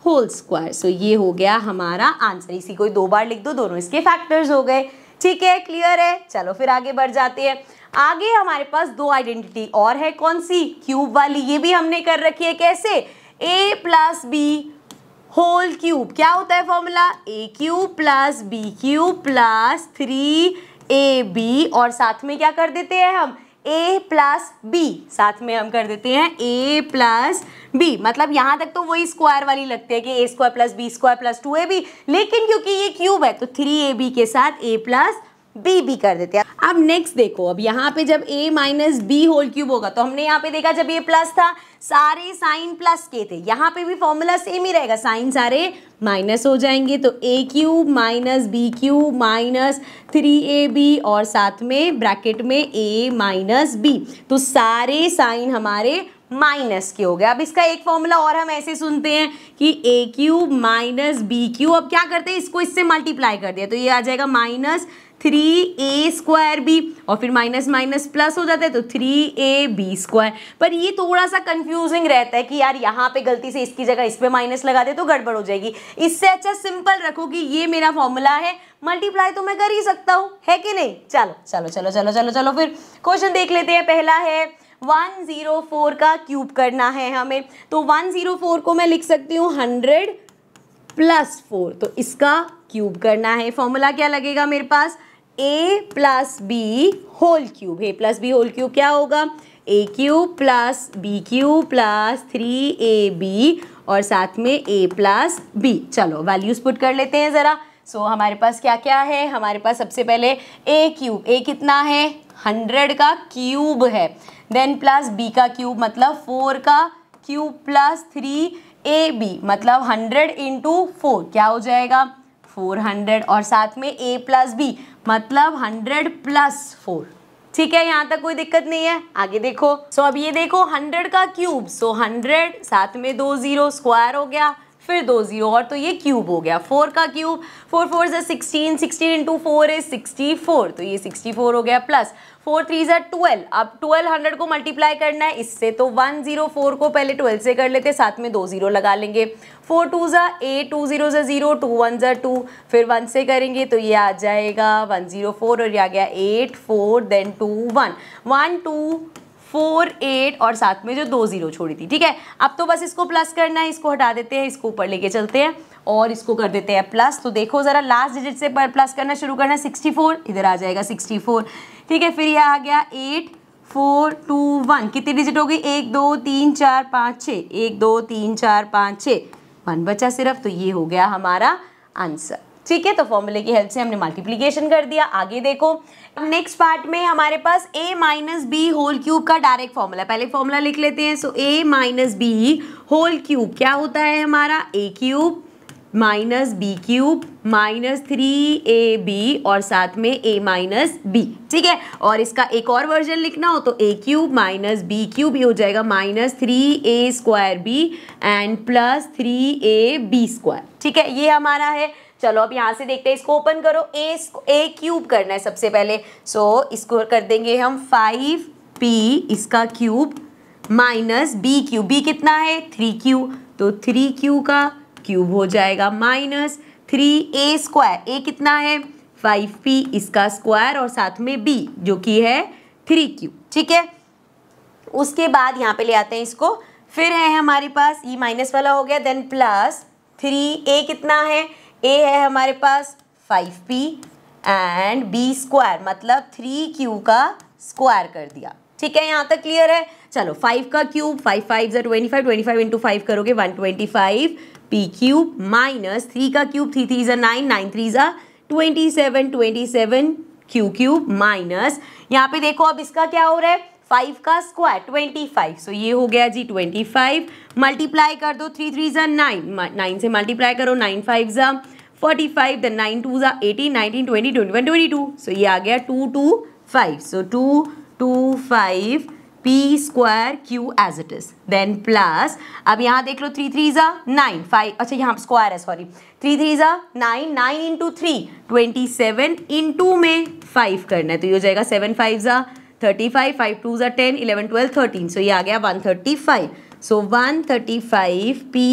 Speaker 1: whole square. So ये हो गया हमारा आंसर। इसी को 2 बार लिख दो, दोनों इसके फैक्टर्स हो गए, ठीक है, क्लियर है। चलो फिर आगे बढ़ जाते हैं। आगे हमारे पास 2 आइडेंटिटी और है, कौन सी, क्यूब वाली, ये भी हमने कर रखी है। कैसे, a plus B whole cube, क्या होता है formula, a cube plus b cube plus 3ab, और साथ में क्या कर देते हैं हम a प्लस बी, साथ में हम कर देते हैं a प्लस बी। मतलब यहाँ तक तो वही स्क्वायर वाली लगती है कि a square plus B square plus 2ab, लेकिन क्योंकि ये क्यूब है तो 3ab के साथ a प्लस बी भी कर देते हैं। अब नेक्स्ट देखो, अब यहाँ पे जब a minus B whole cube होगा, तो हमने यहाँ पे देखा जब ये प्लस था सारे साइन प्लस के थे, यहाँ पे भी फॉर्मूला सेम ही रहेगा, साइन सारे माइनस हो जाएंगे, तो a cube minus b cube minus 3ab और साथ में ब्रैकेट में a माइनस बी, तो सारे साइन हमारे माइनस के हो गए। अब इसका एक फॉर्मूला और हम ऐसे सुनते हैं कि a cube minus b cube, अब क्या करते हैं इसको इससे मल्टीप्लाई कर दिया तो ये आ जाएगा -3a स्क्वायर बी, और फिर माइनस माइनस प्लस हो जाता है तो 3ab स्क्वायर। पर ये थोड़ा सा कंफ्यूजिंग रहता है कि यार यहाँ पे गलती से इसकी जगह इस पे माइनस लगा दे तो गड़बड़ हो जाएगी। इससे अच्छा सिंपल रखो कि ये मेरा फॉर्मूला है, मल्टीप्लाई तो मैं कर ही सकता हूँ, है कि नहीं। चलो चलो चलो चलो चलो चलो फिर क्वेश्चन देख लेते हैं। पहला है 104 का क्यूब करना है हमें, तो 104 को मैं लिख सकती हूँ 100 प्लस 4, तो इसका क्यूब करना है। फॉर्मूला क्या लगेगा मेरे पास, a plus B whole cube, a plus B whole cube क्या होगा, a cube plus b cube plus 3ab और साथ में a प्लस बी। चलो वैल्यूज पुट कर लेते हैं ज़रा। सो हमारे पास क्या क्या है, हमारे पास सबसे पहले a क्यूब, a कितना है 100 का क्यूब है, देन प्लस b का क्यूब मतलब 4 का क्यूब प्लस 3ab मतलब 100 इंटू 4 क्या हो जाएगा 400, और साथ में a प्लस बी मतलब 100 प्लस 4 ठीक है, यहाँ तक कोई दिक्कत नहीं है। आगे देखो, सो अब ये देखो 100 का क्यूब, सो 100 साथ में 2 0 स्क्वायर हो गया, फिर 2 0 और तो ये क्यूब हो गया। 4 का क्यूब, 4 4 से 16, 16 इंटू 4 is 64, तो ये 64 हो गया, प्लस 4 3 से 12। अब 12 100 को मल्टीप्लाई करना है इससे, तो 104 को पहले 12 से कर लेते, साथ में 2 0 लगा लेंगे। 4 2 ज़ा 8, 2 0 से 0, 2 1 ज़ा 2, फिर 1 से करेंगे तो ये आ जाएगा 104 और ये आ गया 8 4 देन 2 1 1 2 4 8 और साथ में जो 2 0 छोड़ी थी। ठीक है, अब तो बस इसको प्लस करना है, इसको हटा देते हैं, इसको ऊपर लेके चलते हैं और इसको कर देते हैं प्लस। तो देखो ज़रा लास्ट डिजिट से प्लस करना शुरू करना है, 64 इधर आ जाएगा 64। ठीक है, फिर ये आ गया 8 4 2 1, कितनी डिजिट हो गई, 1 2 3 4 5 6, 1 2 3 4 5 6, 1 बचा सिर्फ, तो ये हो गया हमारा आंसर। ठीक है, तो फॉर्मूले की हेल्प से हमने मल्टीप्लिकेशन कर दिया। आगे देखो, नेक्स्ट पार्ट में हमारे पास a minus B whole cube का डायरेक्ट फॉर्मूला, पहले फॉर्मूला लिख लेते हैं। So a minus B whole cube क्या होता है हमारा, a cube minus b cube minus 3ab और साथ में a माइनस बी। ठीक है, और इसका एक और वर्जन लिखना हो तो a cube minus b cube, ये हो जाएगा minus 3a square b and plus 3ab square. ठीक है, ये हमारा है। चलो अब यहाँ से देखते हैं, इसको ओपन करो, a क्यूब करना है सबसे पहले। सो इसको कर देंगे हम 5p इसका cube minus b cube, b कितना है 3q, तो 3q का क्यूब हो जाएगा माइनस 3a स्क्वायर, a कितना है 5p इसका स्क्वायर और साथ में b जो कि है 3q। ठीक है, उसके बाद यहाँ पे ले आते हैं इसको, फिर है हमारे पास ये माइनस वाला हो गया, देन प्लस 3a कितना है, a है हमारे पास 5p एंड b स्क्वायर मतलब 3q का स्क्वायर कर दिया। ठीक है, यहाँ तक क्लियर है। चलो 5 का क्यूब, 5 5 ज़ा 25, 25 इंटू 5 करोगे 125 p क्यूब माइनस 3 का क्यूब, 3 3 ज़ा 9, 9 3 ज़ा 27, 27 q क्यूब माइनस, यहाँ पे देखो अब इसका क्या हो रहा है 5 का स्क्वायर 25, सो ये हो गया जी 25, मल्टीप्लाई कर दो 3 3 ज़ा 9, 9 से मल्टीप्लाई करो 9 5 ज़ा 45, देन 9 2 ज़ा 18, 19 20 21 22, सो ये आ गया 225, so 225 p square q as it is, then plus अब यहाँ देख लो 3 3 ज़ा 9 5, अच्छा यहाँ स्क्वायर है सॉरी, 3 3 ज़ा 9, 9 इंटू 3 27 इंटू में 5 करना है, तो ये हो जाएगा 7 5 ज़ा 35, 5 2 ज़ा 10, 11 12 13, सो ये आ गया 135, सो 135 p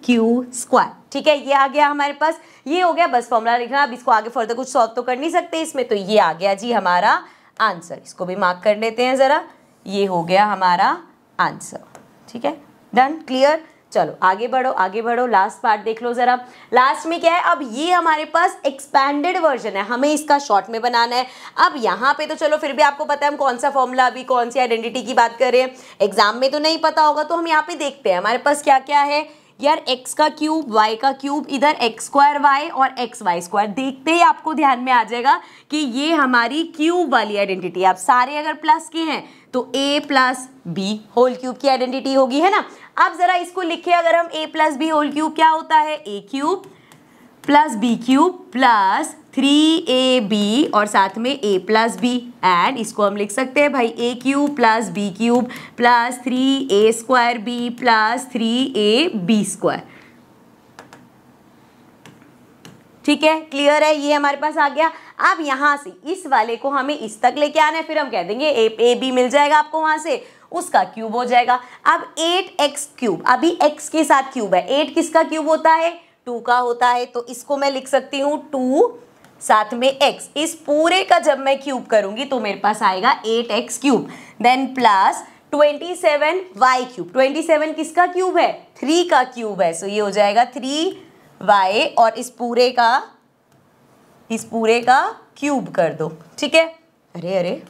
Speaker 1: q स्क्वायर। ठीक है, ये आ गया हमारे पास, ये हो गया बस फॉर्मूला लिखना। अब इसको आगे फर्दर कुछ सॉल्व तो कर नहीं सकते इसमें, तो ये आ गया जी हमारा आंसर। इसको भी मार्क कर लेते हैं ज़रा, ये हो गया हमारा आंसर। ठीक है, डन, क्लियर। चलो आगे बढ़ो, आगे बढ़ो, लास्ट पार्ट देख लो ज़रा। लास्ट में क्या है, अब ये हमारे पास एक्सपैंडेड वर्जन है, हमें इसका शॉर्ट में बनाना है। अब यहाँ पे तो चलो फिर भी आपको पता है हम कौन सा फॉर्मूला, अभी कौन सी आइडेंटिटी की बात कर रहे हैं, एग्जाम में तो नहीं पता होगा, तो हम यहाँ पे देखते हैं हमारे पास क्या क्या है यार। x का क्यूब, y का क्यूब, इधर x स्क्वायर y और x y स्क्वायर, देखते ही आपको ध्यान में आ जाएगा कि ये हमारी क्यूब वाली आइडेंटिटी। आप सारे अगर प्लस के हैं तो a plus B whole cube की आइडेंटिटी होगी, है ना। अब जरा इसको लिखे, अगर हम a plus B whole cube क्या होता है, a cube plus b cube plus 3ab और साथ में a प्लस बी, एंड इसको हम लिख सकते हैं भाई a cube plus b cube plus 3a square b plus 3ab square. ठीक है, क्लियर है, ये हमारे पास आ गया। अब यहाँ से इस वाले को हमें इस तक लेके आना है, फिर हम कह देंगे a b मिल जाएगा आपको, वहां से उसका क्यूब हो जाएगा। अब 8x क्यूब, अभी x के साथ क्यूब है, 8 किसका क्यूब होता है 2 का होता है, तो इसको मैं लिख सकती हूँ 2 साथ में x, इस पूरे का जब मैं क्यूब करूंगी तो मेरे पास आएगा 8x cube, then plus 27y cube, 27 किसका क्यूब है 3 का क्यूब है, सो ये हो जाएगा 3y और इस पूरे का क्यूब कर दो। ठीक है, अरे अरे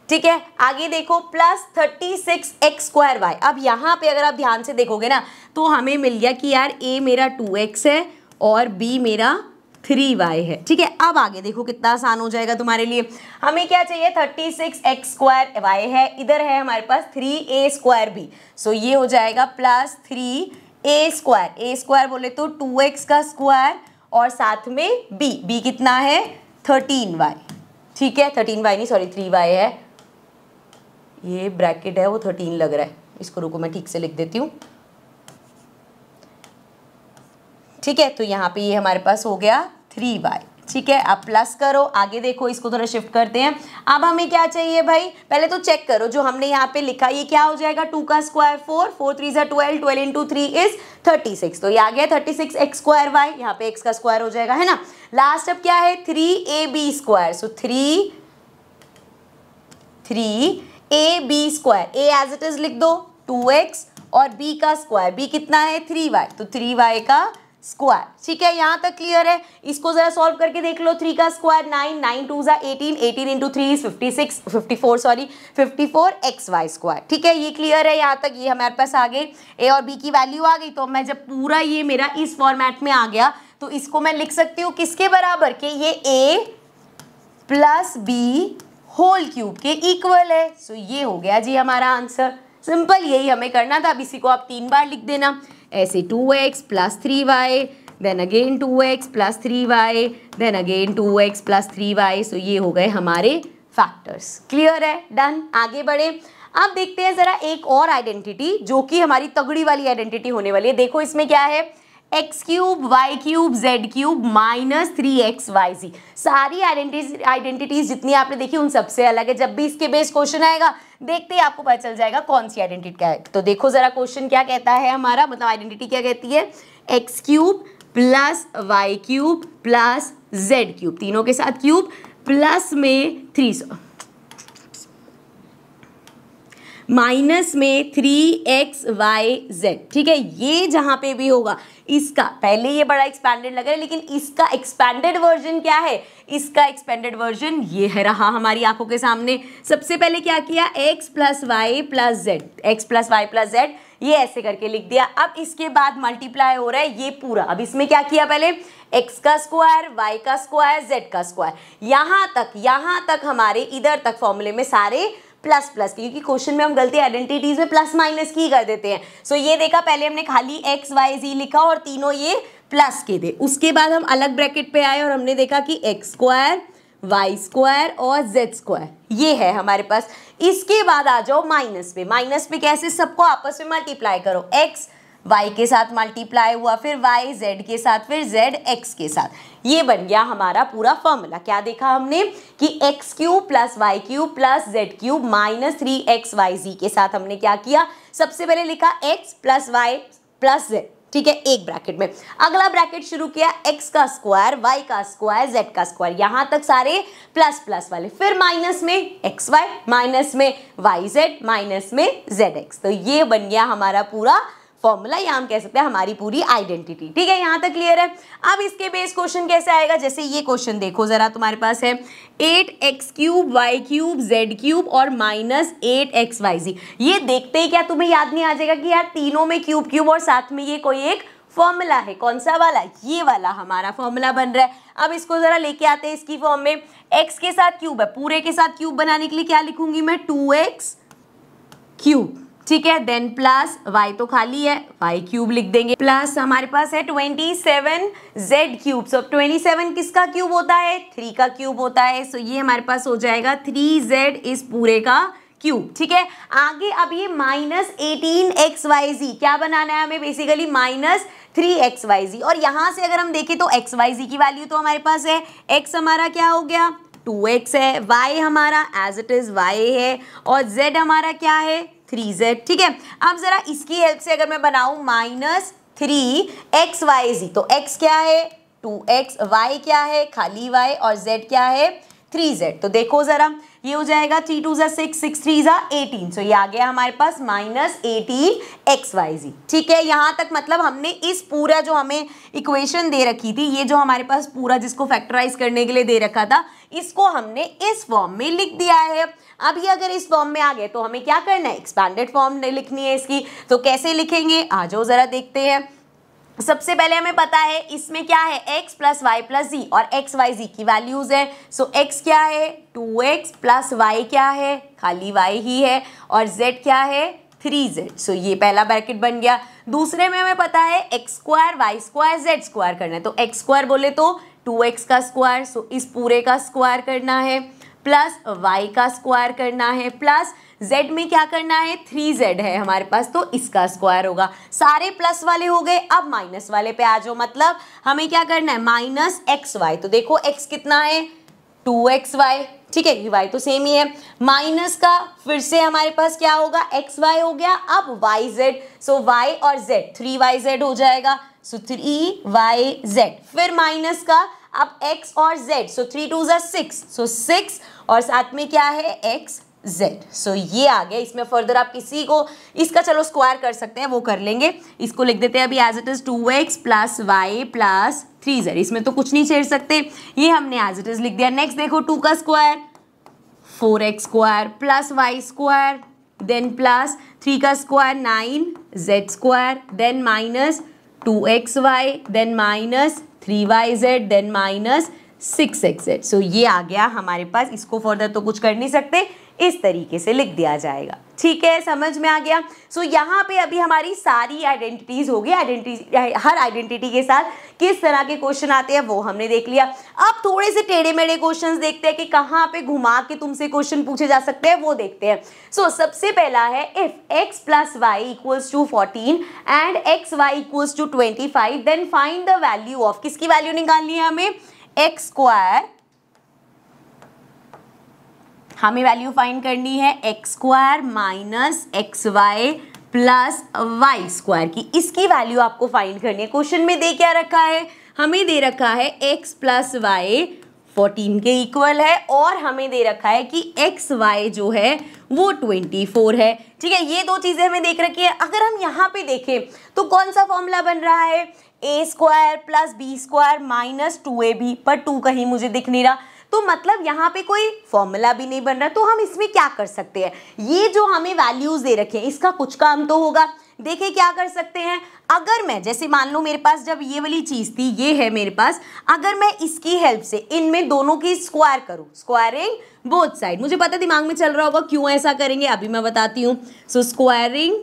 Speaker 1: ठीक है, आगे देखो प्लस 36x स्क्वायर वाई। अब यहाँ पे अगर आप ध्यान से देखोगे ना तो हमें मिल गया कि यार a मेरा 2x है और b मेरा 3y है। ठीक है, अब आगे देखो कितना आसान हो जाएगा तुम्हारे लिए। हमें क्या चाहिए 36x स्क्वायर y है, इधर है हमारे पास 3a स्क्वायर b, सो ये हो जाएगा plus 3a square, a square बोले तो 2x का स्क्वायर और साथ में b कितना है 13y। ठीक है, 13y नहीं सॉरी 3y है, ये ब्रैकेट है वो 13 लग रहा है, इसको रुको मैं ठीक से लिख देती हूँ। ठीक है, तो यहाँ पे ये हमारे पास हो गया 3y। ठीक है, अब प्लस करो, आगे देखो, इसको थोड़ा शिफ्ट करते हैं। अब हमें क्या चाहिए भाई, पहले तो चेक करो जो हमने यहाँ पे लिखा ये क्या हो जाएगा, 2 का स्क्वायर 4, 4 3 ज़ा 12, 12 इंटू 3 इज 36, तो ये आ गया 36 एक्स स्क्वायर वाई, यहाँ पे x का स्क्वायर हो जाएगा, है ना। लास्ट अब क्या है 3ab square, so 3ab square, a as it is लिख दो 2x और b का स्क्वायर, b कितना है 3y, तो 3y का स्क्वायर। ठीक है, यहाँ तक क्लियर है। इसको जरा सॉल्व करके देख लो, 3 का स्क्वायर 9, 9 2 ज़ा 18, 18 into 3 is 54 x y square. ठीक है, ये क्लियर है यहाँ तक, ये हमारे पास आ गए ए और बी की वैल्यू आ गई। तो मैं जब पूरा ये मेरा इस फॉर्मेट में आ गया तो इसको मैं लिख सकती हूँ किसके बराबर के, ये ए प्लस बी होल क्यूब के इक्वल है। सो ये हो गया जी हमारा आंसर, सिंपल यही हमें करना था। अब इसी को आप 3 बार लिख देना, ऐसे 2x plus 3y, then again 2x plus 3y, then again 2x plus 3y। So ये हो गए हमारे फैक्टर्स। क्लियर है, डन। आगे बढ़े, अब देखते हैं जरा एक और आइडेंटिटी जो कि हमारी तगड़ी वाली आइडेंटिटी होने वाली है। देखो इसमें क्या है, x cube y cube z cube minus 3xyz। सारी आइडेंटिटीज जितनी आपने देखी उन सबसे अलग है। जब भी इसके बेस क्वेश्चन आएगा देखते ही आपको पता चल जाएगा कौन सी आइडेंटिटी क्या है। तो देखो जरा क्वेश्चन क्या कहता है हमारा, मतलब आइडेंटिटी क्या कहती है, x cube plus y cube plus z cube, तीनों के साथ क्यूब, प्लस में 3 माइनस में 3xyz। ठीक है, ये जहां पे भी होगा इसका, पहले ये बड़ा एक्सपैंडेड लग रहा है लेकिन इसका एक्सपैंडेड वर्जन क्या है, इसका एक्सपेंडेड वर्जन ये है रहा हमारी आंखों के सामने। सबसे पहले क्या किया, x plus y plus z, x plus y plus z, ये ऐसे करके लिख दिया। अब इसके बाद मल्टीप्लाई हो रहा है ये पूरा। अब इसमें क्या किया, पहले x का स्क्वायर, y का स्क्वायर, z का स्क्वायर, यहाँ तक हमारे इधर तक फॉर्मूले में सारे प्लस प्लस, क्योंकि क्वेश्चन में हम गलती आइडेंटिटीज में प्लस माइनस की कर देते हैं। सो ये देखा, पहले हमने खाली x y z लिखा और तीनों ये प्लस के थे। उसके बाद हम अलग ब्रैकेट पे आए और हमने देखा कि एक्स स्क्वायर, वाई स्क्वायर और जेड स्क्वायर, ये है हमारे पास। इसके बाद आ जाओ माइनस पे। माइनस पे कैसे, सबको आपस में मल्टीप्लाई करो, एक्स y के साथ मल्टीप्लाई हुआ, फिर y z के साथ, फिर z x के साथ, ये बन गया हमारा पूरा फॉर्मूला। क्या देखा हमने कि x cube plus y cube plus z cube minus 3xyz के साथ हमने क्या किया, सबसे पहले लिखा x plus y plus z, ठीक है, एक ब्रैकेट में। अगला ब्रैकेट शुरू किया, x का स्क्वायर, y का स्क्वायर, z का स्क्वायर, यहां तक सारे प्लस प्लस वाले, फिर माइनस में xy, माइनस में yz, माइनस में zx। तो ये बन गया हमारा पूरा फॉर्मूला, या हम कह सकते हैं हमारी पूरी आइडेंटिटी। ठीक है, यहाँ तक क्लियर है। अब इसके बेस क्वेश्चन कैसे आएगा, जैसे ये क्वेश्चन देखो जरा, तुम्हारे पास है 8x cube y cube z cube और माइनस 8xyz। ये देखते ही क्या तुम्हें याद नहीं आ जाएगा कि यार तीनों में क्यूब क्यूब और साथ में ये कोई एक फॉर्मूला है, कौन सा वाला, ये वाला हमारा फॉर्मूला बन रहा है। अब इसको जरा लेके आते हैं इसकी फॉर्म में। x के साथ क्यूब है, पूरे के साथ क्यूब बनाने के लिए क्या लिखूंगी मैं, 2x क्यूब, ठीक है, देन प्लस y तो खाली है, y क्यूब लिख देंगे, प्लस हमारे पास है 27z क्यूब। सो 27 किसका क्यूब होता है, 3 का क्यूब होता है। सो ये हमारे पास हो जाएगा 3z इस पूरे का क्यूब। ठीक है, आगे अब ये माइनस 18xyz, क्या बनाना है हमें, बेसिकली माइनस 3xyz। और यहाँ से अगर हम देखें तो xyz की वैल्यू तो हमारे पास है, x हमारा क्या हो गया 2x है, y हमारा एज इट इज y है, और z हमारा क्या है 3z। ठीक है, अब जरा इसकी हेल्प से अगर मैं बनाऊं माइनस 3xyz, तो x क्या है 2x, y क्या है खाली y, और z क्या है 3z। तो देखो जरा, ये हो जाएगा 3 2 ज़ा 6, 6 3 ज़ा 18। सो ये आ गया हमारे पास माइनस 18xyz। ठीक है, यहाँ तक मतलब हमने इस पूरा जो हमें इक्वेशन दे रखी थी, ये जो हमारे पास पूरा जिसको फैक्टराइज करने के लिए दे रखा था, इसको हमने इस फॉर्म में लिख दिया है। अब ये अगर इस फॉर्म में आ गए तो हमें क्या करना है, एक्सपैंडेड फॉर्म लिखनी है इसकी। तो कैसे लिखेंगे, आ जाओ जरा देखते हैं। सबसे पहले हमें पता है इसमें क्या है, x प्लस वाई प्लस जी, और एक्स वाई जी की वैल्यूज है। सो x क्या है 2x प्लस y क्या है खाली y ही है, और z क्या है 3z। सो ये पहला ब्रैकेट बन गया। दूसरे में हमें पता है x square y square z square करना है। तो x स्क्वायर बोले तो 2x का स्क्वायर, सो इस पूरे का स्क्वायर करना है, प्लस y का स्क्वायर करना है प्लस z में क्या करना है 3z है हमारे पास तो इसका स्क्वायर होगा। सारे प्लस वाले हो गए, अब माइनस वाले पे आ जाओ, मतलब हमें क्या करना है माइनस xy। तो देखो x कितना है 2xy, ठीक है ये y तो सेम ही है, माइनस का फिर से हमारे पास क्या होगा xy हो गया, अब yz, सो y और z 3yz हो जाएगा, सो 3yz, फिर माइनस का अब x और z, सो 3 2 6, सो 6 और साथ में क्या है xz, सो ये आ गया। इसमें फर्दर आप किसी को इसका चलो स्क्वायर कर सकते हैं, वो कर लेंगे, इसको लिख देते हैं अभी as it is 2x plus y plus 3z, इसमें तो कुछ नहीं छेड़ सकते, ये हमने एज इट इज लिख दिया। नेक्स्ट देखो 2 का square 4x square plus y square then plus 3 का square 9z square then minus 2xy then minus 3yz then minus 6xz, so ये आ गया हमारे पास। इसको फर्दर तो कुछ कर नहीं सकते, इस तरीके से लिख दिया जाएगा, ठीक है समझ में आ गया। सो यहाँ पे अभी हमारी सारी आइडेंटिटीज हो गई, हर आइडेंटिटी के साथ किस तरह के क्वेश्चन आते हैं वो हमने देख लिया। अब थोड़े से टेढ़े मेढ़े क्वेश्चंस देखते हैं कि कहाँ पे घुमा के तुमसे क्वेश्चन पूछे जा सकते हैं, वो देखते हैं। सो सबसे पहला है if x plus y equals to 14 and x y equals to 25 then find the value of, किसकी वैल्यू निकालनी है हमें एक्स स्क्वायर, हमें वैल्यू फाइंड करनी है x square minus x y plus Y square की, इसकी वैल्यू आपको फाइंड करनी है। क्वेश्चन में दे क्या रखा है, हमें दे रखा है एक्स प्लस वाई 14 के इक्वल है और हमें दे रखा है कि एक्स वाई जो है वो 24 है, ठीक है ये दो चीजें हमें देख रखी है। अगर हम यहाँ पे देखें तो कौन सा फॉर्मूला बन रहा है A square plus B square minus 2ab, पर 2 कहीं मुझे दिख नहीं रहा, तो मतलब यहाँ पे कोई फॉर्मूला भी नहीं बन रहा। तो हम इसमें क्या कर सकते हैं, ये जो हमें वैल्यूज दे रखे हैं इसका कुछ काम तो होगा। देखिए क्या कर सकते हैं, अगर मैं जैसे मान लो मेरे पास जब ये वाली चीज थी, ये है मेरे पास, अगर मैं इसकी हेल्प से इनमें दोनों की स्क्वायर करूं, स्क्वायरिंग बोथ साइड, मुझे पता दिमाग में चल रहा होगा क्यों ऐसा करेंगे, अभी मैं बताती हूँ। सो स्क्वायरिंग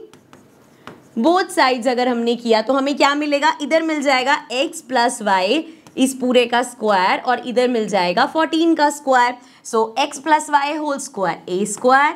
Speaker 1: बोथ साइड्स अगर हमने किया तो हमें क्या मिलेगा, इधर मिल जाएगा x प्लस वाई इस पूरे का स्क्वायर और इधर मिल जाएगा 14 का square. So x plus Y whole square A square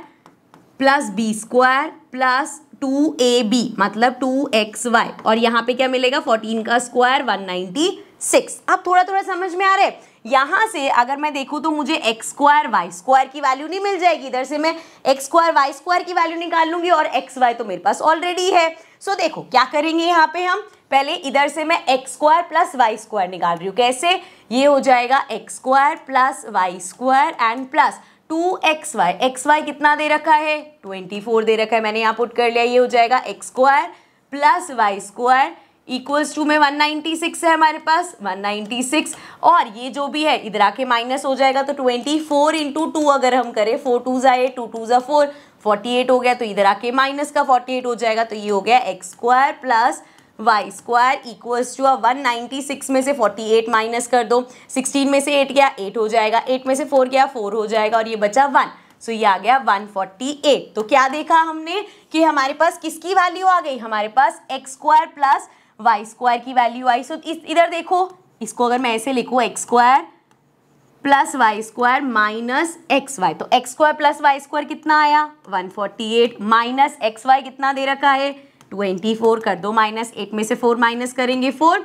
Speaker 1: plus B square plus 2ab मतलब 2xy और यहाँ पे क्या मिलेगा 14 का स्क्वायर 196। अब थोड़ा थोड़ा समझ में आ रहा है। यहाँ से अगर मैं देखूँ तो मुझे एक्स स्क्वायर वाई स्क्वायर की वैल्यू नहीं मिल जाएगी, इधर से मैं एक्स स्क्वायर वाई स्क्वायर की वैल्यू निकाल लूंगी और एक्स वाई तो मेरे पास ऑलरेडी है। सो देखो क्या करेंगे, यहाँ पे हम पहले इधर से मैं x square plus Y square निकाल रही हूँ, कैसे, ये हो जाएगा x square plus Y square and plus 2xy, xy कितना दे रखा है 24 दे रखा है, मैंने यहाँ पुट कर लिया, ये हो जाएगा x square plus Y square equals to में 196 है हमारे पास 196 और ये जो भी है इधर आके माइनस हो जाएगा तो 24 इंटू 2 अगर हम करें 4 2 जा 8 2 2 जा 4 48 हो गया, तो इधर आके माइनस का 48 हो जाएगा, तो ये हो गया x square plus Y square equals to 196 में से 48 माइनस कर दो, 16 में से 8 गया 8 हो जाएगा, 8 में से 4 गया 4 हो जाएगा और ये बचा 1, सो ये आ गया 148। तो क्या देखा हमने कि हमारे पास किसकी वैल्यू आ गई, हमारे पास X square plus Y square की वैल्यू आई। सो इधर देखो, इसको अगर मैं ऐसे लिखूँ X square plus Y square minus x Y, तो X square plus Y square कितना आया 148 माइनस एक्स वाई कितना दे रखा है 24 कर दो माइनस, 8 में से 4 माइनस करेंगे 4,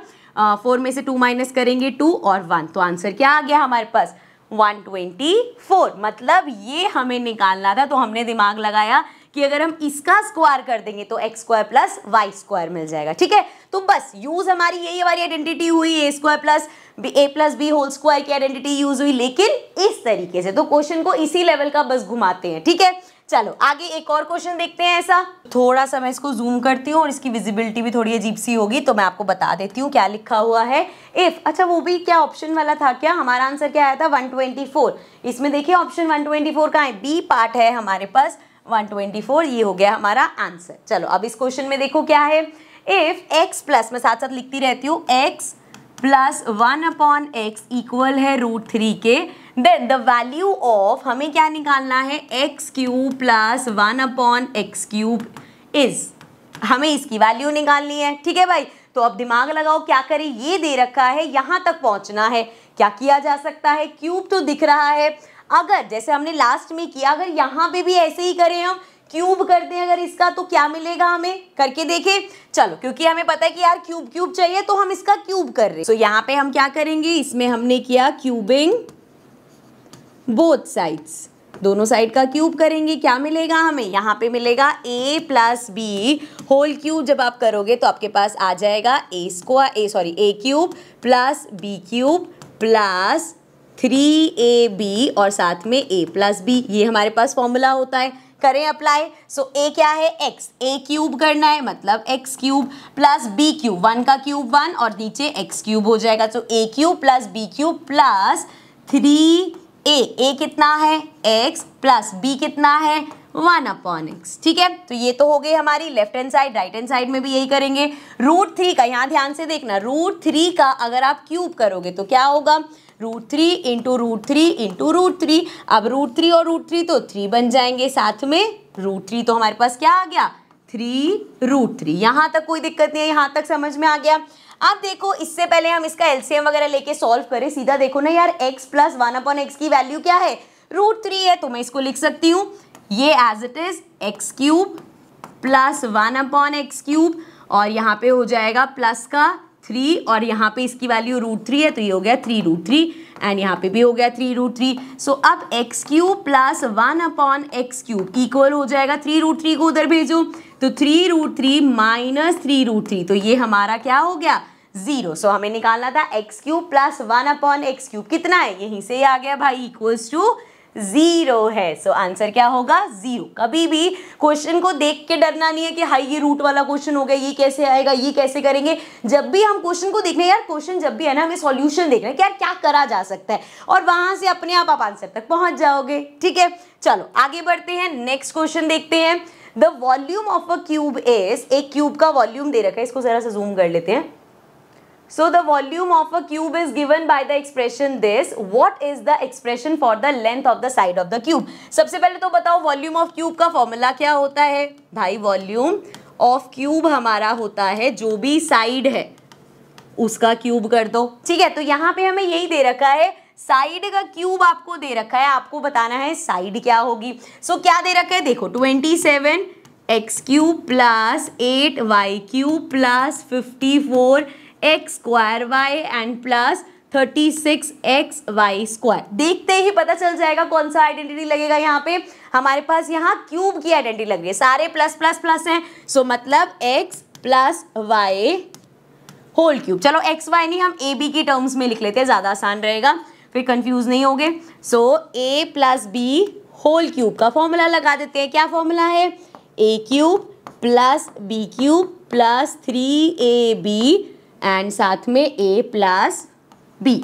Speaker 1: 4 में से 2 माइनस करेंगे 2 और 1, तो आंसर क्या आ गया हमारे पास 124। मतलब ये हमें निकालना था, तो हमने दिमाग लगाया कि अगर हम इसका स्क्वायर कर देंगे तो X square plus Y square मिल जाएगा, ठीक है। तो बस यूज हमारी यही हमारी आइडेंटिटी हुई, ए स्क्वायर प्लस ए प्लस बी होल स्क्वायर की आइडेंटिटी यूज हुई, लेकिन इस तरीके से। तो क्वेश्चन को इसी लेवल का बस घुमाते हैं, ठीक है। चलो आगे एक और क्वेश्चन देखते हैं। ऐसा थोड़ा सा मैं इसको जूम करती हूँ और इसकी विजिबिलिटी भी थोड़ी अजीब सी होगी, तो मैं आपको बता देती हूँ क्या लिखा हुआ है। इफ, अच्छा वो भी क्या ऑप्शन वाला था क्या, हमारा आंसर क्या आया था 124। इसमें देखिए ऑप्शन 124 कहाँ है, बी पार्ट है हमारे पास 124, ये हो गया हमारा आंसर। चलो अब इस क्वेश्चन में देखो क्या है, इफ x प्लस, मैं साथ साथ लिखती रहती हूँ, x प्लस 1/x इक्वल है √3 के, देन द वैल्यू ऑफ, हमें क्या निकालना है x cube plus 1/x cube is, हमें इसकी वैल्यू निकालनी है, ठीक है भाई। तो अब दिमाग लगाओ क्या करें, ये दे रखा है यहाँ तक पहुँचना है, क्या किया जा सकता है, क्यूब तो दिख रहा है, अगर जैसे हमने लास्ट में किया, अगर यहाँ पे भी ऐसे ही करें, हम क्यूब करते हैं अगर इसका, तो क्या मिलेगा हमें, करके देखें। चलो, क्योंकि हमें पता है कि यार क्यूब क्यूब चाहिए तो हम इसका क्यूब कर रहे हैं। तो यहाँ पे हम क्या करेंगे, इसमें हमने किया क्यूबिंग बोथ साइड्स, दोनों साइड का क्यूब करेंगे। क्या मिलेगा हमें, यहाँ पे मिलेगा a plus B whole cube. जब आप करोगे तो आपके पास आ जाएगा a cube plus b cube plus 3ab और साथ में a प्लस b, ये हमारे पास फॉर्मूला होता है। करें अप्लाई। सो a क्या है, x, a क्यूब करना है मतलब x cube plus b cube, 1 का क्यूब 1 और नीचे x क्यूब हो जाएगा। तो a cube plus b cube plus 3a कितना है x प्लस b कितना है 1/x। ठीक है, तो ये तो हो गई हमारी left hand side. Right hand side में भी यही करेंगे। √3 का, यहाँ ध्यान से देखना, √3 का अगर आप क्यूब करोगे तो क्या होगा, √3 इंटू √3 इंटू √3। अब √3 और √3 तो 3 बन जाएंगे, साथ में √3 तो हमारे पास क्या आ गया 3√3। यहाँ तक कोई दिक्कत नहीं है, यहाँ तक समझ में आ गया। अब देखो, इससे पहले हम इसका एलसीएम वगैरह लेके सॉल्व करें, सीधा देखो ना यार, x प्लस 1/x की वैल्यू क्या है, √3 है, तो मैं इसको लिख सकती हूँ ये as it is x cube plus 1/x cube और यहाँ पे हो जाएगा प्लस का 3 और यहाँ पे इसकी वैल्यू √3 है तो ये हो गया 3√3 एंड यहाँ पे भी हो गया 3√3। सो अब x cube plus 1/x cube equal हो जाएगा 3√3 को उधर भेजो तो 3√3 माइनस 3√3, तो ये हमारा क्या हो गया 0। सो हमें निकालना था x cube plus 1/x cube कितना है, यहीं से ही आ गया भाई, इक्वल्स टू 0 है। सो आंसर क्या होगा 0। कभी भी क्वेश्चन को देख के डरना नहीं है कि हाई ये रूट वाला क्वेश्चन हो गया, ये कैसे आएगा, ये कैसे करेंगे। जब भी हम क्वेश्चन को देखने, यार क्वेश्चन जब भी है ना, हमें सॉल्यूशन देखना है कि यार क्या करा जा सकता है और वहां से अपने आप आंसर तक पहुंच जाओगे। ठीक है, चलो आगे बढ़ते हैं, नेक्स्ट क्वेश्चन देखते हैं। The volume of a cube is, एक क्यूब का वॉल्यूम दे रखा है, इसको जरा सा जूम कर लेते हैं। So the volume of a cube is given by the expression this. What is the expression for the length of the side of the cube? सबसे पहले तो बताओ वॉल्यूम ऑफ क्यूब का फॉर्मूला क्या होता है भाई। वॉल्यूम ऑफ क्यूब हमारा होता है जो भी साइड है उसका क्यूब कर दो। ठीक है, तो यहाँ पे हमें यही दे रखा है, साइड का क्यूब आपको दे रखा है, आपको बताना है साइड क्या होगी। सो क्या दे रखा है देखो, 27x cube plus 8y cube plus 54x² and plus 36xy²। देखते ही पता चल जाएगा कौन सा आइडेंटिटी लगेगा। यहाँ पे हमारे पास यहाँ क्यूब की आइडेंटिटी लग रही है, सारे प्लस प्लस प्लस हैं। सो मतलब x प्लस y होल क्यूब। चलो एक्स वाई नहीं, हम ए बी की टर्म्स में लिख लेते हैं, ज़्यादा आसान रहेगा, फिर कंफ्यूज नहीं होगे। So a plus B whole cube का फॉर्मूला लगा देते हैं। क्या फॉर्मूला है, a cube plus b cube plus 3ab and साथ में a प्लस b।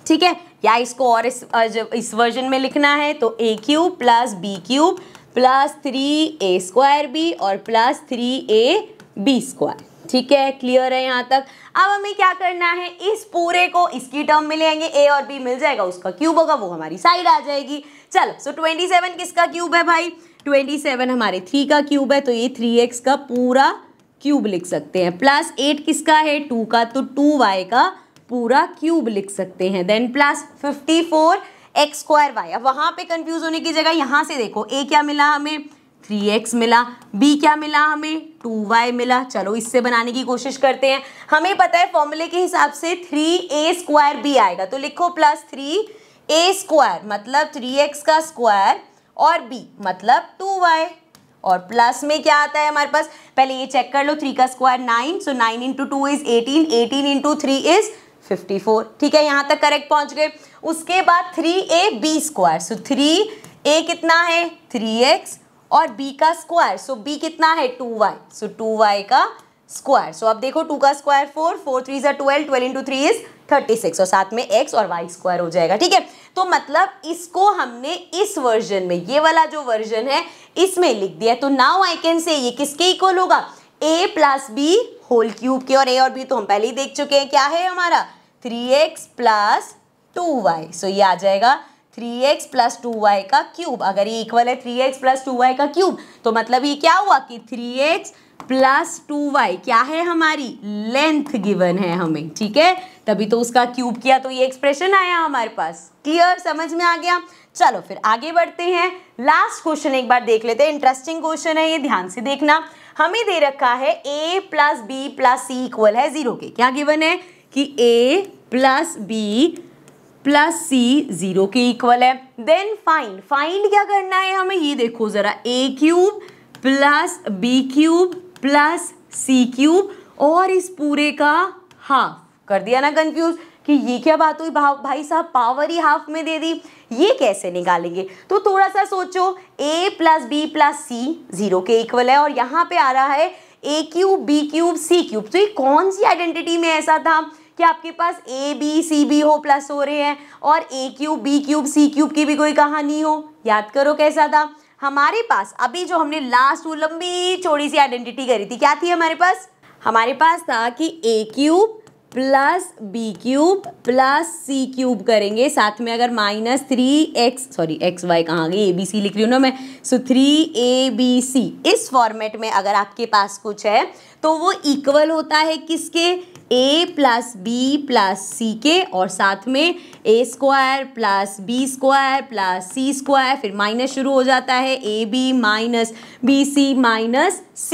Speaker 1: ठीक है, या इसको और इस वर्जन में लिखना है तो a cube plus b cube plus 3a² और प्लस 3ab²। ठीक है, क्लियर है यहाँ तक। अब हमें क्या करना है, इस पूरे को इसकी टर्म में ले आएंगे, a और b मिल जाएगा, उसका क्यूब होगा, वो हमारी साइड आ जाएगी। चलो, सो 27 किसका क्यूब है भाई, 27 हमारे 3 का क्यूब है, तो ये 3x का पूरा क्यूब लिख सकते हैं। प्लस 8 किसका है, 2 का, तो 2y का पूरा क्यूब लिख सकते हैं। Then plus 54x²y। अब वहां पे कंफ्यूज होने की जगह यहाँ से देखो, a क्या मिला हमें 3x मिला, b क्या मिला हमें 2y मिला। चलो इससे बनाने की कोशिश करते हैं। हमें पता है फॉर्मूले के हिसाब से 3a² आएगा, तो लिखो प्लस 3a² मतलब 3x का स्क्वायर और b मतलब 2y, और प्लस में क्या आता है हमारे पास, पहले ये चेक कर लो, 3 का square 9, so 9 into 2 is 18, 18 into 3 is 54। ठीक है, यहाँ तक करेक्ट पहुंच गए। उसके बाद 3ab², सो 3a कितना है 3x और b का स्क्वायर, सो b कितना है 2y, सो 2y का स्क्वायर। सो अब देखो 2 का स्क्वायर 4, 4 3 ज़ा 12, 12 इंटू 3 इज 36 और साथ में x और y² हो जाएगा। ठीक है, तो मतलब इसको हमने इस वर्जन में, ये वाला जो वर्जन है इसमें लिख दिया। तो नाउ आई कैन से ये किसके इक्वल होगा, a plus B whole cube के, और a और b तो हम पहले ही देख चुके हैं, क्या है हमारा 3x प्लस 2y। सो ये आ जाएगा 3x प्लस 2y का क्यूब। अगर ये इक्वल है 3x प्लस 2y का क्यूब, तो मतलब ये क्या हुआ कि 3x प्लस 2y क्या है हमारी लेंथ गिवन है हमें, ठीक है, तभी तो उसका क्यूब किया तो ये एक्सप्रेशन आया हमारे पास। क्लियर, समझ में आ गया। चलो फिर आगे बढ़ते हैं, लास्ट क्वेश्चन एक बार देख लेते हैं, इंटरेस्टिंग क्वेश्चन है ये, ध्यान से देखना। हमें दे रखा है a plus B plus c equal है 0 के, क्या गिवन है कि a plus B plus c 0 के इक्वल है। देन फाइंड क्या करना है हमें, ये देखो जरा, a cube plus b cube plus c cube और इस पूरे का हाफ। कर दिया ना कंफ्यूज कि ये क्या बात हुई भाई साहब, पावर ही हाफ में दे दी, ये कैसे निकालेंगे। तो थोड़ा सा सोचो, a plus B plus c 0 के इक्वल है और यहाँ पे आ रहा है a cube b cube c cube. तो ये कौन सी आइडेंटिटी में ऐसा था कि आपके पास a b c b हो, प्लस हो रहे हैं, और a cube b cube c cube की भी कोई कहानी हो। याद करो कैसा था हमारे पास, अभी जो हमने लास्ट वो लंबी चौड़ी सी आइडेंटिटी करी थी, क्या थी हमारे पास था कि a cube plus b cube plus c cube करेंगे, साथ में अगर माइनस 3x एक्स वाई कहाँ गई, ABC लिख रही हूँ ना मैं, सो 3ABC इस फॉर्मेट में अगर आपके पास कुछ है तो वो इक्वल होता है किसके, a plus B plus c के, और साथ में a square plus B square plus c square, फिर माइनस शुरू हो जाता है ab minus BC minus C,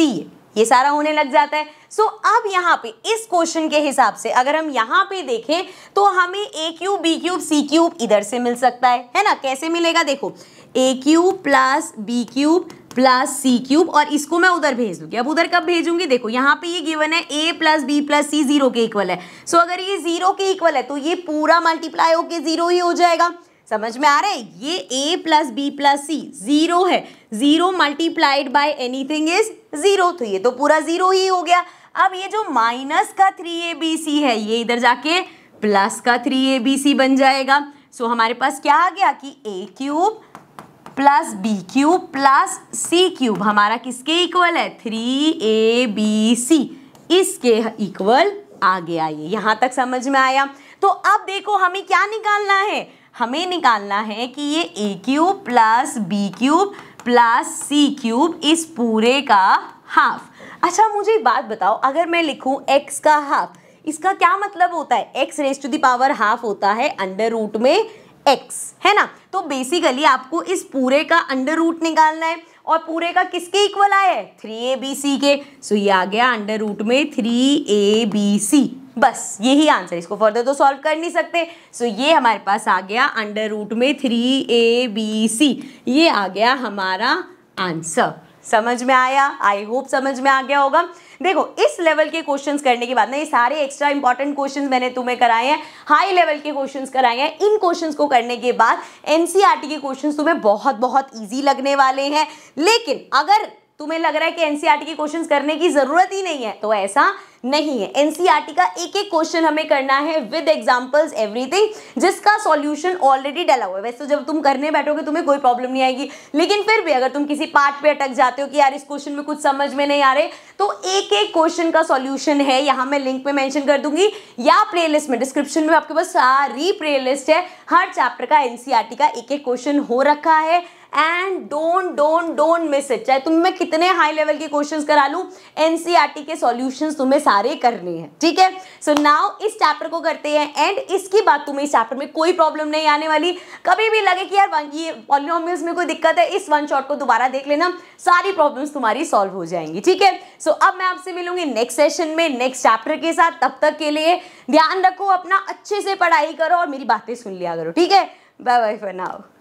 Speaker 1: ये सारा होने लग जाता है। सो अब यहाँ पे इस क्वेश्चन के हिसाब से अगर हम यहाँ पे देखें तो हमें a cube b cube c cube इधर से मिल सकता है ना। कैसे मिलेगा, देखो a cube plus b cube plus c cube, और इसको मैं उधर भेज दूंगी। अब उधर कब भेजूंगी, देखो यहाँ पे ये गिवन है a plus B plus c 0 के इक्वल है। सो अगर ये 0 के इक्वल है तो ये पूरा मल्टीप्लाई होके 0 ही हो जाएगा। समझ में आ रहा है, ये a plus B plus c 0 है, 0 मल्टीप्लाइड बाय एनीथिंग इज 0, तो ये तो पूरा 0 ही हो गया। अब ये जो माइनस का 3abc है ये इधर जाके प्लस का 3abc बन जाएगा। सो हमारे पास क्या आ गया कि a cube plus b cube plus c cube हमारा किसके इक्वल है, 3abc, इसके इक्वल आ गया। ये यहाँ तक समझ में आया। तो अब देखो हमें क्या निकालना है, हमें निकालना है कि ये a cube plus b cube plus c cube इस पूरे का हाफ। अच्छा मुझे एक बात बताओ, अगर मैं लिखूं x का हाफ, इसका क्या मतलब होता है, x raise to the power half होता है अंडर रूट में x, है ना। तो बेसिकली आपको इस पूरे का अंडर रूट निकालना है, और पूरे का किसके इक्वल आया है, 3abc के। सो ये आ गया अंडर रूट में 3abc, बस यही आंसर, इसको फर्दर तो सॉल्व कर नहीं सकते। सो ये हमारे पास आ गया अंडर रूट में 3abc, ये आ गया हमारा आंसर। समझ में आया, आई होप समझ में आ गया होगा। देखो इस लेवल के क्वेश्चंस करने के बाद ना, ये सारे एक्स्ट्रा इंपॉर्टेंट क्वेश्चंस मैंने तुम्हें कराए हैं, हाई लेवल के क्वेश्चंस कराए हैं। इन क्वेश्चंस को करने के बाद एनसीईआरटी के क्वेश्चंस तुम्हें बहुत बहुत इजी लगने वाले हैं। लेकिन अगर तुम्हें लग रहा है कि एनसीईआरटी के क्वेश्चंस करने की जरूरत ही नहीं है, तो ऐसा नहीं है। एनसीईआरटी का एक एक क्वेश्चन हमें करना है विद एग्जांपल्स एवरीथिंग, जिसका सॉल्यूशन ऑलरेडी डला हुआ है। वैसे तो जब तुम करने बैठोगे तुम्हें कोई प्रॉब्लम नहीं आएगी, लेकिन फिर भी अगर तुम किसी पार्ट पे अटक जाते हो कि यार इस क्वेश्चन में कुछ समझ में नहीं आ रहे, तो एक एक क्वेश्चन का सॉल्यूशन है, यहाँ मैं लिंक में मेंशन कर दूंगी, या प्लेलिस्ट में डिस्क्रिप्शन में आपके पास सारी प्लेलिस्ट है, हर चैप्टर का एनसीईआरटी का एक एक क्वेश्चन हो रखा है। एंड डोंट मिस इट, चाहे तुम मैं कितने हाई लेवल के क्वेश्चंस करा लूं, एनसीईआरटी के सॉल्यूशंस तुम्हें सारे करने हैं, ठीक है। सो नाउ इस चैप्टर को करते हैं एंड इसके बाद तुम्हें इस चैप्टर में कोई प्रॉब्लम नहीं आने वाली। कभी भी लगे कि यार ये पॉलिनोमियल्स में कोई दिक्कत है, इस वन शॉट को दोबारा देख लेना, सारी प्रॉब्लम्स तुम्हारी सॉल्व हो जाएंगी, ठीक है। सो अब मैं आपसे मिलूंगी नेक्स्ट सेशन में नेक्स्ट चैप्टर के साथ। तब तक के लिए ध्यान रखो अपना, अच्छे से पढ़ाई करो और मेरी बातें सुन लिया करो, ठीक है। Bye bye for now.